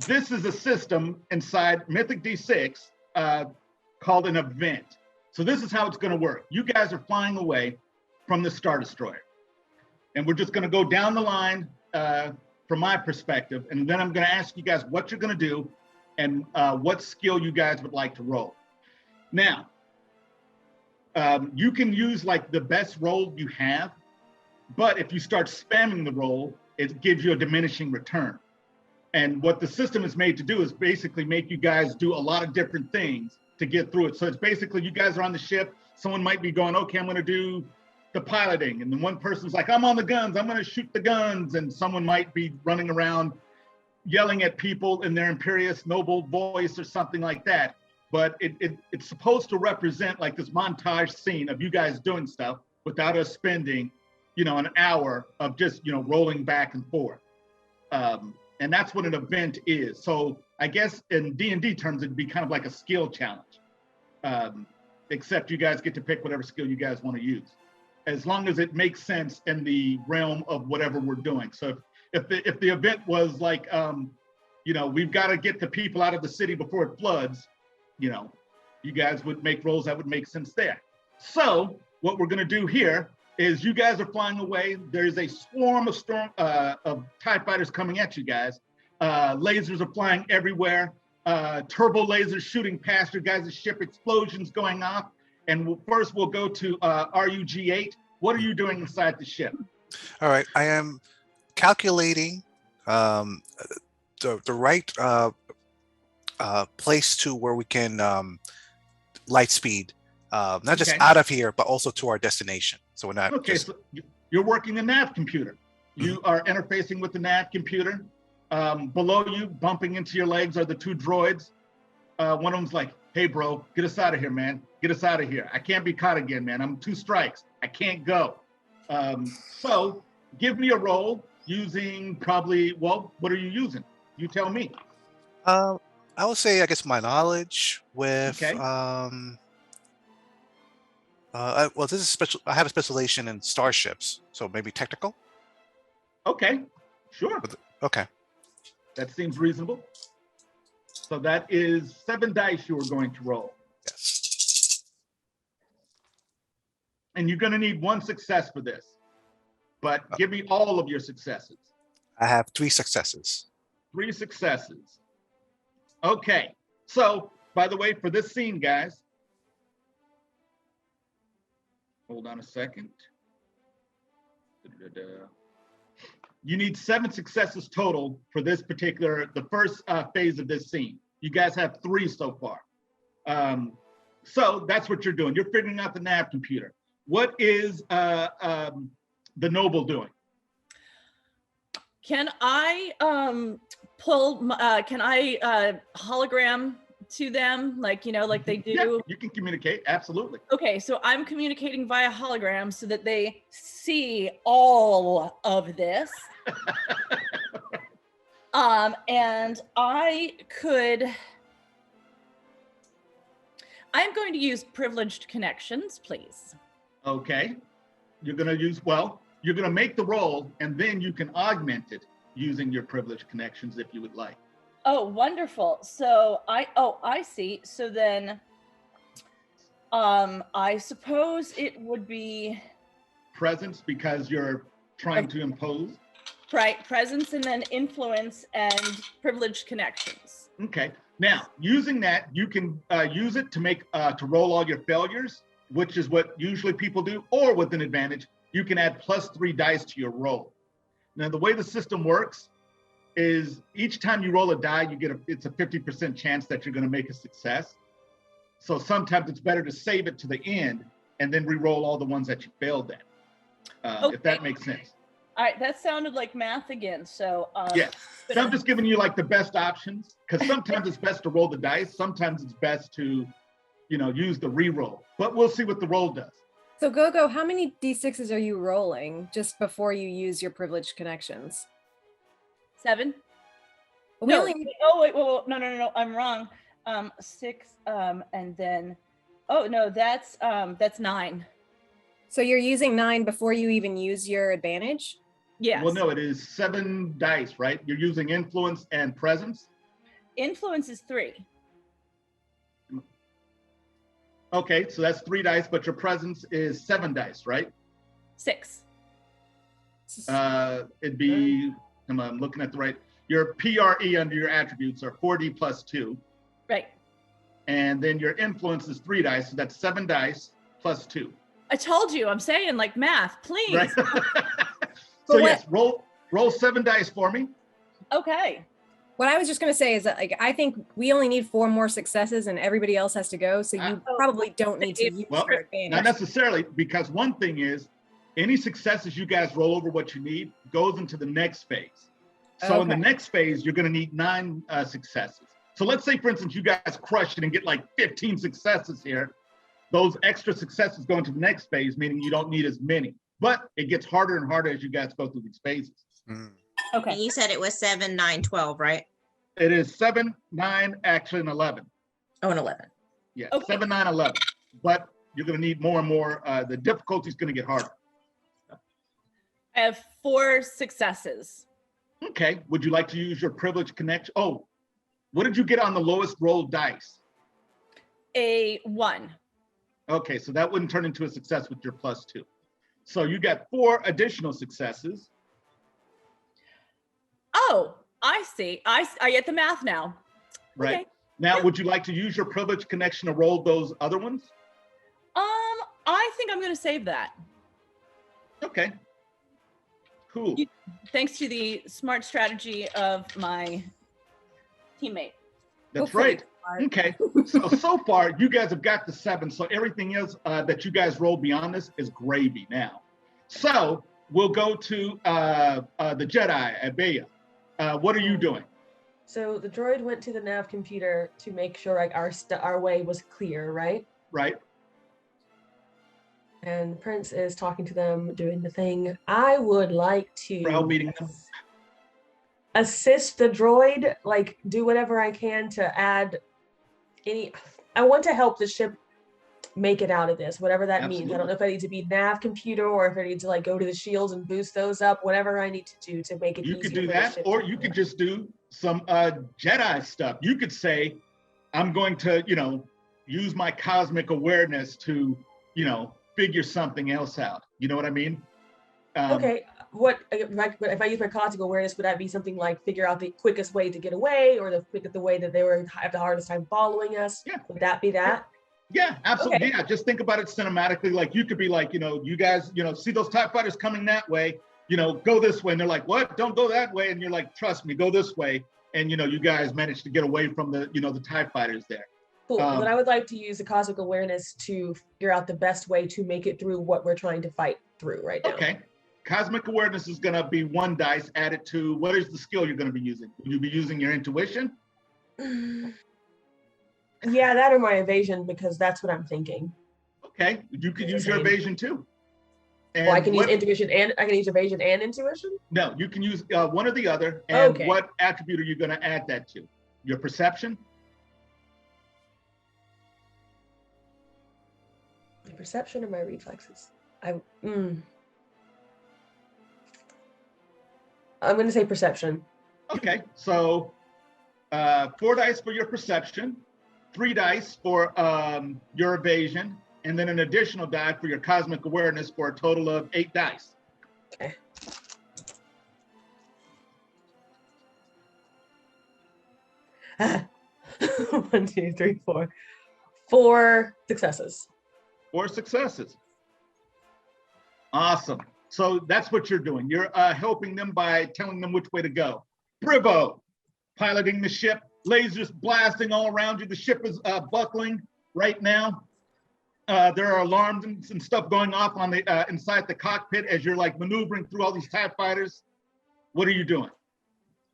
[SPEAKER 3] this is a system inside Mythic D6 called an event. So this is how it's going to work. You guys are flying away from the Star Destroyer. And we're just going to go down the line from my perspective. And then I'm going to ask you guys what you're going to do and what skill you guys would like to roll. Now, you can use like the best roll you have, but if you start spamming the roll, it gives you a diminishing return. And what the system is made to do is basically make you guys do a lot of different things to get through it. So it's basically you guys are on the ship. Someone might be going, okay, I'm going to do the piloting. And then one person's like, I'm on the guns. I'm going to shoot the guns. And someone might be running around yelling at people in their imperious noble voice or something like that. But it's supposed to represent like this montage scene of you guys doing stuff without us spending, an hour of just, rolling back and forth. And that's what an event is. So I guess in D&D terms, it'd be kind of like a skill challenge, except you guys get to pick whatever skill you guys want to use, as long as it makes sense in the realm of whatever we're doing. So if the event was like, we've got to get the people out of the city before it floods, you guys would make rolls that would make sense there. So what we're going to do here is you guys are flying away. There's a swarm of TIE fighters coming at you guys. Lasers are flying everywhere. Turbo lasers shooting past your guys' ship, explosions going off. And first we'll go to RUG-8. What are you doing inside the ship?
[SPEAKER 2] All right, I am calculating the right place to where we can light speed, not just out of here, but also to our destination. So we're not
[SPEAKER 3] so you're working the nav computer. You are interfacing with the nav computer. Below you, bumping into your legs, are the 2 droids. One of them's like, hey, bro, get us out of here, man. Get us out of here. I can't be caught again, man. I'm 2 strikes. I can't go. So give me a roll using probably, well, what are you using? You tell me.
[SPEAKER 2] I would say, I guess, my knowledge with, well, this is special. I have a specialization in starships, so maybe technical.
[SPEAKER 3] Okay, sure.
[SPEAKER 2] Okay.
[SPEAKER 3] That seems reasonable. So that is 7 dice you are going to roll.
[SPEAKER 2] Yes.
[SPEAKER 3] And you're going to need 1 success for this. But give me all of your successes.
[SPEAKER 2] I have 3 successes.
[SPEAKER 3] 3 successes. Okay. So, by the way, for this scene, guys, hold on a second. You need 7 successes total for this particular, the first phase of this scene. You guys have 3 so far. So that's what you're doing. You're figuring out the nav computer. What is the noble doing?
[SPEAKER 1] Can I can I hologram to them, like, you know, like they do?
[SPEAKER 3] Yeah, you can communicate, absolutely.
[SPEAKER 1] Okay, so I'm communicating via hologram so that they see all of this. And I'm going to use privileged connections, please.
[SPEAKER 3] Okay. You're going to use, well, you're going to make the roll and then you can augment it using your privileged connections if you would like.
[SPEAKER 1] Oh, wonderful. So I see. So then I suppose it would be
[SPEAKER 3] presence because you're trying to impose.
[SPEAKER 1] Right, presence and then influence and privileged connections.
[SPEAKER 3] Okay. Now, using that, you can use it to make to roll all your failures, which is what usually people do, or with an advantage, you can add +3 dice to your roll. Now, the way the system works is each time you roll a die, you get it's a 50% chance that you're going to make a success. So sometimes it's better to save it to the end and then re-roll all the ones that you failed at, if that makes sense.
[SPEAKER 1] All right, that sounded like math again. So
[SPEAKER 3] yeah, so I'm just giving you like the best options because sometimes it's best to roll the dice. Sometimes it's best to, you know, use the re-roll. But we'll see what the roll does.
[SPEAKER 6] So Gogo, how many d6s are you rolling just before you use your privileged connections?
[SPEAKER 1] 7.
[SPEAKER 6] No.
[SPEAKER 1] Wait, no, I'm wrong. 6, and then, oh no, that's 9.
[SPEAKER 6] So you're using 9 before you even use your advantage?
[SPEAKER 1] Yes.
[SPEAKER 3] Well, no, it is 7 dice, right? You're using influence and presence.
[SPEAKER 1] Influence is 3.
[SPEAKER 3] Okay, so that's 3 dice, but your presence is 7 dice, right?
[SPEAKER 1] 6.
[SPEAKER 3] It'd be, I'm looking at the right, your PRE under your attributes are 4D plus 2.
[SPEAKER 1] Right.
[SPEAKER 3] And then your influence is 3 dice, so that's 7 dice plus 2.
[SPEAKER 1] I told you, I'm saying like math, please.
[SPEAKER 3] Right. So yes, roll 7 dice for me.
[SPEAKER 1] Okay.
[SPEAKER 6] What I was just going to say is that, like, I think we only need 4 more successes and everybody else has to go. So you probably don't need to use your advantage.
[SPEAKER 3] Not necessarily, because one thing is any successes you guys roll over what you need goes into the next phase. So in the next phase, you're going to need 9 successes. So let's say, for instance, you guys crush it and get like 15 successes here. Those extra successes go into the next phase, meaning you don't need as many. But it gets harder and harder as you guys go through these phases.
[SPEAKER 4] Okay. And you said it was 7, 9, 12, right?
[SPEAKER 3] It is 7, 9, actually, and 11.
[SPEAKER 4] Oh, and 11.
[SPEAKER 3] Yeah, okay. 7, 9, 11. But you're going to need more and more. The difficulty is going to get harder.
[SPEAKER 1] I have 4 successes.
[SPEAKER 3] Okay. Would you like to use your privilege connection? Oh, what did you get on the lowest rolled dice?
[SPEAKER 1] A 1.
[SPEAKER 3] Okay, so that wouldn't turn into a success with your +2. So you got 4 additional successes.
[SPEAKER 1] Oh, I see. I get the math now.
[SPEAKER 3] Right.
[SPEAKER 1] Okay.
[SPEAKER 3] Now, would you like to use your privilege connection to roll those other ones?
[SPEAKER 1] I think I'm going to save that.
[SPEAKER 3] Okay. Cool.
[SPEAKER 1] Thanks to the smart strategy of my teammate.
[SPEAKER 3] That's right. Okay. So far, you guys have got the 7. So everything else that you guys roll beyond this is gravy now. So we'll go to the Jedi Ibeya. What are you doing?
[SPEAKER 5] So the droid went to the nav computer to make sure like our way was clear, right?
[SPEAKER 3] Right.
[SPEAKER 5] And Prince is talking to them, doing the thing. I would like to
[SPEAKER 3] browbeating them.
[SPEAKER 5] Assist the droid, like do whatever I can to add any. I want to help the ship make it out of this, whatever that means. I don't know if I need to be nav computer or if I need to like go to the shields and boost those up, whatever I need to do to make it easier.
[SPEAKER 3] You could do that, or you could just do some Jedi stuff. You could say, I'm going to, you know, use my cosmic awareness to, you know, figure something else out. You know what I mean?
[SPEAKER 5] Okay. What if I use my cosmic awareness? Would that be something like figure out the quickest way to get away, or the way that they were have the hardest time following us?
[SPEAKER 3] Yeah.
[SPEAKER 5] Would that be that?
[SPEAKER 3] Yeah, absolutely.
[SPEAKER 5] Okay.
[SPEAKER 3] Yeah, just think about it cinematically. Like you could be like, you know, you guys, you know, see those TIE fighters coming that way. You know, go this way, and they're like, what? Don't go that way. And you're like, trust me, go this way. And you know, you guys managed to get away from the, you know, the TIE fighters there.
[SPEAKER 5] Cool. But I would like to use the cosmic awareness to figure out the best way to make it through what we're trying to fight through right now.
[SPEAKER 3] Okay. cosmic awareness is going to be 1 dice added to, what is the skill you're going to be using? Will you be using your intuition?
[SPEAKER 5] Yeah, that or my evasion, because that's what I'm thinking.
[SPEAKER 3] Okay, you can use your evasion too. And
[SPEAKER 5] well, I can use intuition and I can use evasion and intuition?
[SPEAKER 3] No, you can use one or the other. And
[SPEAKER 5] Okay.
[SPEAKER 3] what attribute are you going to add that to? Your perception?
[SPEAKER 5] My perception or my reflexes? I'm going to say perception.
[SPEAKER 3] Okay, so 4 dice for your perception, 3 dice for your evasion, and then an additional die for your cosmic awareness for a total of 8 dice.
[SPEAKER 5] Okay. One, two, three, four. 4 successes.
[SPEAKER 3] 4 successes. Awesome. So that's what you're doing. You're helping them by telling them which way to go. Brivo, piloting the ship, lasers blasting all around you. The ship is buckling right now. There are alarms and stuff going off on the inside the cockpit as you're like maneuvering through all these TIE fighters. What are you doing?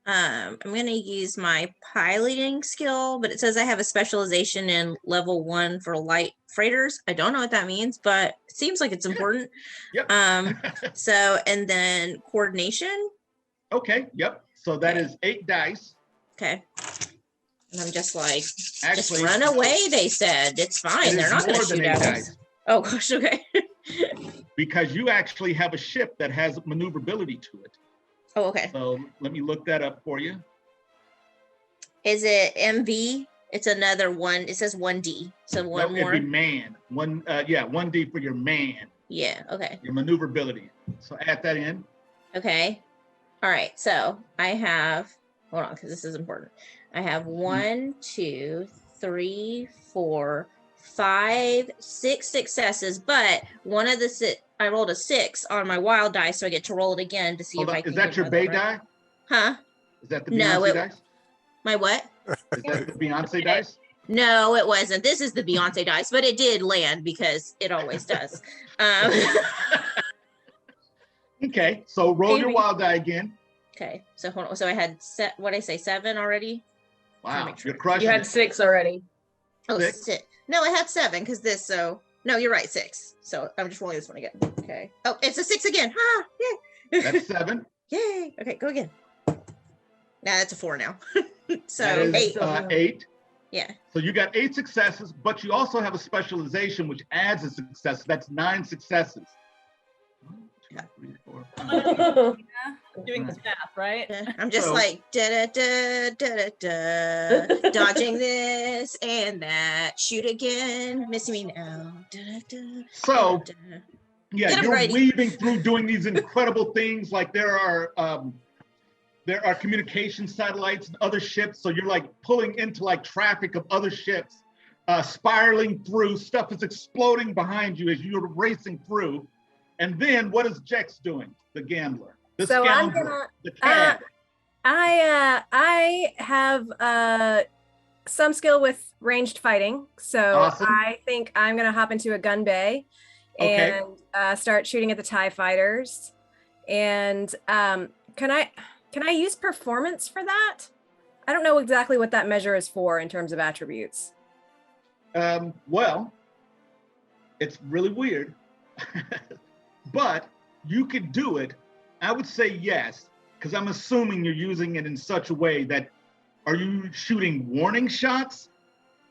[SPEAKER 4] I'm going to use my piloting skill, but it says I have a specialization in level 1 for light freighters. I don't know what that means, but it seems like it's important.
[SPEAKER 3] Yep.
[SPEAKER 4] So, and then coordination.
[SPEAKER 3] Okay, yep. So that is 8 dice.
[SPEAKER 4] Okay. And I'm just like,
[SPEAKER 3] Actually,
[SPEAKER 4] just run away, they said. It's fine. They're not going to shoot at us. Oh, gosh, okay.
[SPEAKER 3] Because you actually have a ship that has maneuverability to it.
[SPEAKER 4] Oh, okay.
[SPEAKER 3] So let me look that up for you.
[SPEAKER 4] Is it MV? It's another one. It says 1D. So one more.
[SPEAKER 3] It'd be man. 1D for your man.
[SPEAKER 4] Yeah, okay.
[SPEAKER 3] Your maneuverability. So add that in.
[SPEAKER 4] Okay. All right. So I have, hold on, because this is important. I have 1, 2, 3, 4, 5, 6 successes, but one of the I rolled a 6 on my wild die, so I get to roll it again to see if I can.
[SPEAKER 3] Is that your Bay die?
[SPEAKER 4] Huh?
[SPEAKER 3] Is that the Beyonce dice?
[SPEAKER 4] My what?
[SPEAKER 3] Is that the Beyonce dice?
[SPEAKER 4] No, it wasn't. This is the Beyonce dice, but it did land because it always does.
[SPEAKER 3] Okay, so roll your wild die again.
[SPEAKER 4] Okay, so hold on. So I had what did I say, 7 already?
[SPEAKER 3] Wow, you're crushing.
[SPEAKER 5] You had 6 already.
[SPEAKER 4] Oh, 6. No, I had 7 because this. So no, you're right, 6. So I'm just rolling this one again. Okay. Oh, it's a 6 again. Ah, yay.
[SPEAKER 3] That's 7.
[SPEAKER 4] Yay. Okay, go again. Nah, that's a 4 now. So
[SPEAKER 3] that is,
[SPEAKER 4] 8.
[SPEAKER 3] 8.
[SPEAKER 4] Yeah.
[SPEAKER 3] So you got 8 successes, but you also have a specialization which adds a success. That's 9 successes. 1, 2, 3, 4.
[SPEAKER 1] Doing this math, right?
[SPEAKER 4] I'm just like da da da da da, dodging this and that. Shoot again, missing me now. Da, da,
[SPEAKER 3] so
[SPEAKER 4] da, da.
[SPEAKER 3] Yeah, you're weaving through doing these incredible things. Like there are communication satellites and other ships. So you're like pulling into like traffic of other ships, spiraling through. Stuff is exploding behind you as you're racing through. And then what is Jex doing? The gambler, the scoundrel, the cad.
[SPEAKER 6] I have some skill with ranged fighting, so awesome. I think I'm gonna hop into a gun bay and start shooting at the TIE fighters. And can I use performance for that? I don't know exactly what that measure is for in terms of attributes.
[SPEAKER 3] Well, it's really weird, but you could do it. I would say yes, because I'm assuming you're using it in such a way that, are you shooting warning shots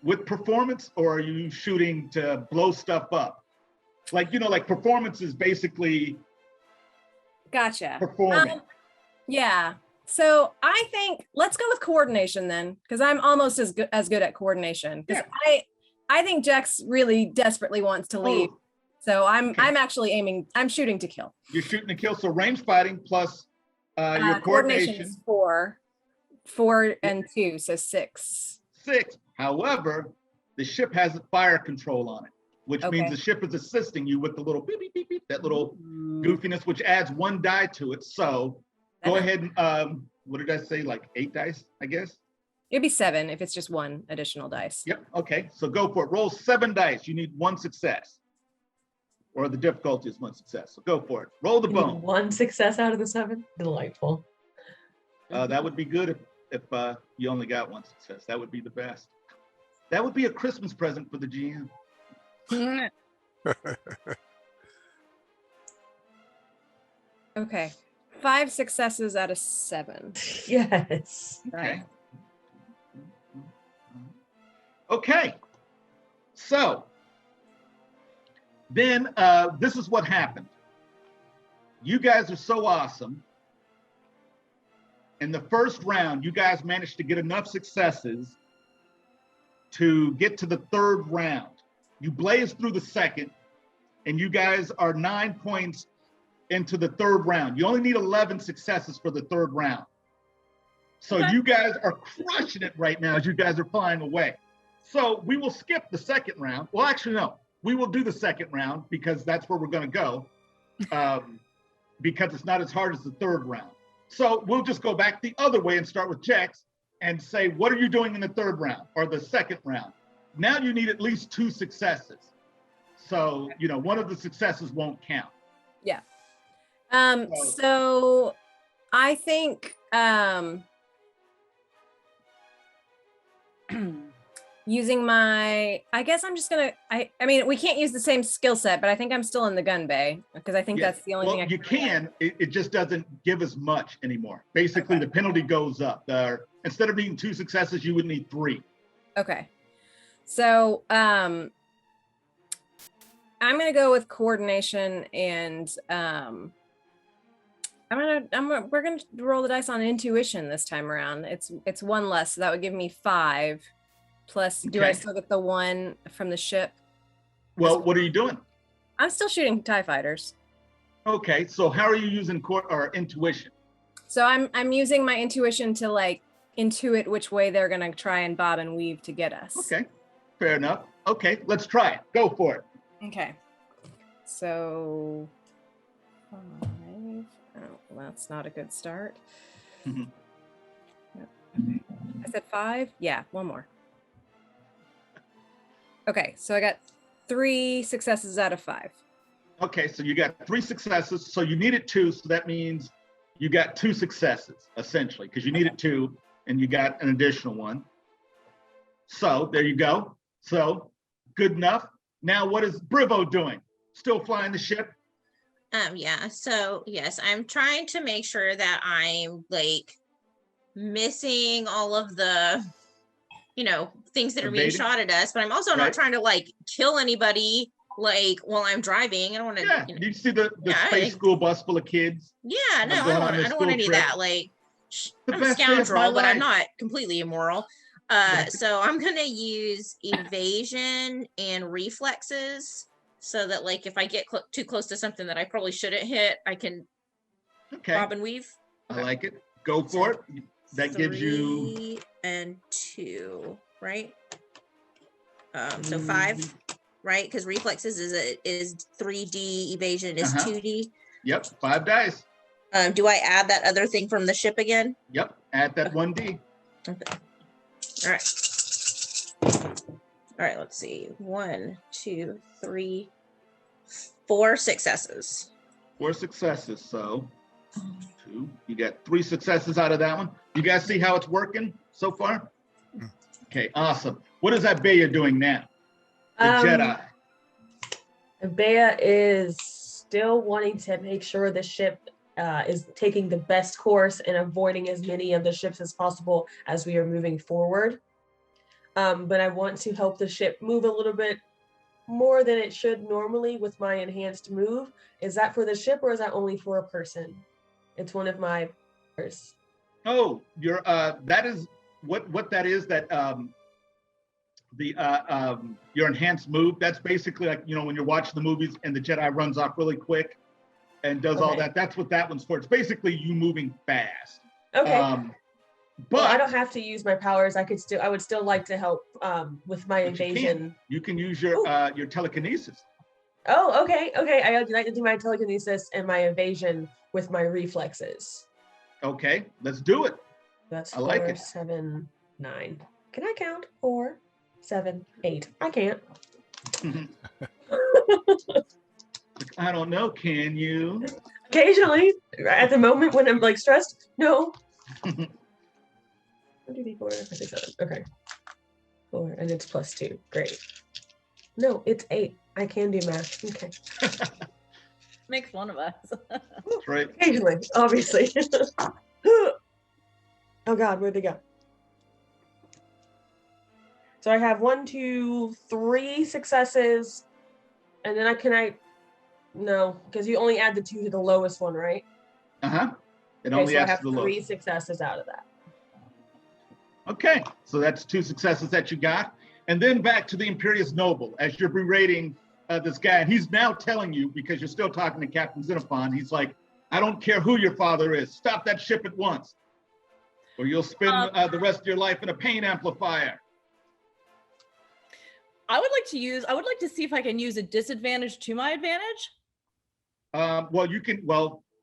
[SPEAKER 3] with performance, or are you shooting to blow stuff up? Like, you know, like performance is basically
[SPEAKER 6] gotcha.
[SPEAKER 3] Performing.
[SPEAKER 6] Yeah. So I think let's go with coordination then, because I'm almost as good at coordination. Because I think Jex really desperately wants to leave. So I'm actually I'm shooting to kill.
[SPEAKER 3] You're shooting to kill. So range fighting plus your coordination
[SPEAKER 6] is 4 and 2, so 6.
[SPEAKER 3] 6. However, the ship has fire control on it, which means the ship is assisting you with the little beep, beep, beep, beep, that little goofiness, which adds 1 die to it. So go ahead and what did I say? Like 8 dice, I guess?
[SPEAKER 6] It'd be 7 if it's just 1 additional dice.
[SPEAKER 3] Yep. Okay. So go for it. Roll 7 dice. You need 1 success. or the difficulty is 1 success. So go for it. Roll the
[SPEAKER 5] You need
[SPEAKER 3] bone.
[SPEAKER 5] 1 success out of the 7. Delightful.
[SPEAKER 3] That would be good if you only got 1 success. That would be the best. That would be a Christmas present for the GM.
[SPEAKER 6] Okay. 5 successes out of 7.
[SPEAKER 5] Yes.
[SPEAKER 3] Okay. Okay. So then this is what happened. You guys are so awesome. In the first round, you guys managed to get enough successes to get to the 3rd round. You blazed through the 2nd, and you guys are 9 points into the 3rd round. You only need 11 successes for the 3rd round. So you guys are crushing it right now as you guys are flying away. So we will skip the 2nd round. Well, actually, no. We will do the 2nd round because that's where we're going to go, because it's not as hard as the 3rd round. So we'll just go back the other way and start with Jex and say, what are you doing in the 3rd round or the 2nd round? Now you need at least 2 successes. So, you know, one of the successes won't count.
[SPEAKER 6] Yeah. So I think using my, I guess I'm just gonna, I mean, we can't use the same skill set, but I think I'm still in the gun bay because I think that's the only thing I
[SPEAKER 3] can. It just doesn't give as much anymore. Basically, the penalty goes up. Instead of needing 2 successes, you would need 3.
[SPEAKER 6] Okay. So I'm gonna go with coordination, and we're gonna roll the dice on intuition this time around. It's 1 less, so that would give me 5. Plus, do I still get the 1 from the ship?
[SPEAKER 3] Well, what are you doing?
[SPEAKER 6] I'm still shooting TIE fighters.
[SPEAKER 3] Okay, so how are you using intuition?
[SPEAKER 6] So I'm using my intuition to like intuit which way they're gonna try and bob and weave to get us.
[SPEAKER 3] Okay, fair enough. Okay, let's try it. Go for it.
[SPEAKER 6] Okay. So 5. Oh, that's not a good start.
[SPEAKER 3] Mhm.
[SPEAKER 6] I said 5. Yeah, 1 more. Okay, so I got 3 successes out of 5.
[SPEAKER 3] Okay, so you got 3 successes. So you needed 2, so that means you got 2 successes, essentially, because you needed 2 and you got an additional 1. So there you go. So good enough. Now what is Brivo doing? Still flying the ship?
[SPEAKER 4] Yeah, so yes, I'm trying to make sure that I'm like missing all of the, you know, things that are being shot at us, but I'm also not trying to like kill anybody like while I'm driving. I don't want to.
[SPEAKER 3] Yeah, you see the space school bus full of kids?
[SPEAKER 4] Yeah, no, I don't want any of that. Like, I'm a scoundrel, but I'm not completely immoral. So I'm gonna use evasion and reflexes so that like if I get too close to something that I probably shouldn't hit, I can bob and weave.
[SPEAKER 3] I like it. Go for it. That gives you
[SPEAKER 4] 3 and 2, right? So 5, right? Because reflexes is 3D, evasion is 2D.
[SPEAKER 3] Yep, 5 dice.
[SPEAKER 4] Do I add that other thing from the ship again?
[SPEAKER 3] Yep, add that 1D.
[SPEAKER 4] Okay. All right, let's see. 1, 2, 3, 4 successes.
[SPEAKER 3] 4 successes, so 2. You got 3 successes out of that one. You guys see how it's working so far? Okay, awesome. What is Ibeya doing now? The Jedi.
[SPEAKER 5] Ibeya is still wanting to make sure the ship is taking the best course and avoiding as many of the ships as possible as we are moving forward. But I want to help the ship move a little bit more than it should normally with my enhanced move. Is that for the ship or is that only for a person? It's one of my powers.
[SPEAKER 3] Oh, you're that is what that is, that your enhanced move. That's basically like, you know, when you're watching the movies and the Jedi runs off really quick and does all that. That's what that one's for. It's basically you moving fast.
[SPEAKER 5] Okay.
[SPEAKER 3] But
[SPEAKER 5] well, I don't have to use my powers. I would still like to help with my evasion.
[SPEAKER 3] You can use your telekinesis.
[SPEAKER 5] Oh, okay. I like to do my telekinesis and my evasion with my reflexes.
[SPEAKER 3] Okay, let's do it.
[SPEAKER 5] That's 4,
[SPEAKER 3] I like it.
[SPEAKER 5] 7, 9. Can I count? 4, 7, 8. I can't.
[SPEAKER 3] I don't know, can you?
[SPEAKER 5] Occasionally, at the moment when I'm like stressed, no. 1, 2, 3, 4, 5, 6, 7. Okay. 4, and it's +2. Great. No, it's 8. I can do math. Okay.
[SPEAKER 1] Makes one of us.
[SPEAKER 3] That's right.
[SPEAKER 5] Occasionally, obviously. Oh God, where'd they go? So I have 1, 2, 3 successes, and then no, because you only add the 2 to the lowest one, right?
[SPEAKER 3] It
[SPEAKER 5] Okay,
[SPEAKER 3] only
[SPEAKER 5] so I
[SPEAKER 3] adds
[SPEAKER 5] have
[SPEAKER 3] to the
[SPEAKER 5] 3
[SPEAKER 3] lowest.
[SPEAKER 5] successes out of that.
[SPEAKER 3] Okay, so that's 2 successes that you got. And then back to the Imperious Noble, as you're berating this guy, and he's now telling you, because you're still talking to Captain Xenophon, he's like, I don't care who your father is, stop that ship at once, or you'll spend the rest of your life in a pain amplifier.
[SPEAKER 1] I would like to see if I can use a disadvantage to my advantage.
[SPEAKER 3] Well, you can,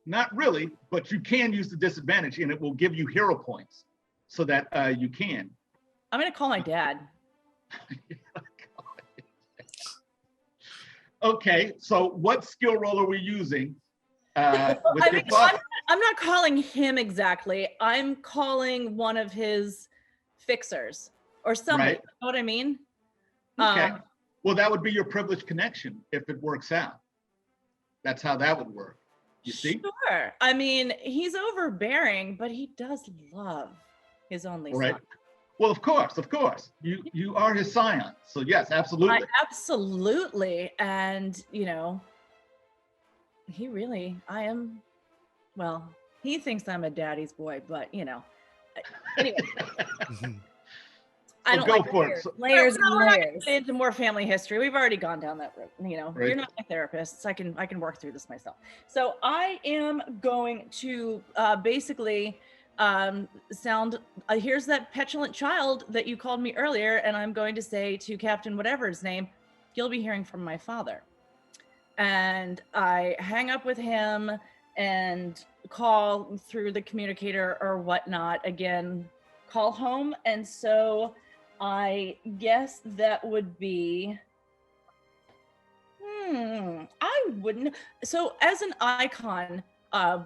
[SPEAKER 3] not really, but you can use the disadvantage, and it will give you hero points so that you can.
[SPEAKER 1] I'm going to call my dad.
[SPEAKER 3] Okay, so what skill roll are we using?
[SPEAKER 1] I'm not calling him exactly. I'm calling one of his fixers or somebody.
[SPEAKER 3] Right.
[SPEAKER 1] You know what I mean?
[SPEAKER 3] Okay. Well, that would be your privileged connection if it works out. That's how that would work. You see?
[SPEAKER 1] Sure. I mean, he's overbearing, but he does love his only son.
[SPEAKER 3] Well, of course. You are his scion. So yes, absolutely.
[SPEAKER 1] Absolutely. And, he thinks I'm a daddy's boy, but, anyway. I don't
[SPEAKER 3] go for it.
[SPEAKER 6] Layers and
[SPEAKER 1] we're not gonna
[SPEAKER 6] layers.
[SPEAKER 1] get into more family history. We've already gone down that road.
[SPEAKER 3] Right.
[SPEAKER 1] You're not my therapist, so I can work through this myself. So I am going to basically sound. Here's that petulant child that you called me earlier, and I'm going to say to Captain whatever his name, you'll be hearing from my father. And I hang up with him and call through the communicator or whatnot. Again, call home, and so. I guess that would be, I wouldn't. So as an icon,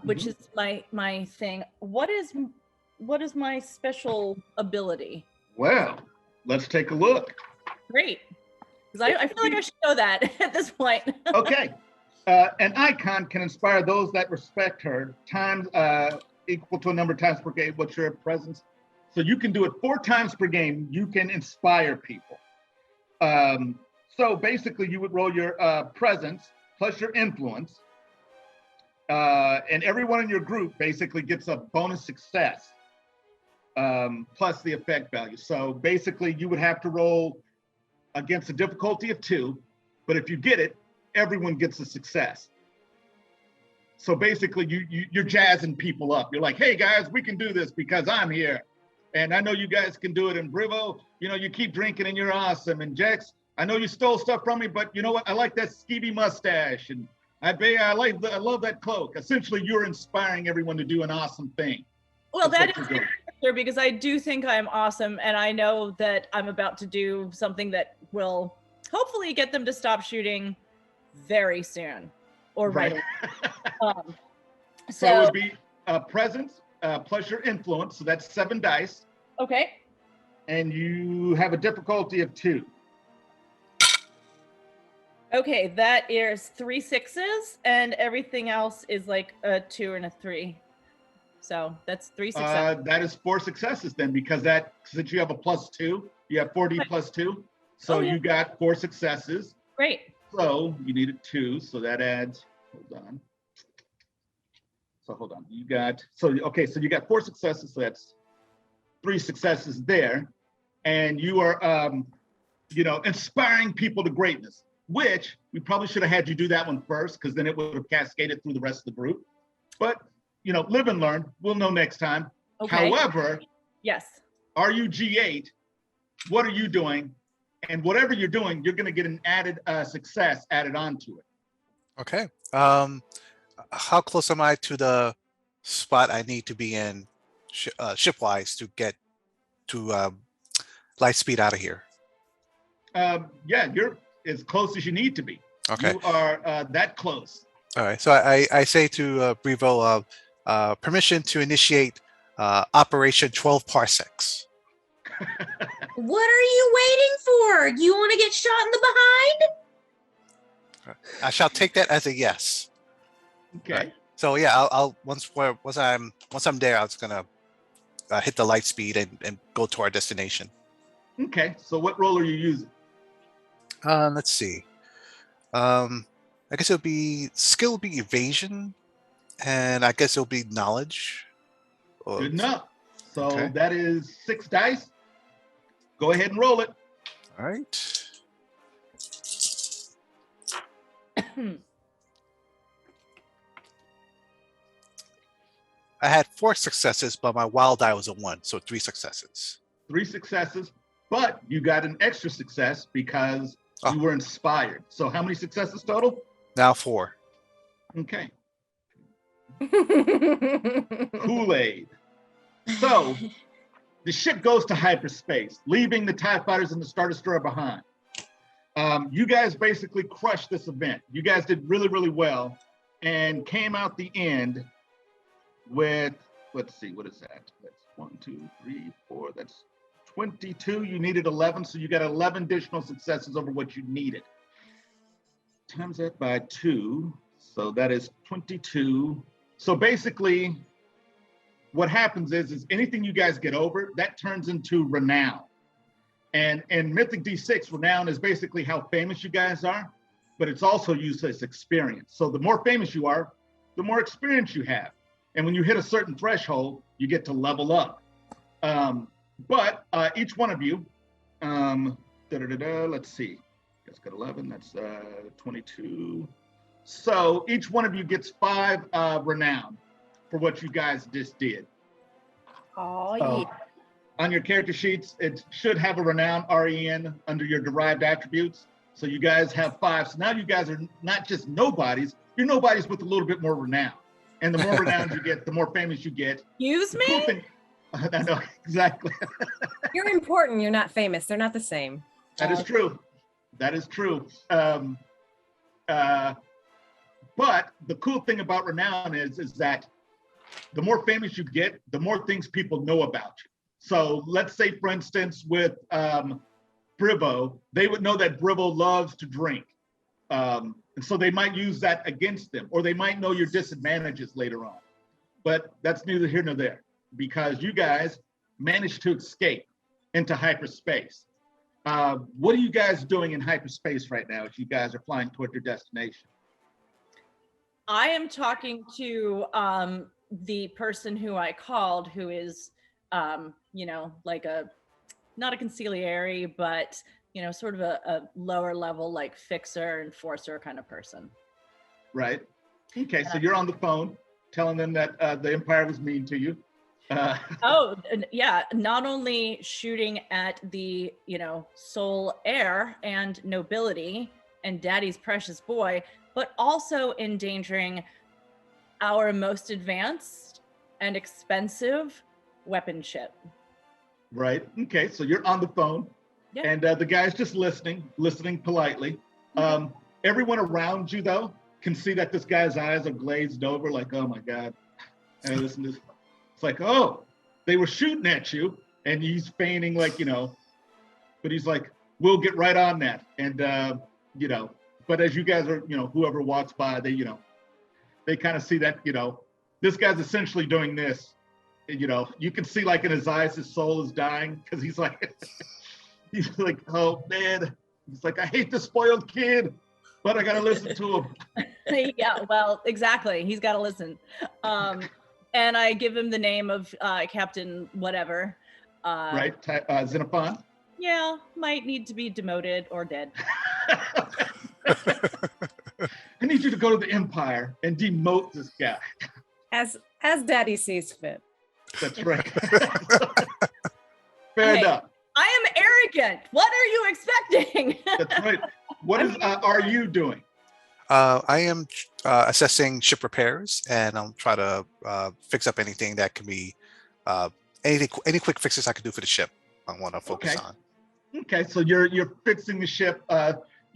[SPEAKER 1] which is my thing, what is my special ability?
[SPEAKER 3] Well, let's take a look.
[SPEAKER 1] Great. Because I feel like I should know that at this point.
[SPEAKER 3] Okay. An icon can inspire those that respect her, times equal to a number of times per game. What's your presence? So you can do it 4 times per game. You can inspire people. So basically you would roll your presence plus your influence. And everyone in your group basically gets a bonus success plus the effect value. So basically you would have to roll against a difficulty of 2, but if you get it, everyone gets a success. So basically you're jazzing people up. You're like, hey guys, we can do this because I'm here. And I know you guys can do it. And Brivo, you keep drinking and you're awesome. And Jex, I know you stole stuff from me, but you know what? I like that skeevy mustache. And Ibeya, I love that cloak. Essentially, you're inspiring everyone to do an awesome thing.
[SPEAKER 1] Well, that is true because I do think I'm awesome. And I know that I'm about to do something that will hopefully get them to stop shooting very soon or right away.
[SPEAKER 3] So it would be presence plus your influence. So that's 7 dice.
[SPEAKER 1] Okay.
[SPEAKER 3] And you have a difficulty of 2.
[SPEAKER 1] Okay, that is 3 6s, and everything else is like a 2 and a 3. So that's 3 successes.
[SPEAKER 3] That is 4 successes then, because since you have a +2, you have 4D +2. So you got 4 successes.
[SPEAKER 1] Great.
[SPEAKER 3] So you needed 2, so that adds. Hold on. You got so you got 4 successes. So that's 3 successes there, and you are inspiring people to greatness, which we probably should have had you do that one first, because then it would have cascaded through the rest of the group. But live and learn. We'll know next time.
[SPEAKER 1] Okay.
[SPEAKER 3] However,
[SPEAKER 1] yes.
[SPEAKER 3] Are you G8? What are you doing? And whatever you're doing, you're going to get an added success added onto it.
[SPEAKER 2] Okay. How close am I to the spot I need to be in shipwise to get to light speed out of here?
[SPEAKER 3] Yeah, you're as close as you need to be.
[SPEAKER 2] Okay.
[SPEAKER 3] You are that close.
[SPEAKER 2] All right. So I say to Brevo, permission to initiate Operation 12 Parsecs.
[SPEAKER 4] What are you waiting for? You want to get shot in the behind?
[SPEAKER 2] I shall take that as a yes.
[SPEAKER 3] Okay.
[SPEAKER 2] Right. So yeah, I'll once I'm there, I was gonna hit the light speed and go to our destination.
[SPEAKER 3] Okay. So what role are you using?
[SPEAKER 2] Let's see. I guess it'll be skill will be evasion, and I guess it'll be knowledge.
[SPEAKER 3] Good enough. So
[SPEAKER 2] Okay.
[SPEAKER 3] that is 6 dice. Go ahead and roll it.
[SPEAKER 2] All right. I had 4 successes, but my wild die was a 1, so 3 successes.
[SPEAKER 3] 3 successes, but you got an extra success because you were inspired. So how many successes total?
[SPEAKER 2] Now 4.
[SPEAKER 3] Okay. Kool-Aid. So the ship goes to hyperspace, leaving the TIE fighters and the Star Destroyer behind. You guys basically crushed this event. You guys did really, really well and came out the end with, let's see, what is that? That's 1, 2, 3, 4, that's 22. You needed 11, so you got 11 additional successes over what you needed. Times that by 2, so that is 22. So basically, what happens is anything you guys get over, that turns into renown. And in Mythic D6, renown is basically how famous you guys are, but it's also used as experience. So the more famous you are, the more experience you have. And when you hit a certain threshold, you get to level up. But each one of you, let's see, that's got 11, that's 22. So each one of you gets 5 renown for what you guys just did.
[SPEAKER 6] Oh,
[SPEAKER 3] So,
[SPEAKER 6] yeah.
[SPEAKER 3] on your character sheets, it should have a renown REN under your derived attributes. So you guys have 5. So now you guys are not just nobodies, you're nobodies with a little bit more renown. And the more renown you get, the more famous you get.
[SPEAKER 1] Excuse
[SPEAKER 3] The cool
[SPEAKER 1] me?
[SPEAKER 3] thing, I know, exactly.
[SPEAKER 6] You're important. You're not famous. They're not the same.
[SPEAKER 3] That is true. That is true. But the cool thing about renown is that the more famous you get, the more things people know about you. So let's say, for instance, with Brivo, they would know that Brivo loves to drink. And so they might use that against them, or they might know your disadvantages later on. But that's neither here nor there, because you guys managed to escape into hyperspace. What are you guys doing in hyperspace right now as you guys are flying toward your destination?
[SPEAKER 1] I am talking to the person who I called, who is, like not a conciliary, but, sort of a lower level, like fixer, enforcer kind of person.
[SPEAKER 3] Right. Okay, so you're on the phone telling them that the Empire was mean to you.
[SPEAKER 1] Yeah, not only shooting at the, soul heir and nobility and daddy's precious boy, but also endangering our most advanced and expensive weapon ship.
[SPEAKER 3] Right. Okay, so you're on the phone,
[SPEAKER 1] Yeah.
[SPEAKER 3] and the guy's just listening politely. Everyone around you, though, can see that this guy's eyes are glazed over, like, oh my God. And listen to this. It's like, oh, they were shooting at you, and he's feigning like, but he's like, we'll get right on that. And, but as you guys are, whoever walks by, they kind of see that, this guy's essentially doing this. You can see like in his eyes, his soul is dying because he's like, oh man. He's like, I hate the spoiled kid, but I got to listen to him.
[SPEAKER 1] Yeah, well, exactly. He's got to listen. And I give him the name of Captain whatever.
[SPEAKER 3] Right, Xenophon?
[SPEAKER 1] Yeah, might need to be demoted or dead.
[SPEAKER 3] I need you to go to the Empire and demote this guy.
[SPEAKER 6] As daddy sees fit.
[SPEAKER 3] That's right. Fair enough.
[SPEAKER 1] I am arrogant. What are you expecting?
[SPEAKER 3] That's right. What are you doing?
[SPEAKER 2] I am assessing ship repairs, and I'll try to fix up anything that can be any quick fixes I can do for the ship. I want to focus on.
[SPEAKER 3] Okay, so you're fixing the ship.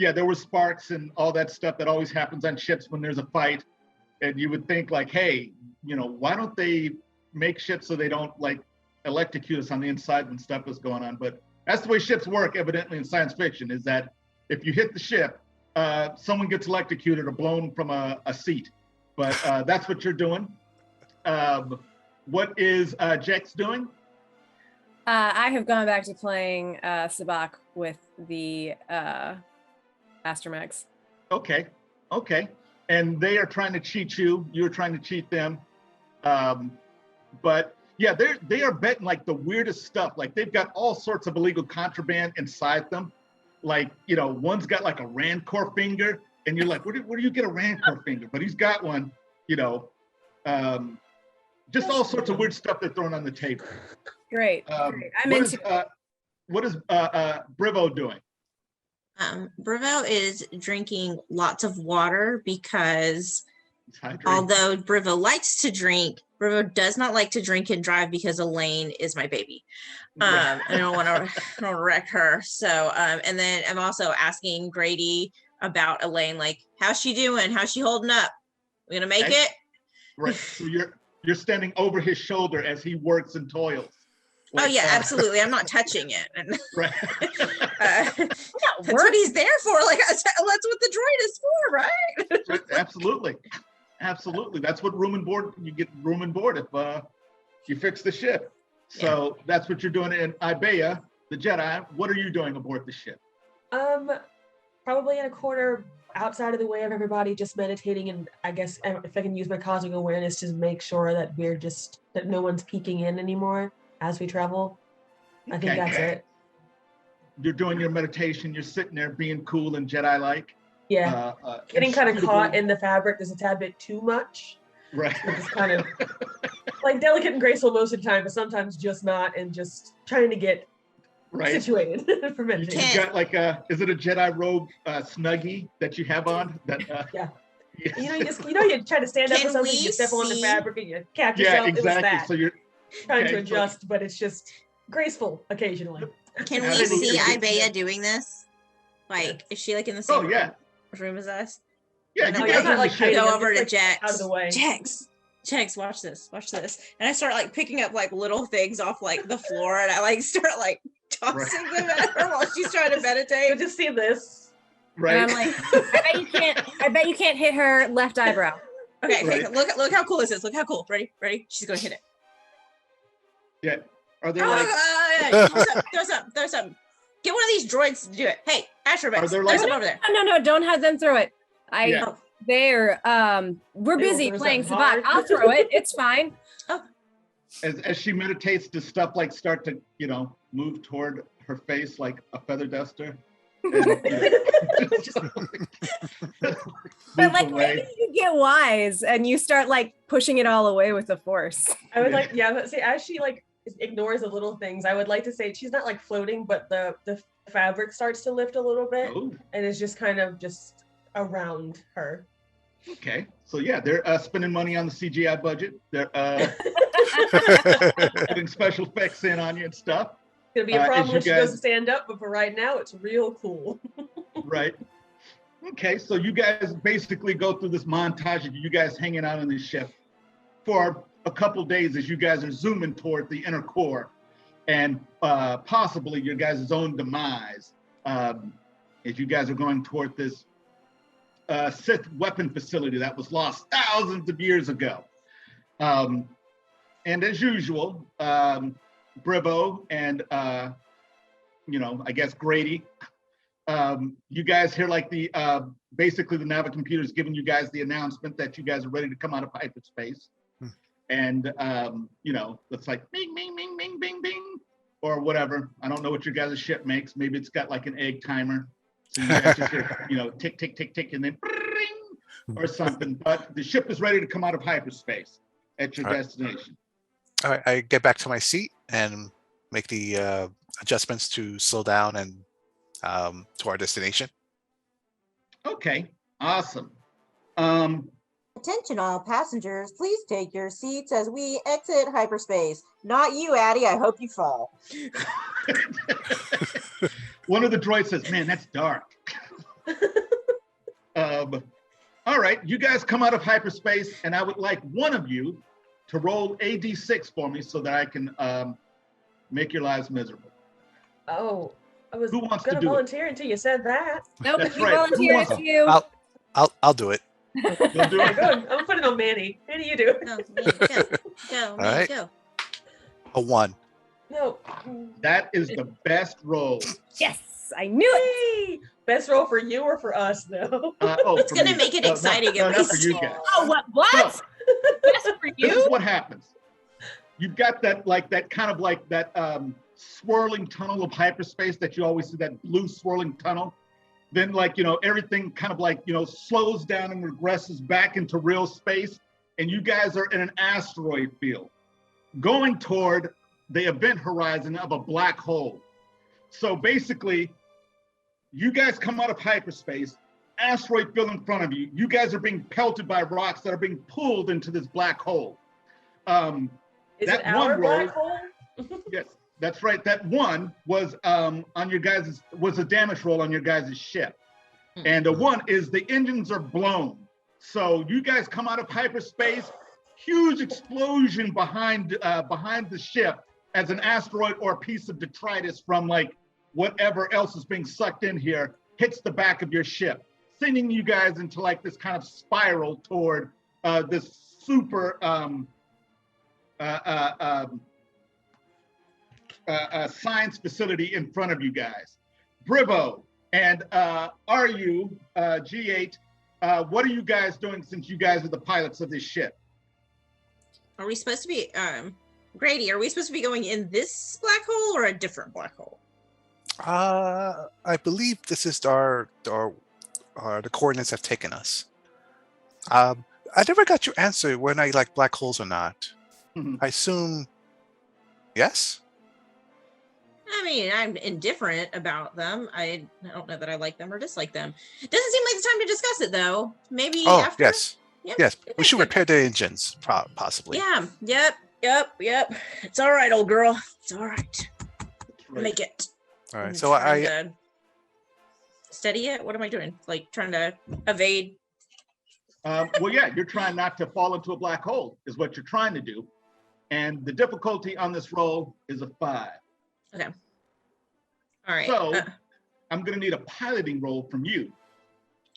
[SPEAKER 3] yeah, there were sparks and all that stuff that always happens on ships when there's a fight. And you would think like, hey, you know, why don't they make ships so they don't like electrocute us on the inside when stuff is going on? But that's the way ships work, evidently, in science fiction, is that if you hit the ship, someone gets electrocuted or blown from a seat. But that's what you're doing. What is Jex doing?
[SPEAKER 6] I have gone back to playing Sabak with the Astromechs.
[SPEAKER 3] Okay. And they are trying to cheat you. You're trying to cheat them. But yeah, they are betting like the weirdest stuff. Like they've got all sorts of illegal contraband inside them. Like, you know, one's got like a Rancor finger, and you're like, where do you get a Rancor finger? But he's got one, you know. Just all sorts of weird stuff they're throwing on the table.
[SPEAKER 6] Great. I'm into
[SPEAKER 3] what is Brivo doing?
[SPEAKER 4] Brivo is drinking lots of water because although Brivo likes to drink, Brivo does not like to drink and drive because Elaine is my baby. I don't want to wreck her. So, and then I'm also asking Grady about Elaine, like, how's she doing? How's she holding up? We gonna make it?
[SPEAKER 3] Right. So you're standing over his shoulder as he works and toils.
[SPEAKER 4] Like, oh yeah, absolutely. I'm not touching it.
[SPEAKER 3] Right.
[SPEAKER 4] That's what he's there for. Like that's what the droid is for, right?
[SPEAKER 3] Absolutely. That's what room and board. You get room and board if you fix the ship. So that's what you're doing. And Ibeya, the Jedi, what are you doing aboard the ship?
[SPEAKER 5] Probably in a corner outside of the way of everybody, just meditating, and I guess if I can use my cosmic awareness to make sure that that no one's peeking in anymore as we travel. I think that's it.
[SPEAKER 3] You're doing your meditation, you're sitting there being cool and Jedi-like.
[SPEAKER 5] Yeah, getting kind of caught in the fabric is a tad bit too much.
[SPEAKER 3] Right.
[SPEAKER 5] It's kind of like delicate and graceful most of the time, but sometimes just not, and just trying to get situated for meditation.
[SPEAKER 3] You got like is it a Jedi robe snuggie that you have on? That
[SPEAKER 5] yeah.
[SPEAKER 3] Yes.
[SPEAKER 5] You try to stand up for something, you step on the fabric and you catch yourself.
[SPEAKER 3] Yeah, exactly.
[SPEAKER 5] It was that.
[SPEAKER 3] So you're
[SPEAKER 5] trying to adjust, but it's just graceful occasionally.
[SPEAKER 4] Can we see Ibeya doing this? Like, is she like in the same room as us?
[SPEAKER 3] Yeah,
[SPEAKER 4] no,
[SPEAKER 5] it's not like
[SPEAKER 4] go over to Jex.
[SPEAKER 5] Out of the way.
[SPEAKER 4] Jex, watch this. And I start like picking up like little things off like the floor, and I like start like tossing them at her while she's trying to meditate.
[SPEAKER 5] Just see this.
[SPEAKER 3] Right.
[SPEAKER 6] And I'm like, I bet you can't hit her left eyebrow.
[SPEAKER 4] Okay, look how cool this is. Look how cool. Ready? She's gonna hit it.
[SPEAKER 3] Yeah. Are there like
[SPEAKER 4] throw some. Get one of these droids to do it. Hey, Astromechs, there's some over there.
[SPEAKER 6] No, don't have them throw it. We're busy playing Sabak. I'll throw it. It's fine.
[SPEAKER 4] Oh.
[SPEAKER 3] As she meditates, does stuff like start to, move toward her face like a feather duster?
[SPEAKER 6] But like maybe you get wise and you start like pushing it all away with the force.
[SPEAKER 5] I would like, but say as she like ignores the little things, I would like to say she's not like floating, but the fabric starts to lift a little bit.
[SPEAKER 3] Ooh.
[SPEAKER 5] And it's just kind of just around her.
[SPEAKER 3] Okay, so they're spending money on the CGI budget. They're putting special effects in on you and stuff.
[SPEAKER 5] It's gonna be a problem when she goes to stand up, but for right now, it's real cool.
[SPEAKER 3] Right. Okay, so you guys basically go through this montage of you guys hanging out on the ship for a couple days as you guys are zooming toward the inner core and possibly your guys' own demise as you guys are going toward this Sith weapon facility that was lost thousands of years ago. And as usual, Brivo and, I guess Grady, you guys hear like basically the Nava computer's giving you guys the announcement that you guys are ready to come out of hyperspace. And, it's like bing, bing, bing, bing, bing, bing, or whatever. I don't know what your guys' ship makes. Maybe it's got like an egg timer. So you guys just hear, tick, tick, tick, tick, and then ring, or something. But the ship is ready to come out of hyperspace at your destination.
[SPEAKER 2] All right, I get back to my seat and make the adjustments to slow down and to our destination.
[SPEAKER 3] Okay, awesome.
[SPEAKER 7] Attention all passengers, please take your seats as we exit hyperspace. Not you, Addie, I hope you fall.
[SPEAKER 3] One of the droids says, man, that's dark. All right, you guys come out of hyperspace, and I would like one of you to roll a d6 for me so that I can make your lives miserable.
[SPEAKER 5] Oh, I was
[SPEAKER 3] Who wants
[SPEAKER 5] gonna
[SPEAKER 3] to do
[SPEAKER 5] volunteer until you said that.
[SPEAKER 6] Nope,
[SPEAKER 3] That's
[SPEAKER 6] you
[SPEAKER 3] right. Who
[SPEAKER 6] volunteer
[SPEAKER 3] wants
[SPEAKER 6] it's
[SPEAKER 3] to-
[SPEAKER 6] you.
[SPEAKER 2] I'll do it.
[SPEAKER 3] You'll do
[SPEAKER 5] Yeah,
[SPEAKER 3] it?
[SPEAKER 5] go ahead. I'm gonna put it on Manny. Manny, you do it.
[SPEAKER 4] Go, Manny, go, go,
[SPEAKER 2] All
[SPEAKER 4] Manny,
[SPEAKER 2] right.
[SPEAKER 4] go.
[SPEAKER 2] A 1.
[SPEAKER 5] No.
[SPEAKER 3] That is the best roll.
[SPEAKER 6] Yes, I knew it.
[SPEAKER 5] Yay! Best roll for you or for us, though?
[SPEAKER 4] It's
[SPEAKER 3] For
[SPEAKER 4] gonna
[SPEAKER 3] me.
[SPEAKER 4] make it
[SPEAKER 3] No,
[SPEAKER 4] exciting
[SPEAKER 3] No,
[SPEAKER 4] at
[SPEAKER 3] not for
[SPEAKER 4] least.
[SPEAKER 3] you guys.
[SPEAKER 1] Oh, what?
[SPEAKER 3] So,
[SPEAKER 1] Best for
[SPEAKER 3] this is
[SPEAKER 1] you?
[SPEAKER 3] what happens. You've got that swirling tunnel of hyperspace that you always see, that blue swirling tunnel. Then everything kind of slows down and regresses back into real space. And you guys are in an asteroid field going toward the event horizon of a black hole. So basically, you guys come out of hyperspace, asteroid field in front of you. You guys are being pelted by rocks that are being pulled into this black hole.
[SPEAKER 5] Is
[SPEAKER 3] that
[SPEAKER 5] it our
[SPEAKER 3] one roll-
[SPEAKER 5] black hole?
[SPEAKER 3] Yes, that's right. That one was was a damage roll on your guys' ship. And the one is the engines are blown. So you guys come out of hyperspace, huge explosion behind the ship as an asteroid or a piece of detritus from whatever else is being sucked in here hits the back of your ship, sending you guys into this kind of spiral toward this super science facility in front of you guys. Brivo and RU, G8, what are you guys doing since you guys are the pilots of this ship?
[SPEAKER 4] Are we supposed to be, Grady, are we supposed to be going in this black hole or a different black hole?
[SPEAKER 2] I believe this is the coordinates have taken us. I never got your answer when I like black holes or not. I assume yes?
[SPEAKER 4] I mean, I'm indifferent about them. I don't know that I like them or dislike them. It doesn't seem like the time to discuss it, though. Maybe after?
[SPEAKER 2] Yes.
[SPEAKER 4] Yeah,
[SPEAKER 2] Yes,
[SPEAKER 4] okay,
[SPEAKER 2] we should
[SPEAKER 4] good.
[SPEAKER 2] repair the engines, possibly.
[SPEAKER 4] Yeah, yep. It's all right, old girl. It's all right. Make it.
[SPEAKER 2] All right,
[SPEAKER 4] I'm
[SPEAKER 2] so
[SPEAKER 4] trying to steady it? What am I doing? Trying to evade?
[SPEAKER 3] Well, yeah, you're trying not to fall into a black hole is what you're trying to do. And the difficulty on this roll is a 5.
[SPEAKER 4] Okay. All right.
[SPEAKER 3] So I'm going to need a piloting roll from you.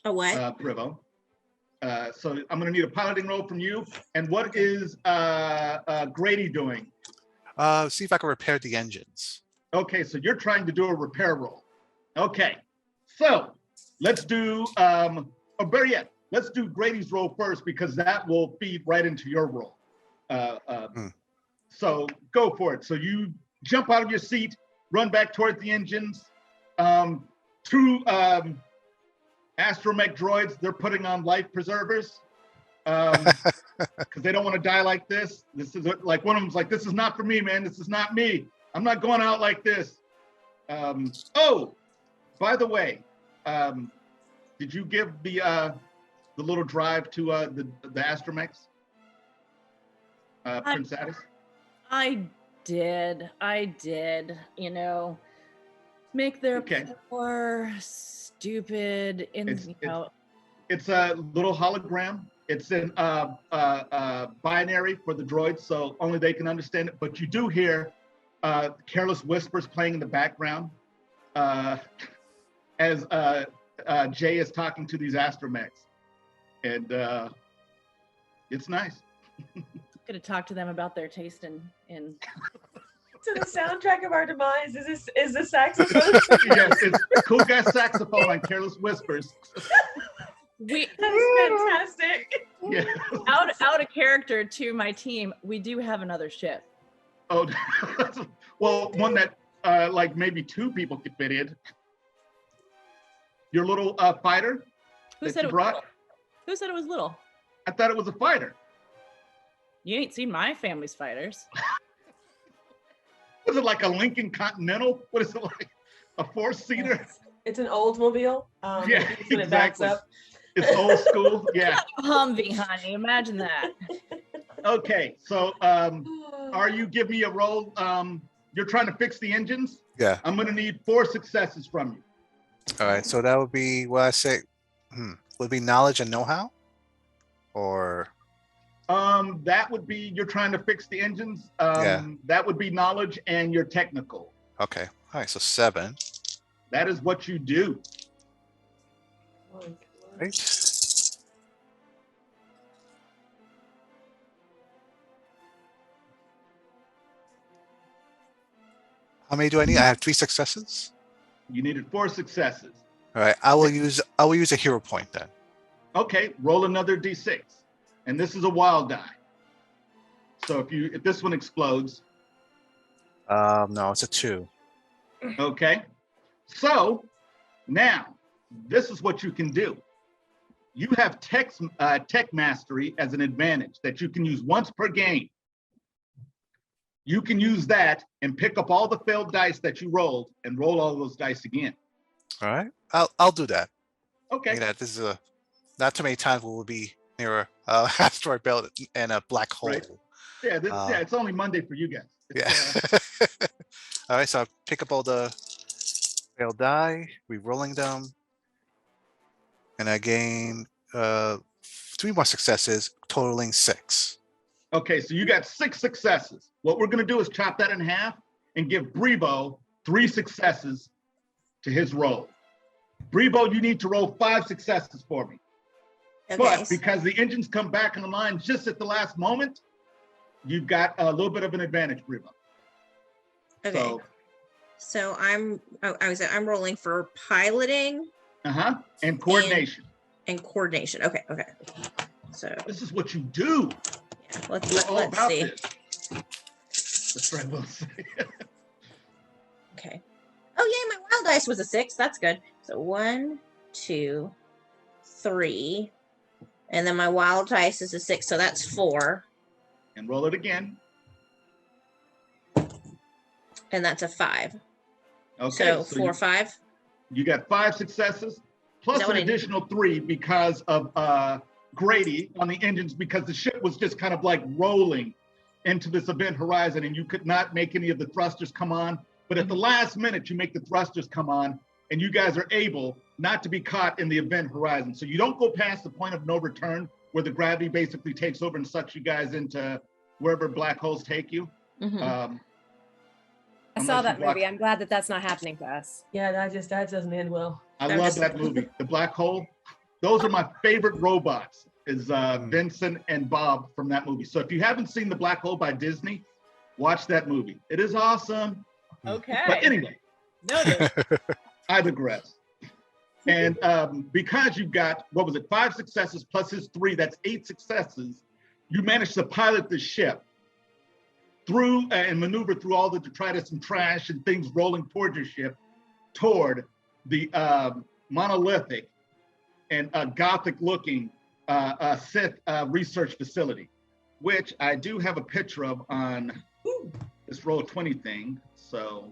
[SPEAKER 4] A what?
[SPEAKER 3] Brivo. So I'm going to need a piloting roll from you. And what is Grady doing?
[SPEAKER 2] See if I can repair the engines.
[SPEAKER 3] Okay, so you're trying to do a repair roll. Okay, so let's do, or better yet, let's do Grady's roll first because that will feed right into your roll. So go for it. So you jump out of your seat, run back towards the engines. 2 astromech droids, they're putting on life preservers because they don't want to die like this. This is like one of them's like, this is not for me, man. This is not me. I'm not going out like this. Oh, by the way, did you give the little drive to the astromechs, Prince Attis?
[SPEAKER 1] I did. Make their poor, stupid,
[SPEAKER 3] It's a little hologram. It's in binary for the droids, so only they can understand it. But you do hear careless whispers playing in the background as Jay is talking to these astromechs, and it's nice.
[SPEAKER 1] Could have talked to them about their taste in.
[SPEAKER 5] To the soundtrack of our demise is the saxophone.
[SPEAKER 3] Yes, it's Cool Guy Saxophone on Careless Whispers.
[SPEAKER 5] That is fantastic.
[SPEAKER 3] Yeah.
[SPEAKER 1] Out of character to my team, we do have another ship.
[SPEAKER 3] Oh, well, one that like maybe 2 people could fit in. Your little fighter
[SPEAKER 1] Who
[SPEAKER 3] that
[SPEAKER 1] said
[SPEAKER 3] you
[SPEAKER 1] it was
[SPEAKER 3] brought?
[SPEAKER 1] little? Who said it was little?
[SPEAKER 3] I thought it was a fighter.
[SPEAKER 1] You ain't seen my family's fighters.
[SPEAKER 3] Was it like a Lincoln Continental? What is it like? A 4-seater?
[SPEAKER 5] It's an Oldsmobile.
[SPEAKER 3] Yeah,
[SPEAKER 5] when it backs
[SPEAKER 3] exactly.
[SPEAKER 5] up.
[SPEAKER 3] It's old school. Yeah.
[SPEAKER 1] Humvee, honey. Imagine that.
[SPEAKER 3] Okay, so are you give me a roll? You're trying to fix the engines?
[SPEAKER 2] Yeah.
[SPEAKER 3] I'm going to need 4 successes from you.
[SPEAKER 2] All right, so that would be what I say. Would be knowledge and know-how, or
[SPEAKER 3] That would be you're trying to fix the engines.
[SPEAKER 2] Yeah.
[SPEAKER 3] That would be knowledge and your technical.
[SPEAKER 2] okay. All right, so 7.
[SPEAKER 3] That is what you do.
[SPEAKER 2] Right. How many do I need? I have 3 successes.
[SPEAKER 3] You needed 4 successes.
[SPEAKER 2] All right, I will use a hero point then.
[SPEAKER 3] Okay, roll another d6, and this is a wild die. So if this one explodes,
[SPEAKER 2] No, it's a 2.
[SPEAKER 3] okay. So now this is what you can do. You have tech mastery as an advantage that you can use once per game. You can use that and pick up all the failed dice that you rolled and roll all those dice again.
[SPEAKER 2] All right, I'll do that.
[SPEAKER 3] Okay.
[SPEAKER 2] That this is not too many times we will be near a asteroid belt and a black hole.
[SPEAKER 3] Right. Yeah, it's only Monday for you guys.
[SPEAKER 2] Yeah. All right, so I pick up all the failed die, re-rolling them, and I gain 3 more successes, totaling 6.
[SPEAKER 3] Okay, so you got 6 successes. What we're gonna do is chop that in half and give Brebo 3 successes to his roll. Brebo, you need to roll 5 successes for me.
[SPEAKER 4] Okay.
[SPEAKER 3] But because the engines come back in the line just at the last moment, you've got a little bit of an advantage, Brebo.
[SPEAKER 4] Okay. So I'm rolling for piloting
[SPEAKER 3] And coordination.
[SPEAKER 4] and coordination. Okay. So
[SPEAKER 3] This is what you do.
[SPEAKER 4] yeah, let's
[SPEAKER 3] We're all about
[SPEAKER 4] see.
[SPEAKER 3] this. That's right, we'll say.
[SPEAKER 4] Okay. Oh yay, my wild dice was a 6. That's good. So 1, 2, 3, and then my wild dice is a 6. So that's 4,
[SPEAKER 3] And roll it again.
[SPEAKER 4] and that's a 5.
[SPEAKER 3] Okay.
[SPEAKER 4] So 4, 5.
[SPEAKER 3] You got 5 successes plus
[SPEAKER 4] that what
[SPEAKER 3] an
[SPEAKER 4] I need?
[SPEAKER 3] additional 3 because of Grady on the engines, because the ship was just kind of like rolling into this event horizon and you could not make any of the thrusters come on. But at the last minute, you make the thrusters come on and you guys are able not to be caught in the event horizon. So you don't go past the point of no return where the gravity basically takes over and sucks you guys into wherever black holes take you.
[SPEAKER 4] Mhm.
[SPEAKER 6] I saw that movie. I'm glad that that's not happening to us.
[SPEAKER 5] Yeah, that doesn't end well.
[SPEAKER 3] I love that movie, The Black Hole. Those are my favorite robots, is Vincent and Bob from that movie. So if you haven't seen The Black Hole by Disney, watch that movie. It is awesome.
[SPEAKER 1] Okay.
[SPEAKER 3] But anyway,
[SPEAKER 1] Noted.
[SPEAKER 3] I digress. And because you've got, 5 successes plus his 3, that's 8 successes, you managed to pilot the ship through and maneuver through all the detritus and trash and things rolling toward your ship, toward the monolithic and Gothic-looking Sith research facility, which I do have a picture of on this Roll20 thing. So,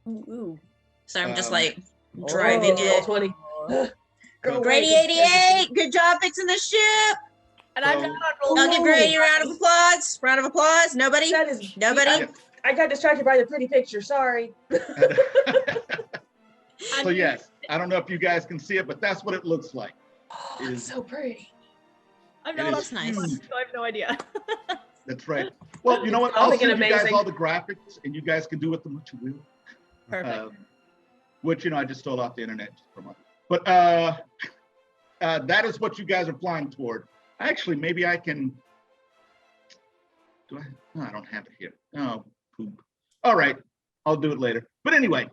[SPEAKER 6] Ooh.
[SPEAKER 4] So I'm just like driving
[SPEAKER 5] Roll
[SPEAKER 4] it.
[SPEAKER 5] 20.
[SPEAKER 4] Grady 88, good job fixing the ship.
[SPEAKER 1] And I'm
[SPEAKER 3] So-
[SPEAKER 1] not on roll.
[SPEAKER 4] I'll give Grady a round of applause. Round of applause. Nobody?
[SPEAKER 5] That is
[SPEAKER 4] Nobody?
[SPEAKER 5] I got distracted by the pretty picture. Sorry.
[SPEAKER 3] so yes, I don't know if you guys can see it, but that's what it looks like.
[SPEAKER 5] Oh,
[SPEAKER 3] It
[SPEAKER 5] it's
[SPEAKER 3] is-
[SPEAKER 5] so pretty.
[SPEAKER 1] I'm
[SPEAKER 3] It
[SPEAKER 1] not
[SPEAKER 3] is
[SPEAKER 1] on
[SPEAKER 4] nice.
[SPEAKER 1] roll,
[SPEAKER 3] huge.
[SPEAKER 1] so I have no idea.
[SPEAKER 3] That's right. Well, you know what?
[SPEAKER 5] It's
[SPEAKER 3] I'll
[SPEAKER 5] looking
[SPEAKER 3] send you guys
[SPEAKER 5] amazing.
[SPEAKER 3] all the graphics, and you guys can do with them what you will.
[SPEAKER 1] Perfect.
[SPEAKER 3] Which, I just stole off the internet just for a month. But that is what you guys are flying toward. Actually, maybe I can. No, I don't have it here. Oh, poop. All right, I'll do it later. But anyway,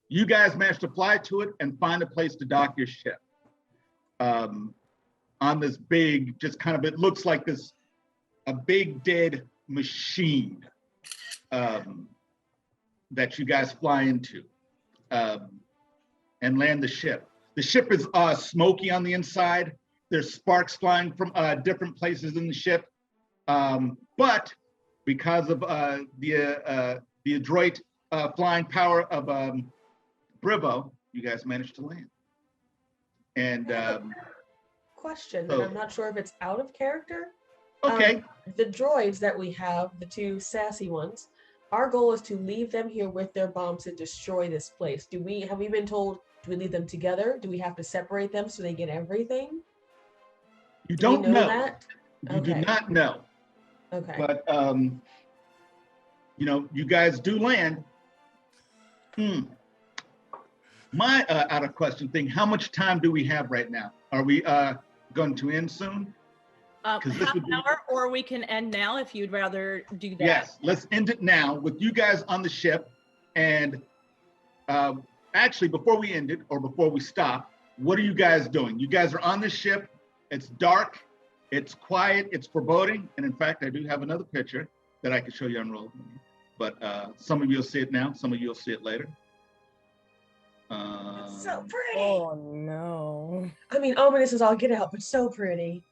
[SPEAKER 3] you guys managed to fly to it and find a place to dock your ship. On this big, just kind of, it looks like a big dead machine that you guys fly into and land the ship. The ship is smoky on the inside. There's sparks flying from different places in the ship. But because of the adroit flying power of Brivo, you guys managed to land. And
[SPEAKER 5] Question,
[SPEAKER 3] Oh.
[SPEAKER 5] and I'm not sure if it's out of character.
[SPEAKER 3] okay,
[SPEAKER 5] The droids that we have, the 2 sassy ones, our goal is to leave them here with their bombs and destroy this place. Have we been told, do we leave them together? Do we have to separate them so they get everything?
[SPEAKER 3] You don't know.
[SPEAKER 5] That?
[SPEAKER 3] You do not know.
[SPEAKER 5] Okay.
[SPEAKER 3] But, you know, you guys do land. My out of question thing, how much time do we have right now? Are we going to end soon?
[SPEAKER 1] Half an hour, or we can end now if you'd rather do that.
[SPEAKER 3] Yes, let's end it now with you guys on the ship. And actually, before we end it, or before we stop, what are you guys doing? You guys are on the ship. It's dark, it's quiet, it's foreboding. And in fact, I do have another picture that I can show you on roll. But some of you will see it now, some of you will see it later.
[SPEAKER 5] So pretty.
[SPEAKER 6] Oh no.
[SPEAKER 5] I mean, ominous is all get out, but so pretty.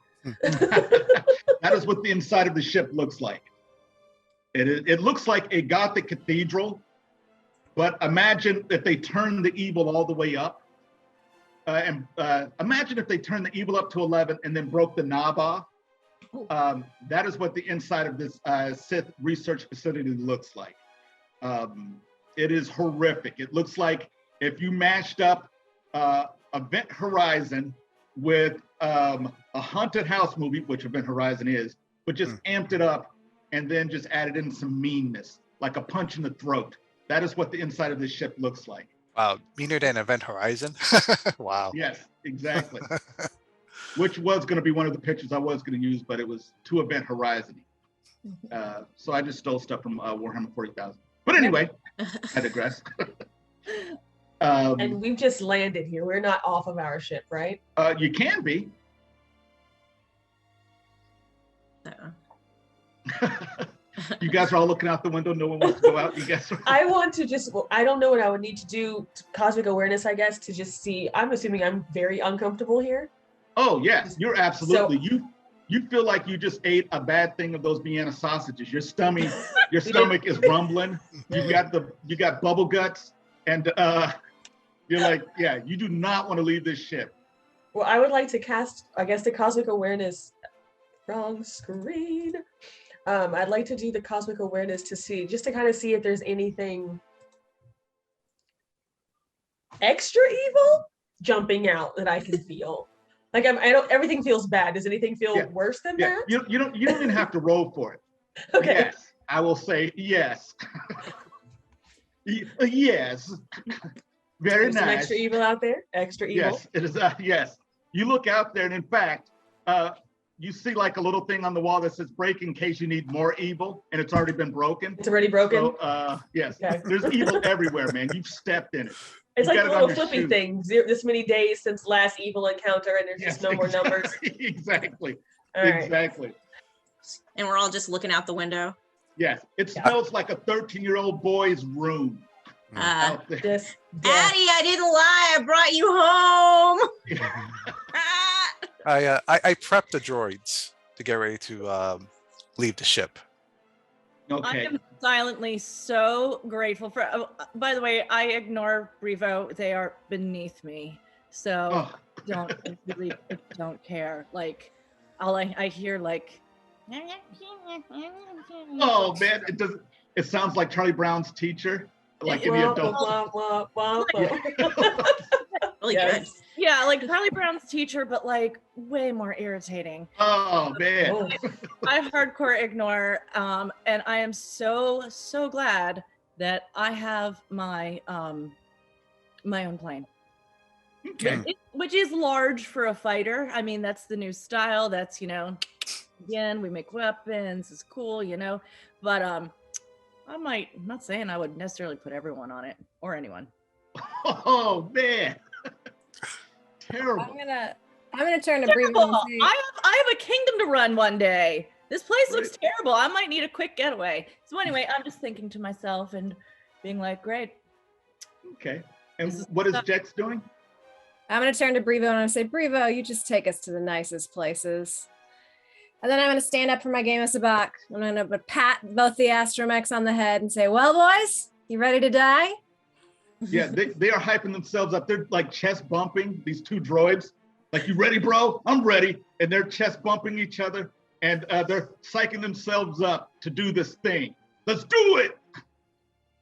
[SPEAKER 3] That is what the inside of the ship looks like. It looks like a Gothic cathedral, but imagine if they turned the evil all the way up. And imagine if they turned the evil up to 11 and then broke the knob off. That is what the inside of this Sith research facility looks like. It is horrific. It looks like if you mashed up Event Horizon with a haunted house movie, which Event Horizon is, but just amped it up and then just added in some meanness, like a punch in the throat. That is what the inside of this ship looks like.
[SPEAKER 2] Wow, meaner than Event Horizon? Wow.
[SPEAKER 3] Yes, exactly. Which was going to be one of the pictures I was going to use, but it was too Event Horizon. So I just stole stuff from Warhammer 40,000. But anyway, I digress.
[SPEAKER 5] And we've just landed here. We're not off of our ship, right?
[SPEAKER 3] You can be. You guys are all looking out the window. No one wants to go out. You guys are...
[SPEAKER 5] I want to just, I don't know what I would need to do. Cosmic awareness, I guess, to just see. I'm assuming I'm very uncomfortable here.
[SPEAKER 3] Oh, yes, you're absolutely. So, you feel like you just ate a bad thing of those Vienna sausages. Your stomach is rumbling. You got bubble guts, and you're like, yeah, you do not want to leave this ship.
[SPEAKER 5] Well, I would like to cast, I guess, the cosmic awareness. Wrong screen. I'd like to do the cosmic awareness to see, just to kind of see if there's anything extra evil jumping out that I can feel. Like everything feels bad. Does anything feel worse than that?
[SPEAKER 3] You don't even have to roll for it.
[SPEAKER 5] Okay.
[SPEAKER 3] Yes, I will say yes. Yes. Very
[SPEAKER 5] There's
[SPEAKER 3] nice.
[SPEAKER 5] Some extra evil out there. Extra evil.
[SPEAKER 3] Yes, it is. Yes, you look out there, and in fact, you see like a little thing on the wall that says "break in case you need more evil," and it's already been broken.
[SPEAKER 5] It's already broken.
[SPEAKER 3] So, yes, there's evil everywhere, man. You've stepped in it.
[SPEAKER 5] It's like a little flippy thing. This many days since last evil encounter, and there's just no more numbers.
[SPEAKER 3] Exactly.
[SPEAKER 5] All right.
[SPEAKER 3] Exactly.
[SPEAKER 4] And we're all just looking out the window.
[SPEAKER 3] Yes, it smells like a 13-year-old boy's room. Out there.
[SPEAKER 4] Addie, I didn't lie. I brought you home.
[SPEAKER 2] I prepped the droids to get ready to leave the ship.
[SPEAKER 3] Okay.
[SPEAKER 1] I am silently so grateful for. By the way, I ignore Brevo. They are beneath me, so don't care. Like, all I hear like.
[SPEAKER 3] Oh man, it sounds like Charlie Brown's teacher, like in the adult.
[SPEAKER 4] Really good.
[SPEAKER 1] Yeah, like Charlie Brown's teacher, but like way more irritating.
[SPEAKER 3] Oh man.
[SPEAKER 1] I hardcore ignore, and I am so glad that I have my my own plane.
[SPEAKER 3] Okay.
[SPEAKER 1] Which is large for a fighter. I mean, that's the new style. That's, again, we make weapons. It's cool, But I'm not saying I would necessarily put everyone on it or anyone.
[SPEAKER 3] Oh man. Terrible.
[SPEAKER 6] I'm gonna turn to Brevo and say,
[SPEAKER 1] I have a kingdom to run one day. This place looks terrible. I might need a quick getaway. So anyway, I'm just thinking to myself and being like, great.
[SPEAKER 3] Okay. And what is Jex doing?
[SPEAKER 6] I'm gonna turn to Brevo and I say, Brevo, you just take us to the nicest places. And then I'm gonna stand up for my game of Sabak. I'm gonna pat both the astromechs on the head and say, well, boys, you ready to die?
[SPEAKER 3] Yeah, they are hyping themselves up. They're like chest bumping, these two droids. Like, you ready, bro? I'm ready. And they're chest bumping each other, and they're psyching themselves up to do this thing. Let's do it.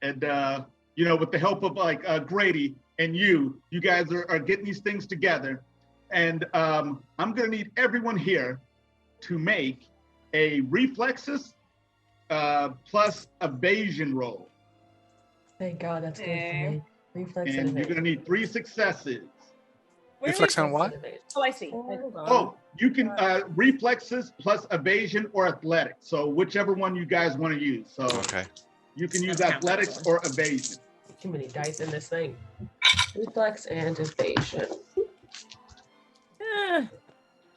[SPEAKER 3] And you know, with the help of like Grady and you guys are getting these things together. And I'm gonna need everyone here to make a reflexes plus evasion roll.
[SPEAKER 5] Thank God that's good for me. Reflex
[SPEAKER 3] And you're gonna need 3 successes.
[SPEAKER 2] Reflex on what?
[SPEAKER 1] Oh, I see.
[SPEAKER 6] Hold on.
[SPEAKER 3] Oh, you can reflexes plus evasion or athletics. So whichever one you guys want to use. So
[SPEAKER 2] Okay.
[SPEAKER 3] you can use athletics or evasion.
[SPEAKER 5] Too many dice in this thing. Reflex and evasion.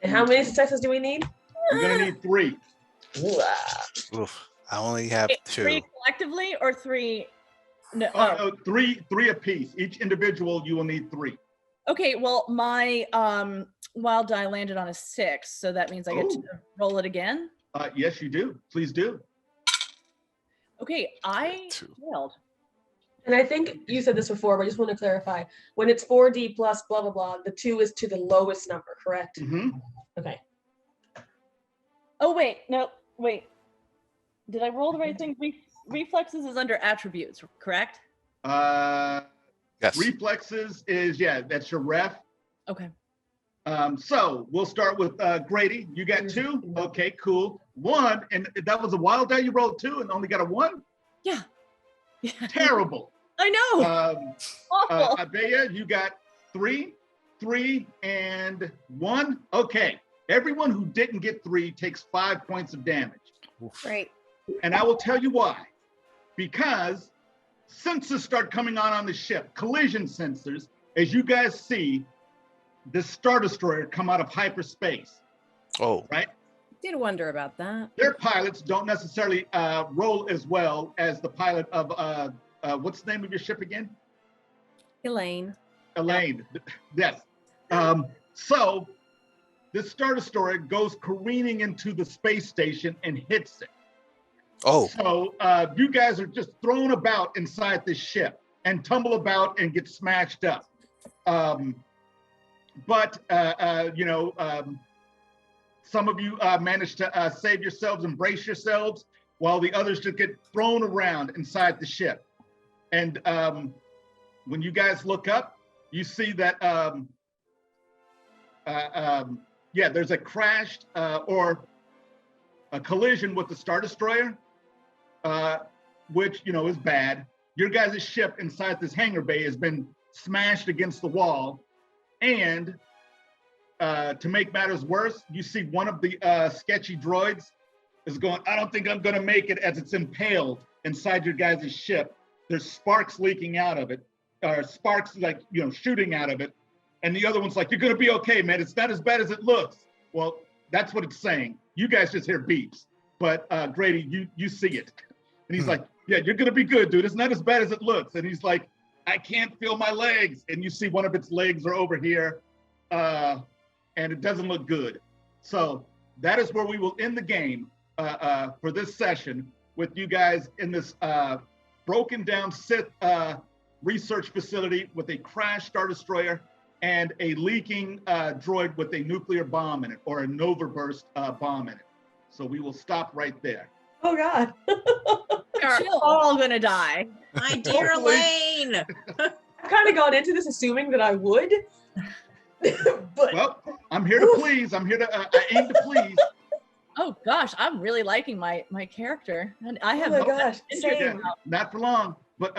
[SPEAKER 5] And how many successes do we need?
[SPEAKER 3] You're gonna need 3.
[SPEAKER 2] Oof. I only have 2.
[SPEAKER 1] 3 collectively or 3? No.
[SPEAKER 3] No, 3 apiece. Each individual, you will need 3.
[SPEAKER 1] Okay, well, my wild die landed on a 6, so that means I get to roll it again.
[SPEAKER 3] Yes, you do. Please do.
[SPEAKER 1] Okay, I
[SPEAKER 2] 2.
[SPEAKER 1] failed.
[SPEAKER 5] And I think you said this before, but I just want to clarify. When it's 4D plus blah, blah, blah, the 2 is to the lowest number, correct?
[SPEAKER 3] Mm-hmm.
[SPEAKER 5] Okay.
[SPEAKER 1] Oh, wait, no, wait. Did I roll the right thing? Reflexes is under attributes, correct?
[SPEAKER 2] Yes.
[SPEAKER 3] Reflexes is, that's your ref.
[SPEAKER 1] Okay.
[SPEAKER 3] So we'll start with Grady. You got 2? Okay, cool. 1, and that was a wild die. You rolled 2 and only got a 1?
[SPEAKER 1] Yeah.
[SPEAKER 3] Terrible.
[SPEAKER 1] I know. Awful.
[SPEAKER 3] Ibeya, you got 3, and 1. Okay. Everyone who didn't get 3 takes 5 points of damage.
[SPEAKER 6] Great.
[SPEAKER 3] And I will tell you why. Because sensors start coming on the ship, collision sensors, as you guys see the Star Destroyer come out of hyperspace.
[SPEAKER 2] Oh.
[SPEAKER 3] Right?
[SPEAKER 6] Did wonder about that.
[SPEAKER 3] Their pilots don't necessarily roll as well as the pilot of, what's the name of your ship again?
[SPEAKER 6] Elaine.
[SPEAKER 3] Elaine, yes. So this Star Destroyer goes careening into the space station and hits it.
[SPEAKER 2] Oh.
[SPEAKER 3] So you guys are just thrown about inside this ship and tumble about and get smashed up. But you know, some of you manage to save yourselves and brace yourselves while the others just get thrown around inside the ship. And when you guys look up, you see that, there's a crash or a collision with the Star Destroyer, which, you know, is bad. Your guys' ship inside this hangar bay has been smashed against the wall. And to make matters worse, you see one of the sketchy droids is going, I don't think I'm going to make it, as it's impaled inside your guys' ship. There's sparks leaking out of it, or sparks like, you know, shooting out of it. And the other one's like, you're going to be okay, man. It's not as bad as it looks. Well, that's what it's saying. You guys just hear beeps. But Grady, you see it. And he's like, yeah, you're going to be good, dude. It's not as bad as it looks. And he's like, I can't feel my legs. And you see one of its legs are over here. And it doesn't look good. So that is where we will end the game for this session, with you guys in this broken down Sith research facility with a crashed Star Destroyer and a leaking droid with a nuclear bomb in it, or a Nova burst bomb in it. So we will stop right there.
[SPEAKER 5] Oh God.
[SPEAKER 1] We're all gonna die.
[SPEAKER 4] My dear Elaine.
[SPEAKER 5] I've kind of gone into this assuming that I would. But
[SPEAKER 3] well, I'm here to please. I'm here to I aim to please.
[SPEAKER 1] Oh gosh, I'm really liking my character, and I have
[SPEAKER 5] oh my gosh,
[SPEAKER 1] interest
[SPEAKER 5] same.
[SPEAKER 3] Not for long, but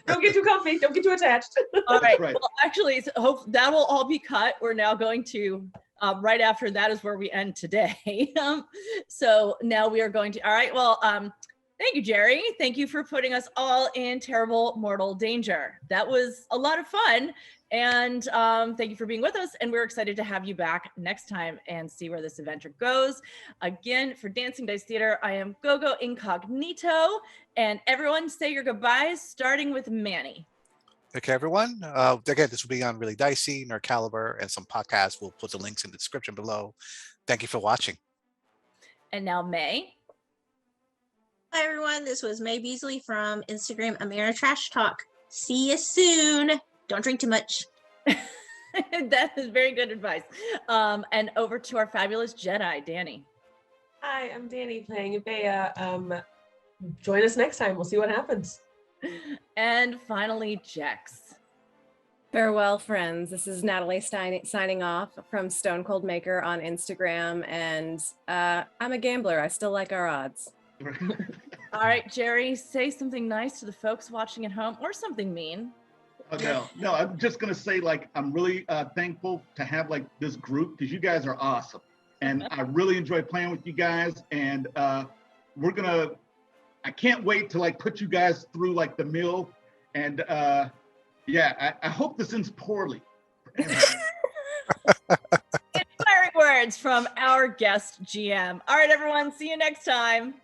[SPEAKER 5] Don't get too comfy. Don't get too attached.
[SPEAKER 1] all right.
[SPEAKER 3] right.
[SPEAKER 1] Well, actually, hope that will all be cut. We're now going to right after that is where we end today. So now we are going to. All right. Well, thank you, Jerry. Thank you for putting us all in terrible mortal danger. That was a lot of fun. And thank you for being with us. And we're excited to have you back next time and see where this adventure goes. Again, for Dancing Dice Theater, I am Gogo Incognito. And everyone say your goodbyes, starting with Manny.
[SPEAKER 2] Okay, everyone. Again, this will be on Really Dicey, Nerd Caliber, and some podcasts. We'll put the links in the description below. Thank you for watching.
[SPEAKER 1] And now May.
[SPEAKER 4] Hi, everyone. This was May Beasley from Instagram, Amira Trash Talk. See you soon. Don't drink too much.
[SPEAKER 1] That is very good advice. And over to our fabulous Jedi, Dani.
[SPEAKER 5] Hi, I'm Dani playing Ibeya. join us next time. We'll see what happens.
[SPEAKER 1] And finally, Jex.
[SPEAKER 6] Farewell, friends. This is Natalie Stein signing off from Stone Cold Maker on Instagram, and I'm a gambler. I still like our odds.
[SPEAKER 1] All right, Jerry, say something nice to the folks watching at home, or something mean.
[SPEAKER 3] Oh, no, I'm just gonna say, like, I'm really thankful to have like this group, because you guys are awesome, and I really enjoy playing with you guys. And I can't wait to like put you guys through like the mill. And yeah, I hope this ends poorly.
[SPEAKER 1] Inspiring words from our guest GM. All right, everyone, see you next time.